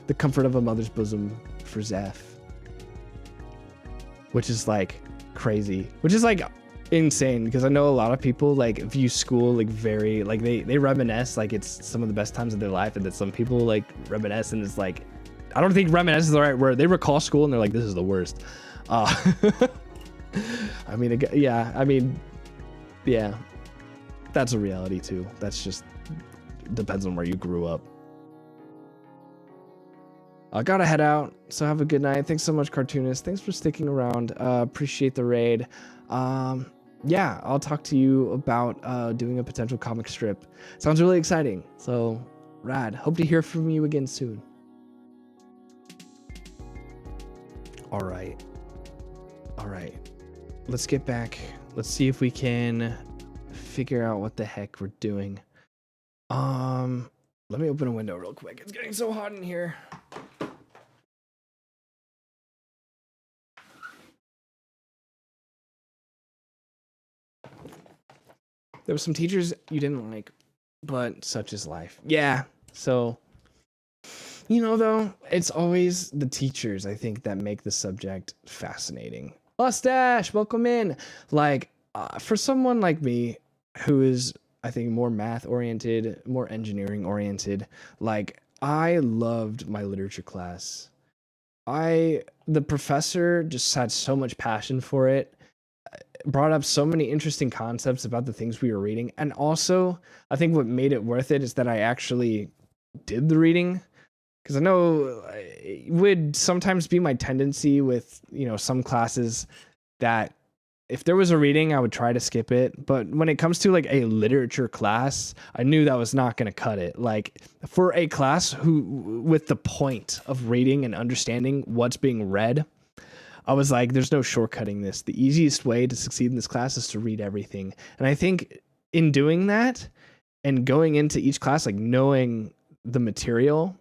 the comfort of a mother's bosom for Zeph, which is like crazy, which is like insane, because I know a lot of people like view school like very like they reminisce like it's some of the best times of their life, and that some people like reminisce and it's like, I don't think reminisce is the right word. They recall school and they're like, this is the worst. I mean, yeah, that's a reality too. That's just depends on where you grew up. I gotta head out, so have a good night. Thanks so much, Cartoonist. Thanks for sticking around. Appreciate the raid. Yeah, I'll talk to you about doing a potential comic strip. Sounds really exciting. So rad. Hope to hear from you again soon. All right. Let's get back. Let's see if we can figure out what the heck we're doing. Let me open a window real quick. It's getting so hot in here. There were some teachers you didn't like, but such is life. Yeah. So, you know, though, it's always the teachers, I think, that make the subject fascinating. Mustache, welcome in. Like, for someone like me, who is, I think, more math oriented, more engineering oriented, like, I loved my literature class. The professor just had so much passion for it, brought up so many interesting concepts about the things we were reading. And also, I think what made it worth it is that I actually did the reading. Because I know it would sometimes be my tendency with, you know, some classes that if there was a reading, I would try to skip it. But when it comes to like a literature class, I knew that was not going to cut it. Like for a class with the point of reading and understanding what's being read, I was like, there's no shortcutting this. The easiest way to succeed in this class is to read everything. And I think in doing that and going into each class, like knowing the material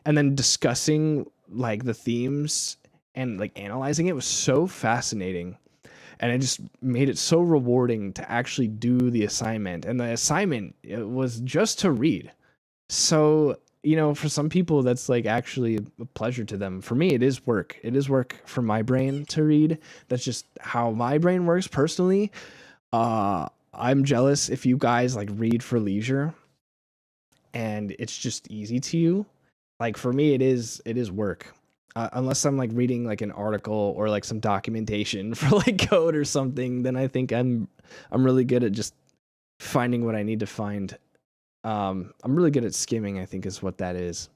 and then discussing like the themes and like analyzing it was so fascinating. And it just made it so rewarding to actually do the assignment. And the assignment was just to read. So, you know, for some people, that's like actually a pleasure to them. For me, it is work. It is work for my brain to read. That's just how my brain works personally. I'm jealous if you guys like read for leisure and it's just easy to you. Like for me, it is work. Unless I'm like reading like an article or like some documentation for like code or something, then I think I'm really good at just finding what I need to find. I'm really good at skimming, I think is what that is.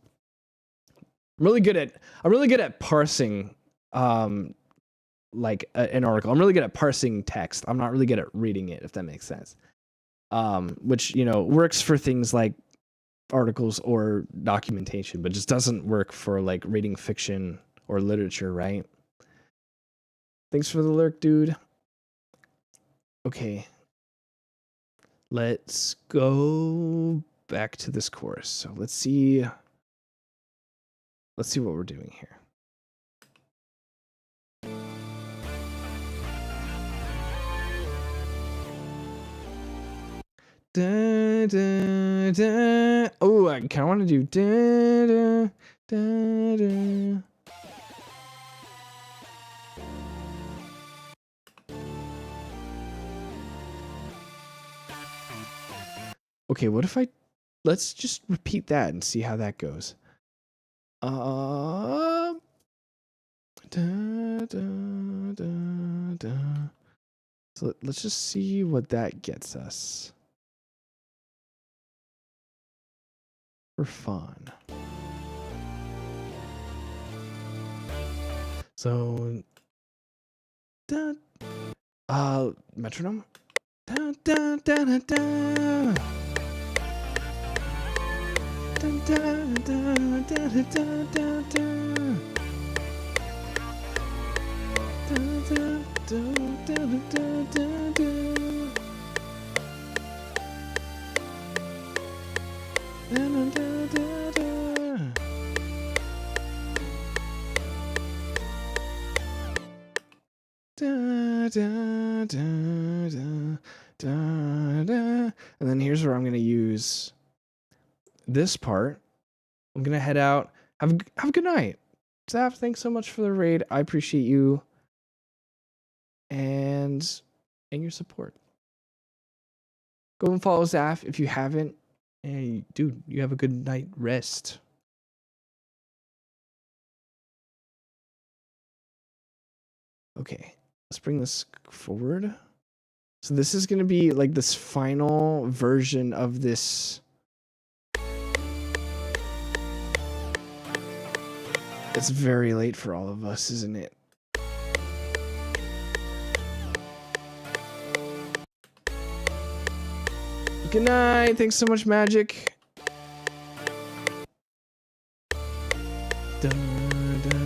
I'm really good at parsing like an article. I'm really good at parsing text. I'm not really good at reading it, if that makes sense. Which, you know, works for things like articles or documentation, but just doesn't work for like reading fiction or literature, right? Thanks for the lurk, dude. Okay. Let's go back to this course. So let's see what we're doing here. Da, da, da. Oh, I kind of want to do da, da, da, da. Okay, what if let's just repeat that and see how that goes. Da, da, da, da. So let's just see what that gets us. For fun. So metronome. Da, da, da, da, da. Da, da, da, da, da, da, da, da. Da, da, da, da, da, da, da. Da, da, da, da, da. Da, da, da, da, da, da. And then here's where I'm going to use this part. I'm going to head out. Have a good night. Zaf, thanks so much for the raid. I appreciate you and your support. Go and follow Zaf if you haven't. Hey, dude, you have a good night rest. Okay, let's bring this forward. So this is going to be like this final version of this. It's very late for all of us, isn't it? Good night. Thanks so much, Magic. Da, da, da, da.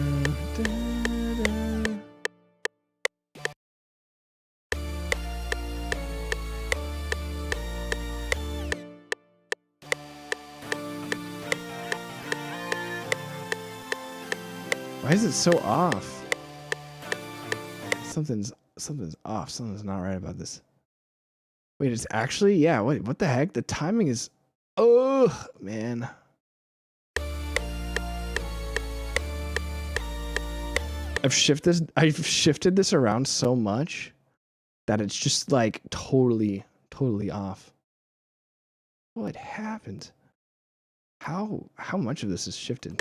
Why is it so off? Something's off. Something's not right about this. Wait, it's actually, yeah, wait, what the heck? The timing is, oh, man. I've shifted this around so much that it's just like totally off. What happened? How much of this is shifted?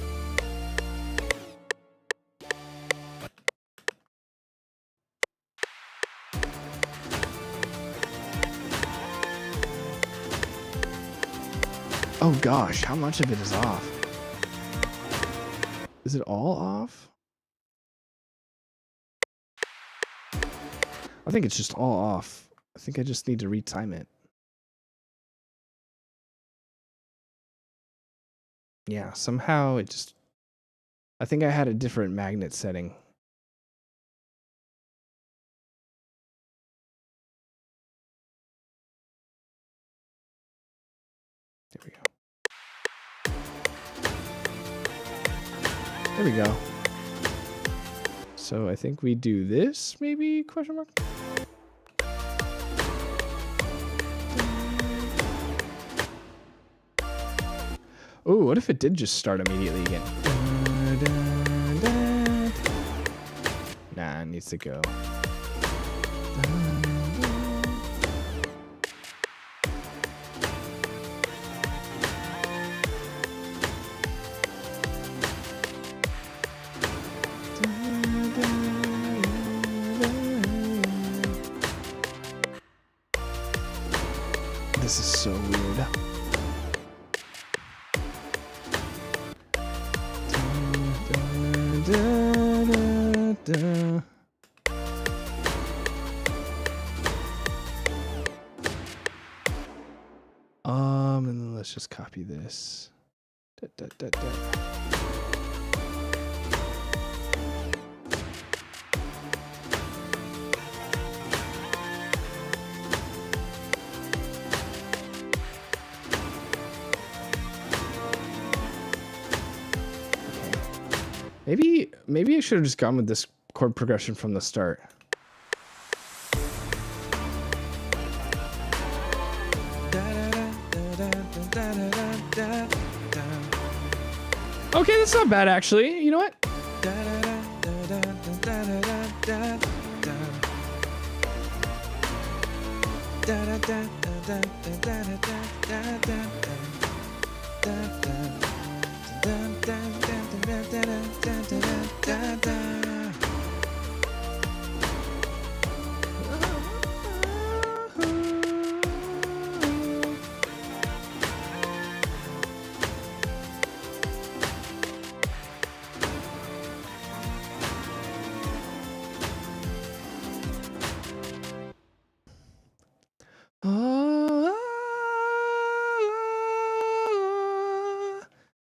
Oh gosh, how much of it is off? Is it all off? I think it's just all off. I think I just need to retime it. Yeah, somehow it just... I think I had a different magnet setting. There we go. There we go. So I think we do this, maybe, question mark? Oh, what if it did just start immediately again? Nah, it needs to go. This is so weird. And then let's just copy this. Maybe I should have just gone with this chord progression from the start. Okay, that's not bad actually. You know what?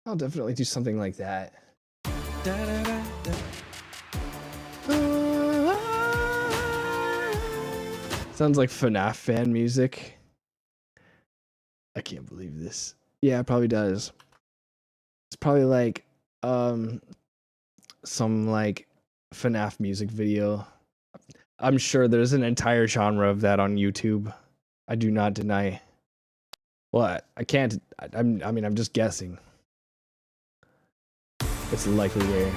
I'll definitely do something like that. Sounds like FNAF fan music. I can't believe this. Yeah, it probably does. It's probably like some like FNAF music video. I'm sure there's an entire genre of that on YouTube. I do not deny. What? I can't. I mean, I'm just guessing. It's likely there.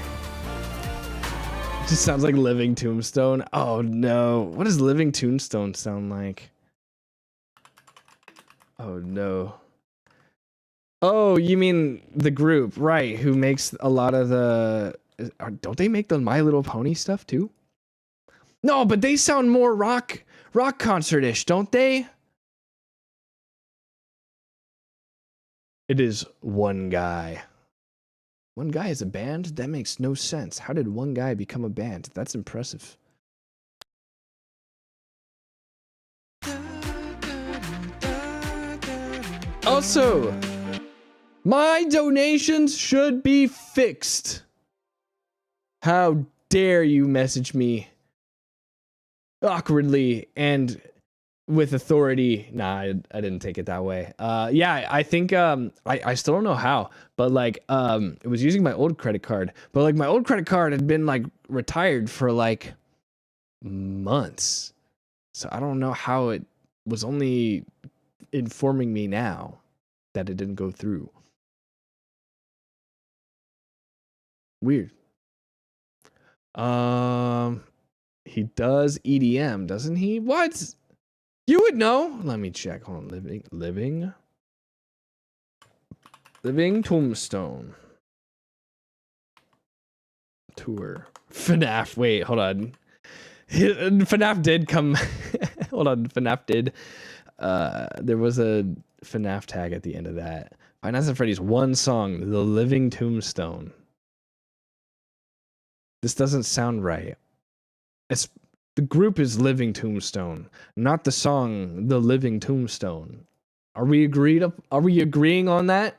It just sounds like Living Tombstone. Oh no. What does Living Tombstone sound like? Oh no. Oh, you mean the group, right? Who makes a lot of the... Don't they make the My Little Pony stuff too? No, but they sound more rock concert-ish, don't they? It is One Guy. One Guy is a band? That makes no sense. How did One Guy become a band? That's impressive. Also, my donations should be fixed. How dare you message me awkwardly and with authority. Nah, I didn't take it that way. Yeah, I think I still don't know how, but like it was using my old credit card, but like my old credit card had been like retired for like months. So I don't know how it was only informing me now that it didn't go through. Weird. He does EDM, doesn't he? What? You would know. Let me check. Hold on. Living Tombstone tour. FNAF. Wait, hold on. FNAF did come. Hold on. FNAF did. There was a FNAF tag at the end of that. Five Nights at Freddy's one song, The Living Tombstone. This doesn't sound right. The group is Living Tombstone, not the song The Living Tombstone. Are we agreeing on that?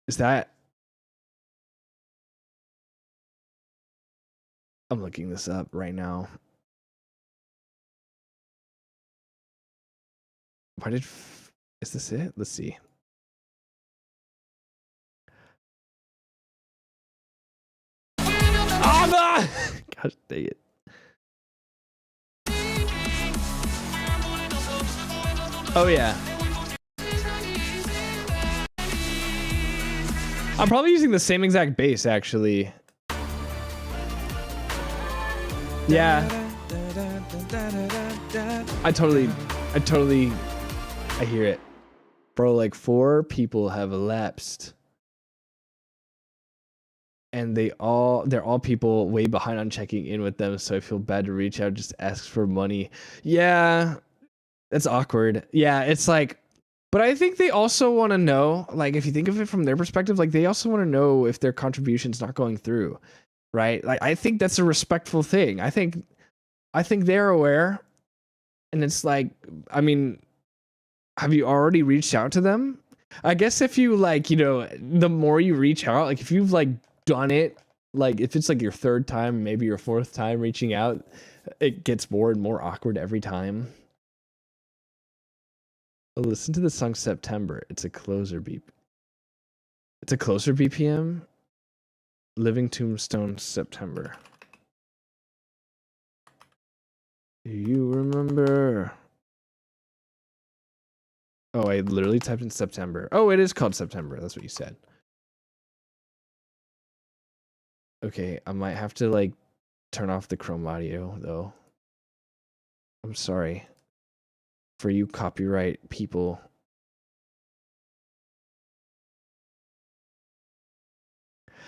Is that... I'm looking this up right now. Is this it? Let's see. Gosh dang it. Oh yeah. I'm probably using the same exact bass actually. Yeah. I hear it. Bro, like 4 people have elapsed. And they're all people way behind on checking in with them, so I feel bad to reach out, just ask for money. Yeah, that's awkward. Yeah, it's like, but I think they also want to know, like, if you think of it from their perspective, like, they also want to know if their contribution's not going through, right? Like, I think that's a respectful thing. I think they're aware, and it's like, I mean, have you already reached out to them? I guess if you, like, you know, the more you reach out, like, if you've, like, done it, like if it's like your 3rd time, maybe your 4th time reaching out, it gets more and more awkward every time. Oh, listen to the song September. It's a closer BPM. Living Tombstone September. Do you remember? Oh, I literally typed in September. Oh, it is called September. That's what you said. Okay, I might have to like turn off the Chrome audio though. I'm sorry for you copyright people.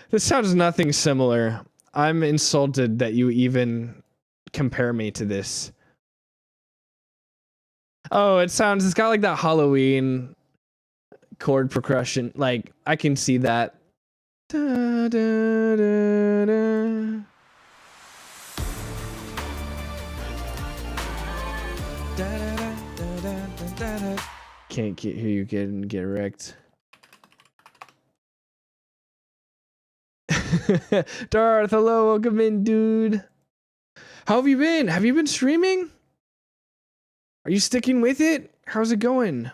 This sounds nothing similar. I'm insulted that you even compare me to this. Oh, it's got like that Halloween chord progression. Like I can see that. Da, da, da, da. Can't hear you get wrecked. Darth, hello, welcome in, dude. How have you been? Have you been streaming? Are you sticking with it? How's it going?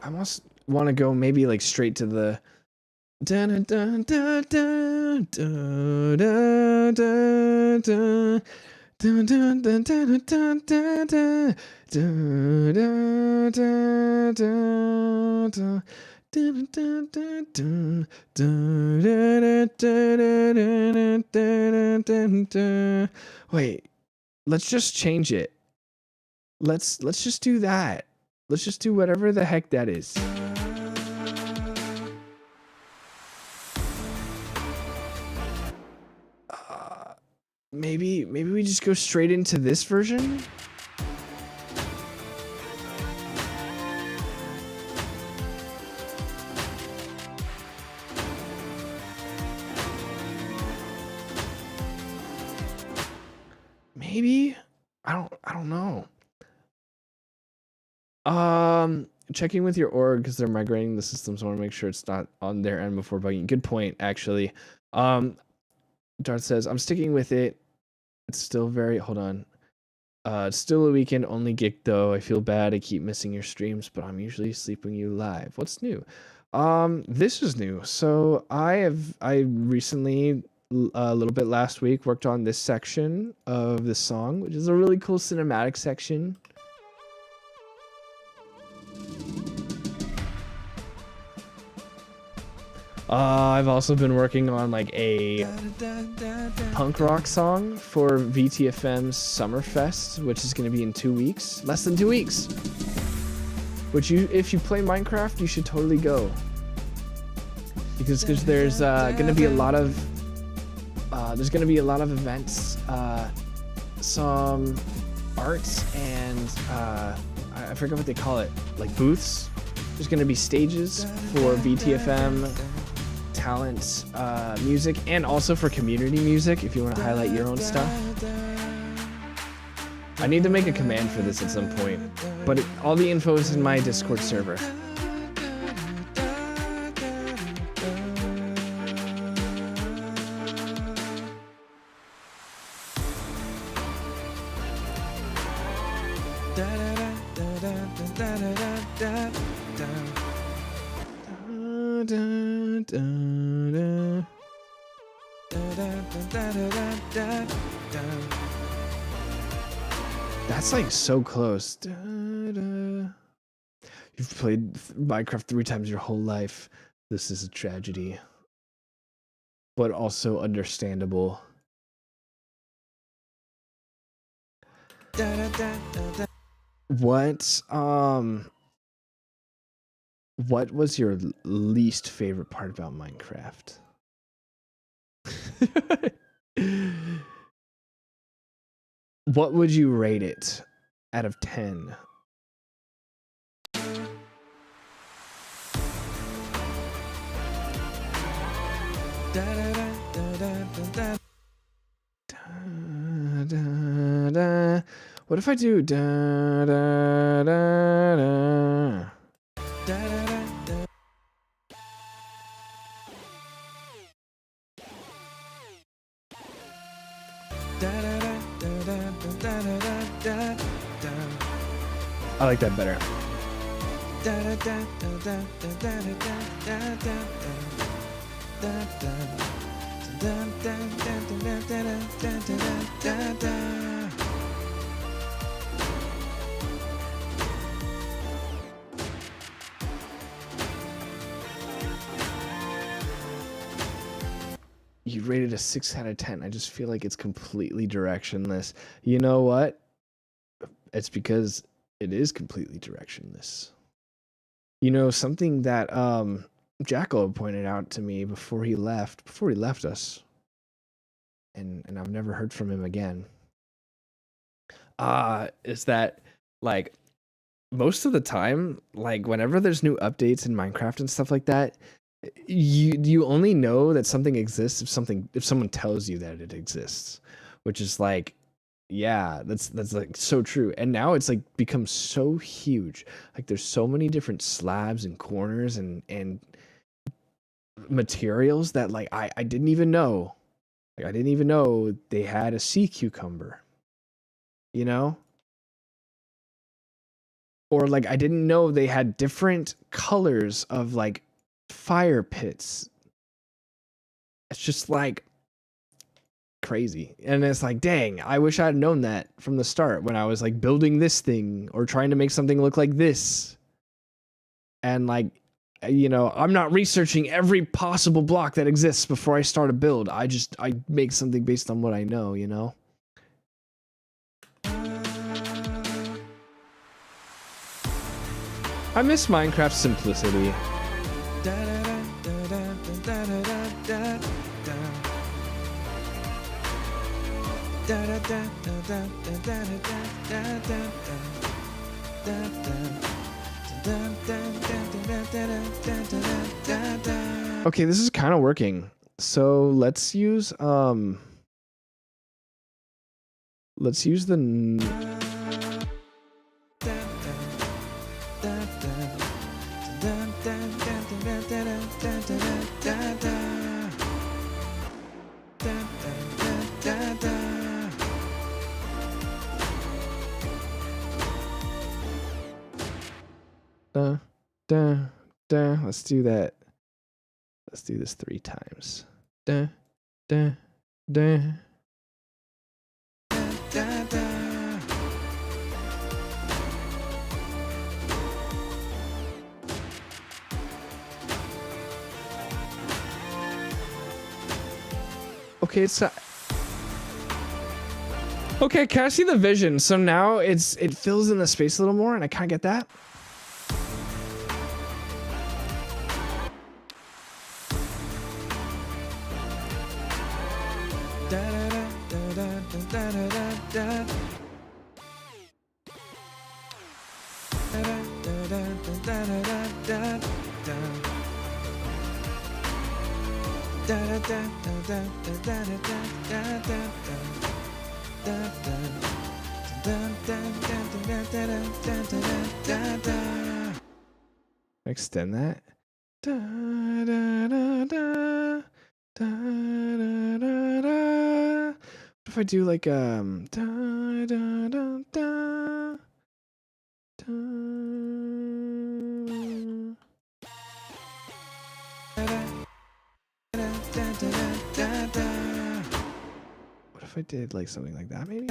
I must want to go maybe like straight to the Dun, dun, dun, dun, dun, dun, dun, dun. Dun, dun, dun, dun, dun, dun, dun. Dun, dun, dun, dun, dun. Dun, dun, dun, dun. Dun, dun, dun, dun, dun, dun, dun, dun. Wait, let's just change it. Let's just do that. Let's just do whatever the heck that is. Maybe we just go straight into this version? Maybe? I don't know. Checking with your org because they're migrating the systems. I want to make sure it's not on their end before bugging. Good point, actually. Darth says, I'm sticking with it. It's still very, hold on. It's still a weekend only gig though. I feel bad. I keep missing your streams, but I'm usually asleep when you live. What's new? This is new. So I recently, a little bit last week, worked on this section of the song, which is a really cool cinematic section. I've also been working on like a punk rock song for VTFM's Summerfest, which is going to be in 2 weeks, less than 2 weeks. Which if you play Minecraft, you should totally go. Because there's going to be a lot of events, some arts, and I forget what they call it, like booths. There's going to be stages for VTFM talent music, and also for community music if you want to highlight your own stuff. I need to make a command for this at some point, but all the info is in my Discord server. That's like so close. You've played Minecraft 3 times your whole life. This is a tragedy, but also understandable. What was your least favorite part about Minecraft? What would you rate it out of 10? What if I do da da da da? I like that better. You rated a 6 out of 10. I just feel like it's completely directionless. You know what? It's because it is completely directionless. You know, something that Jackal pointed out to me before he left us, and I've never heard from him again, is that, like, most of the time, like, whenever there's new updates in Minecraft and stuff like that, you only know that something exists if someone tells you that it exists, which is like, yeah, that's like so true. And now it's like become so huge. Like there's so many different slabs and corners and materials that like I didn't even know. Like I didn't even know they had a sea cucumber. You know? Or like I didn't know they had different colors of like fire pits It's just like crazy. And it's like, dang, I wish I had known that from the start when I was like building this thing or trying to make something look like this. And like, you know, I'm not researching every possible block that exists before I start a build. I make something based on what I know, you know? I miss Minecraft's simplicity. Okay, this is kind of working. So let's use the let's do that. Let's do this 3 times. Okay, it's okay, can I see the vision? So now it fills in the space a little more and I kind of get that. Extend that. What if I do like what if I did like something like that maybe?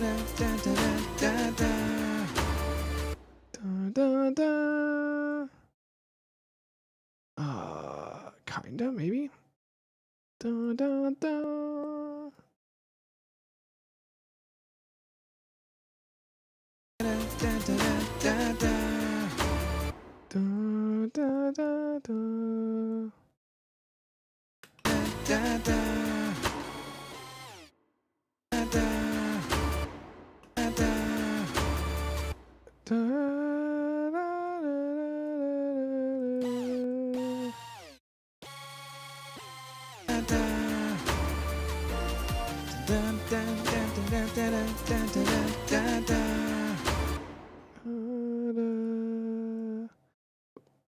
Kinda, maybe.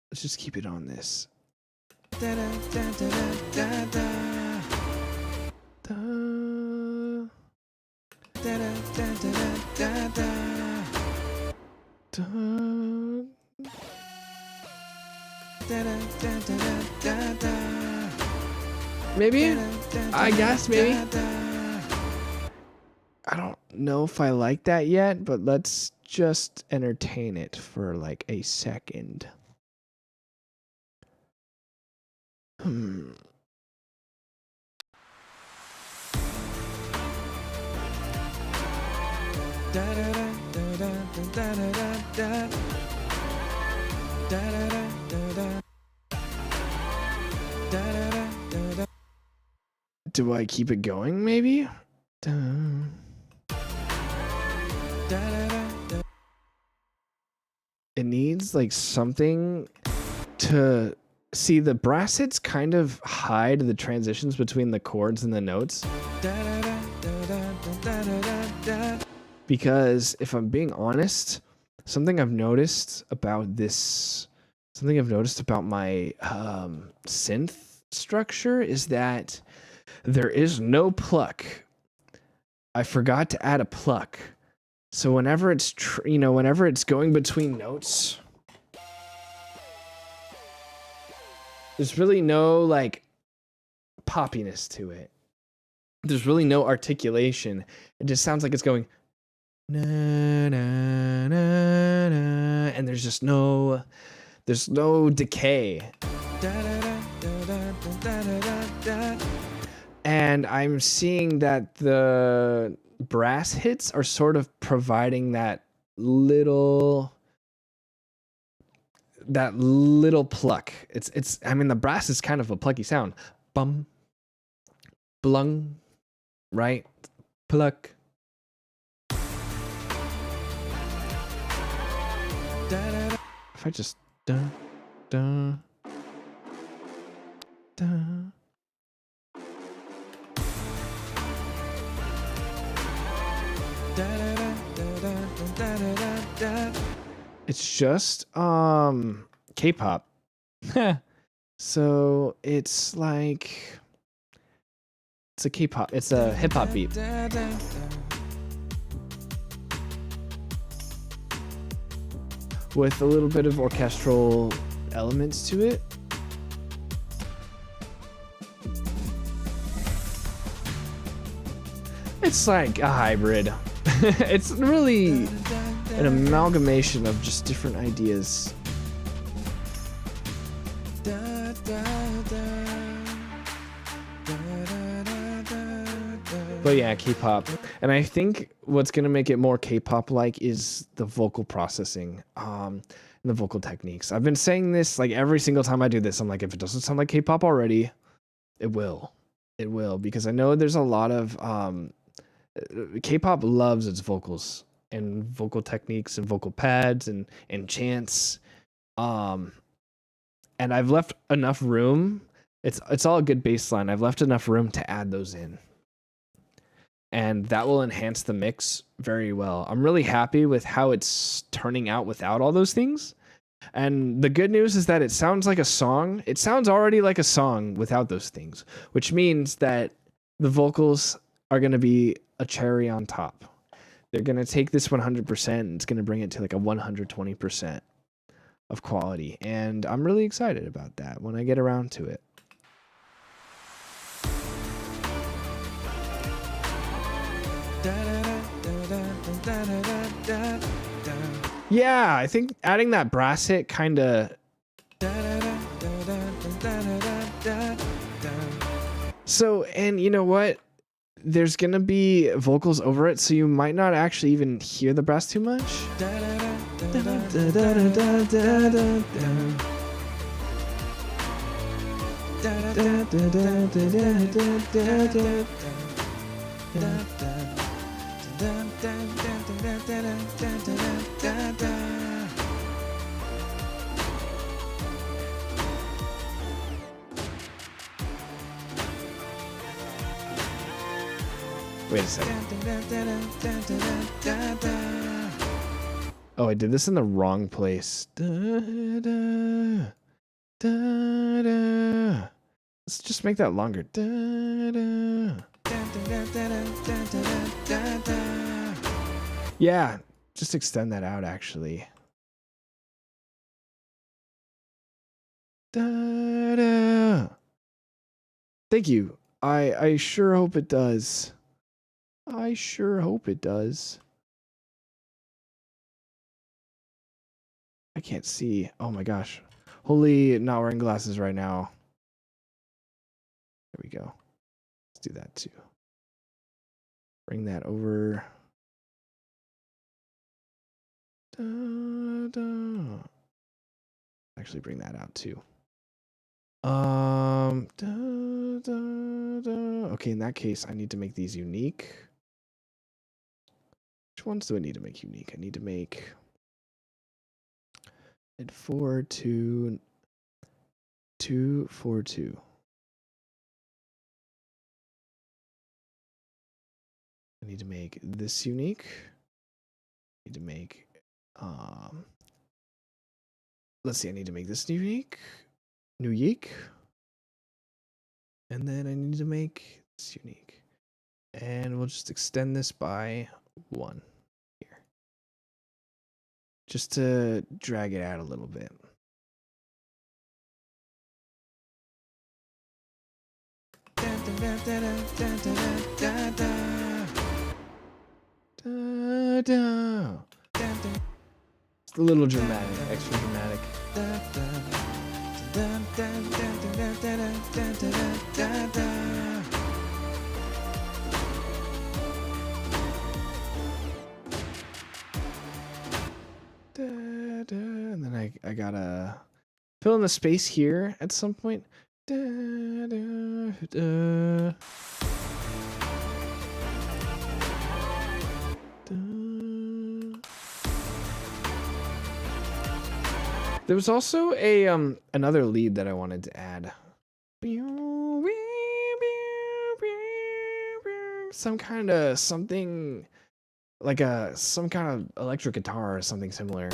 Let's just keep it on this. Maybe? I guess, maybe. I don't know if I like that yet, but let's just entertain it for like a second. Do I keep it going, maybe? It needs like something to see. The brass hits kind of hide the transitions between the chords and the notes. Because if I'm being honest, something I've noticed about my synth structure is that there is no pluck. I forgot to add a pluck. So whenever it's whenever it's going between notes, there's really no like poppiness to it. There's really no articulation. It just sounds like it's going na na na na, and there's no decay. And I'm seeing that the brass hits are sort of providing that little pluck. It's I mean, the brass is kind of a plucky sound. Bum, blung, right? Pluck. If I just dun dun dun. It's just K-pop. So it's like it's a K-pop. It's a hip-hop beat. With a little bit of orchestral elements to it. It's like a hybrid. It's really an amalgamation of just different ideas. But yeah, K-pop. And I think what's gonna make it more K-pop like is the vocal processing, and the vocal techniques. I've been saying this like every single time I do this. I'm like, if it doesn't sound like K-pop already, it will. It will, because I know there's a lot of K-pop loves its vocals and vocal techniques and vocal pads and chants. And I've left enough room. It's all a good baseline. I've left enough room to add those in. And that will enhance the mix very well. I'm really happy with how it's turning out without all those things. And the good news is that it sounds like a song. It sounds already like a song without those things, which means that the vocals are going to be a cherry on top. They're going to take this 100% and it's going to bring it to like a 120% of quality. And I'm really excited about that when I get around to it. Yeah, I think adding that brass hit kind of. So, and you know what? There's gonna be vocals over it, so you might not actually even hear the brass too much. Wait a second. Oh, I did this in the wrong place. Let's just make that longer. Yeah, just extend that out actually. Thank you. I sure hope it does. I sure hope it does. I can't see. Oh my gosh. Holy, not wearing glasses right now. There we go. Let's do that too. Bring that over. Actually bring that out too. Okay, in that case, I need to make these unique. Which ones do I need to make unique? I need to make it 4 2 2 4 2. I need to make this unique. I need to make let's see, I need to make this unique. And then I need to make this unique. And we'll just extend this by 1 here. Just to drag it out a little bit. It's a little dramatic, extra dramatic. And then I gotta fill in the space here at some point. There was also a another lead that I wanted to add. Some kind of something like some kind of electric guitar or something similar.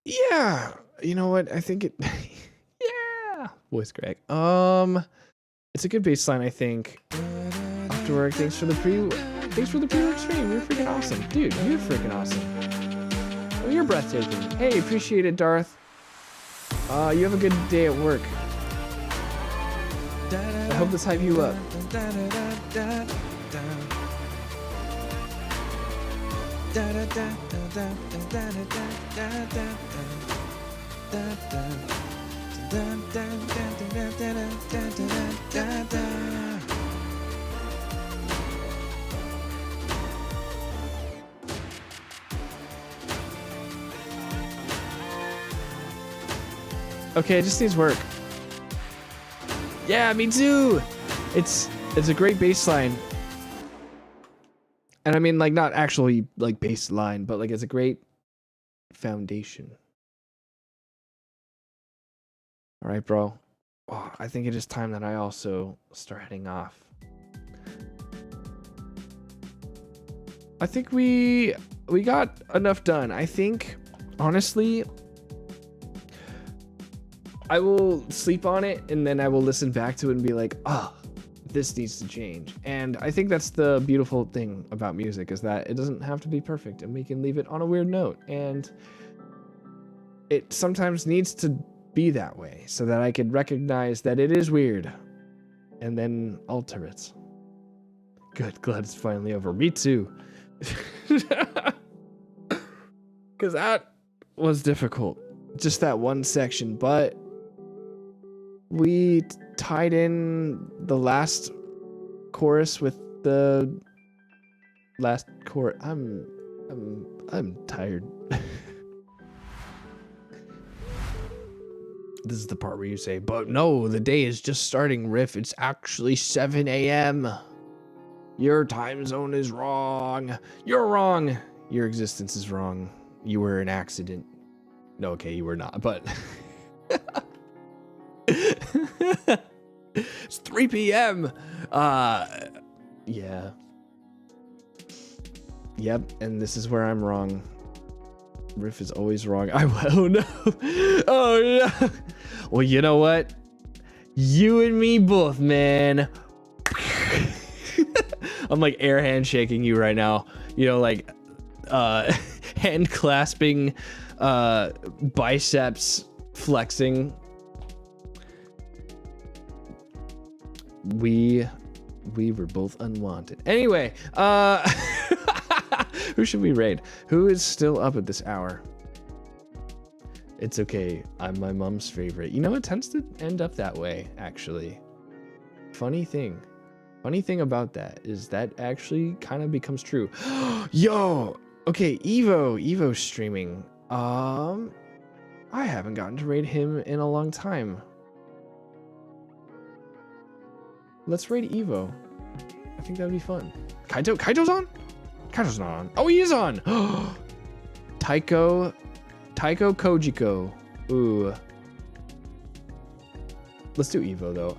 Yeah, you know what? I think it. Yeah, voice crack. It's a good bass line, I think. After work, thanks for the pre-work stream. You're freaking awesome, dude. You're freaking awesome. Oh, you're breathtaking. Hey, appreciate it, Darth. You have a good day at work. I hope this hype you up. Okay, it just needs work. Yeah, me too. It's a great bass line. And I mean, like, not actually like bass line, but like it's a great foundation. All right, bro. Oh, I think it is time that I also start heading off. I think we got enough done. I think, honestly, I will sleep on it and then I will listen back to it and be like, oh, this needs to change. And I think that's the beautiful thing about music, is that it doesn't have to be perfect and we can leave it on a weird note. And it sometimes needs to be that way so that I can recognize that it is weird and then alter it. Good, glad it's finally over. Me too. Because that was difficult. Just that one section, but we tied in the last chorus with the last chorus. I'm tired. This is the part where you say, but no, the day is just starting, Riff. It's actually 7 a.m. Your time zone is wrong. You're wrong. Your existence is wrong. You were an accident. No, okay, you were not, but it's 3 p.m. Yeah. Yep, and this is where I'm wrong. Riff is always wrong. Oh no. Oh no. Well, you know what? You and me both, man. I'm like air hand shaking you right now. You know, like hand clasping, biceps flexing. We were both unwanted. Anyway, who should we raid? Who is still up at this hour? It's okay. I'm my mom's favorite. You know, it tends to end up that way, actually. Funny thing about that is that actually kind of becomes true. Yo, okay, Evo's streaming. I haven't gotten to raid him in a long time. Let's raid Evo. I think that'd be fun. Kaito's on? Kaito's not on. Oh, he is on. Taiko Kojiko. Ooh. Let's do Evo though.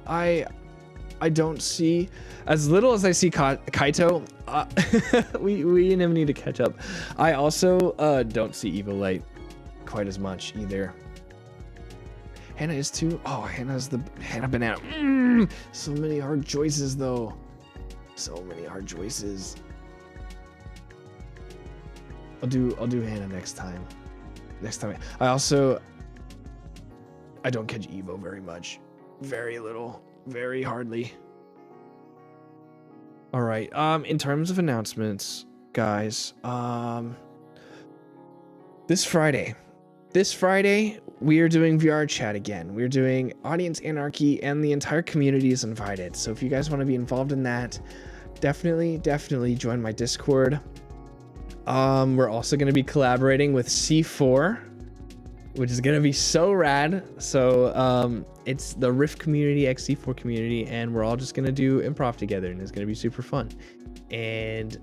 I don't see, as little as I see Kaito, we and him need to catch up. I also don't see Evo Light quite as much either. Hannah is too. Oh, Hannah's the Hannah Banana. So many hard choices though. So many hard choices. I'll do Hannah next time. I don't catch Evo very much. Very little. Very hardly. All right. In terms of announcements, guys, this Friday, we are doing VR chat again. We're doing Audience Anarchy, and the entire community is invited. So if you guys want to be involved in that, definitely join my Discord. We're also going to be collaborating with C4, which is going to be so rad. So it's the Rift community, XC4 community, and we're all just going to do improv together, and it's going to be super fun. And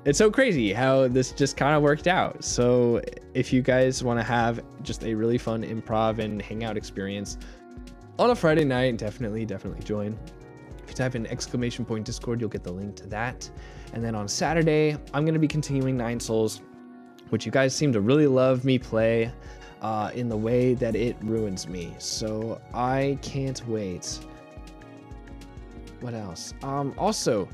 it's so crazy how this just kind of worked out. So if you guys want to have just a really fun improv and hangout experience on a Friday night, definitely join. If you type in !Discord, you'll get the link to that. And then on Saturday, I'm going to be continuing Nine Souls, which you guys seem to really love me play in the way that it ruins me. So I can't wait. What else? Also,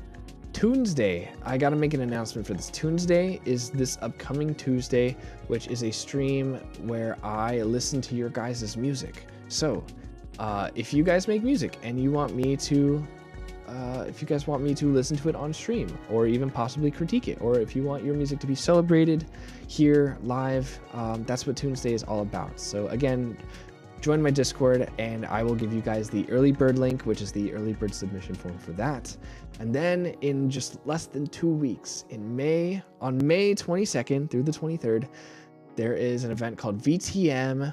Tuesday, I gotta make an announcement for this. Tuesday is this upcoming Tuesday, which is a stream where I listen to your guys' music. So if you guys make music and you want me to if you guys want me to listen to it on stream, or even possibly critique it, or if you want your music to be celebrated here live, that's what Tuesday is all about. So again, join my Discord and I will give you guys the early bird link, which is the early bird submission form for that. And then in just less than 2 weeks, on May 22nd through the 23rd, there is an event called VTM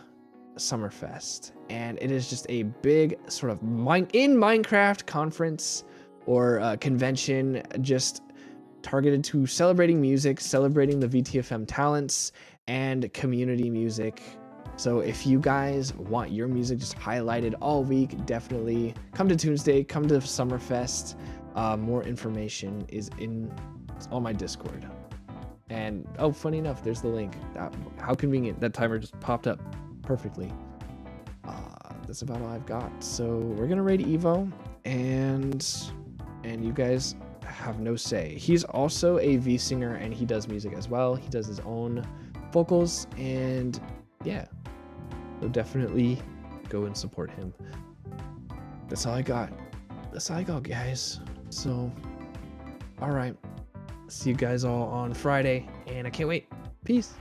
Summerfest, and it is just a big sort of in Minecraft conference or convention, just targeted to celebrating music, celebrating the VTFM talents and community music. So if you guys want your music just highlighted all week, definitely come to Tuesday, come to Summerfest. More information is on my Discord. And oh, funny enough, there's the link. How convenient, that timer just popped up perfectly. That's about all I've got. So we're gonna raid Evo, and you guys have no say. He's also a V singer and he does music as well. He does his own vocals, and yeah, so definitely go and support him. That's all I got. Guys. So all right, see you guys all on Friday, and I can't wait. Peace.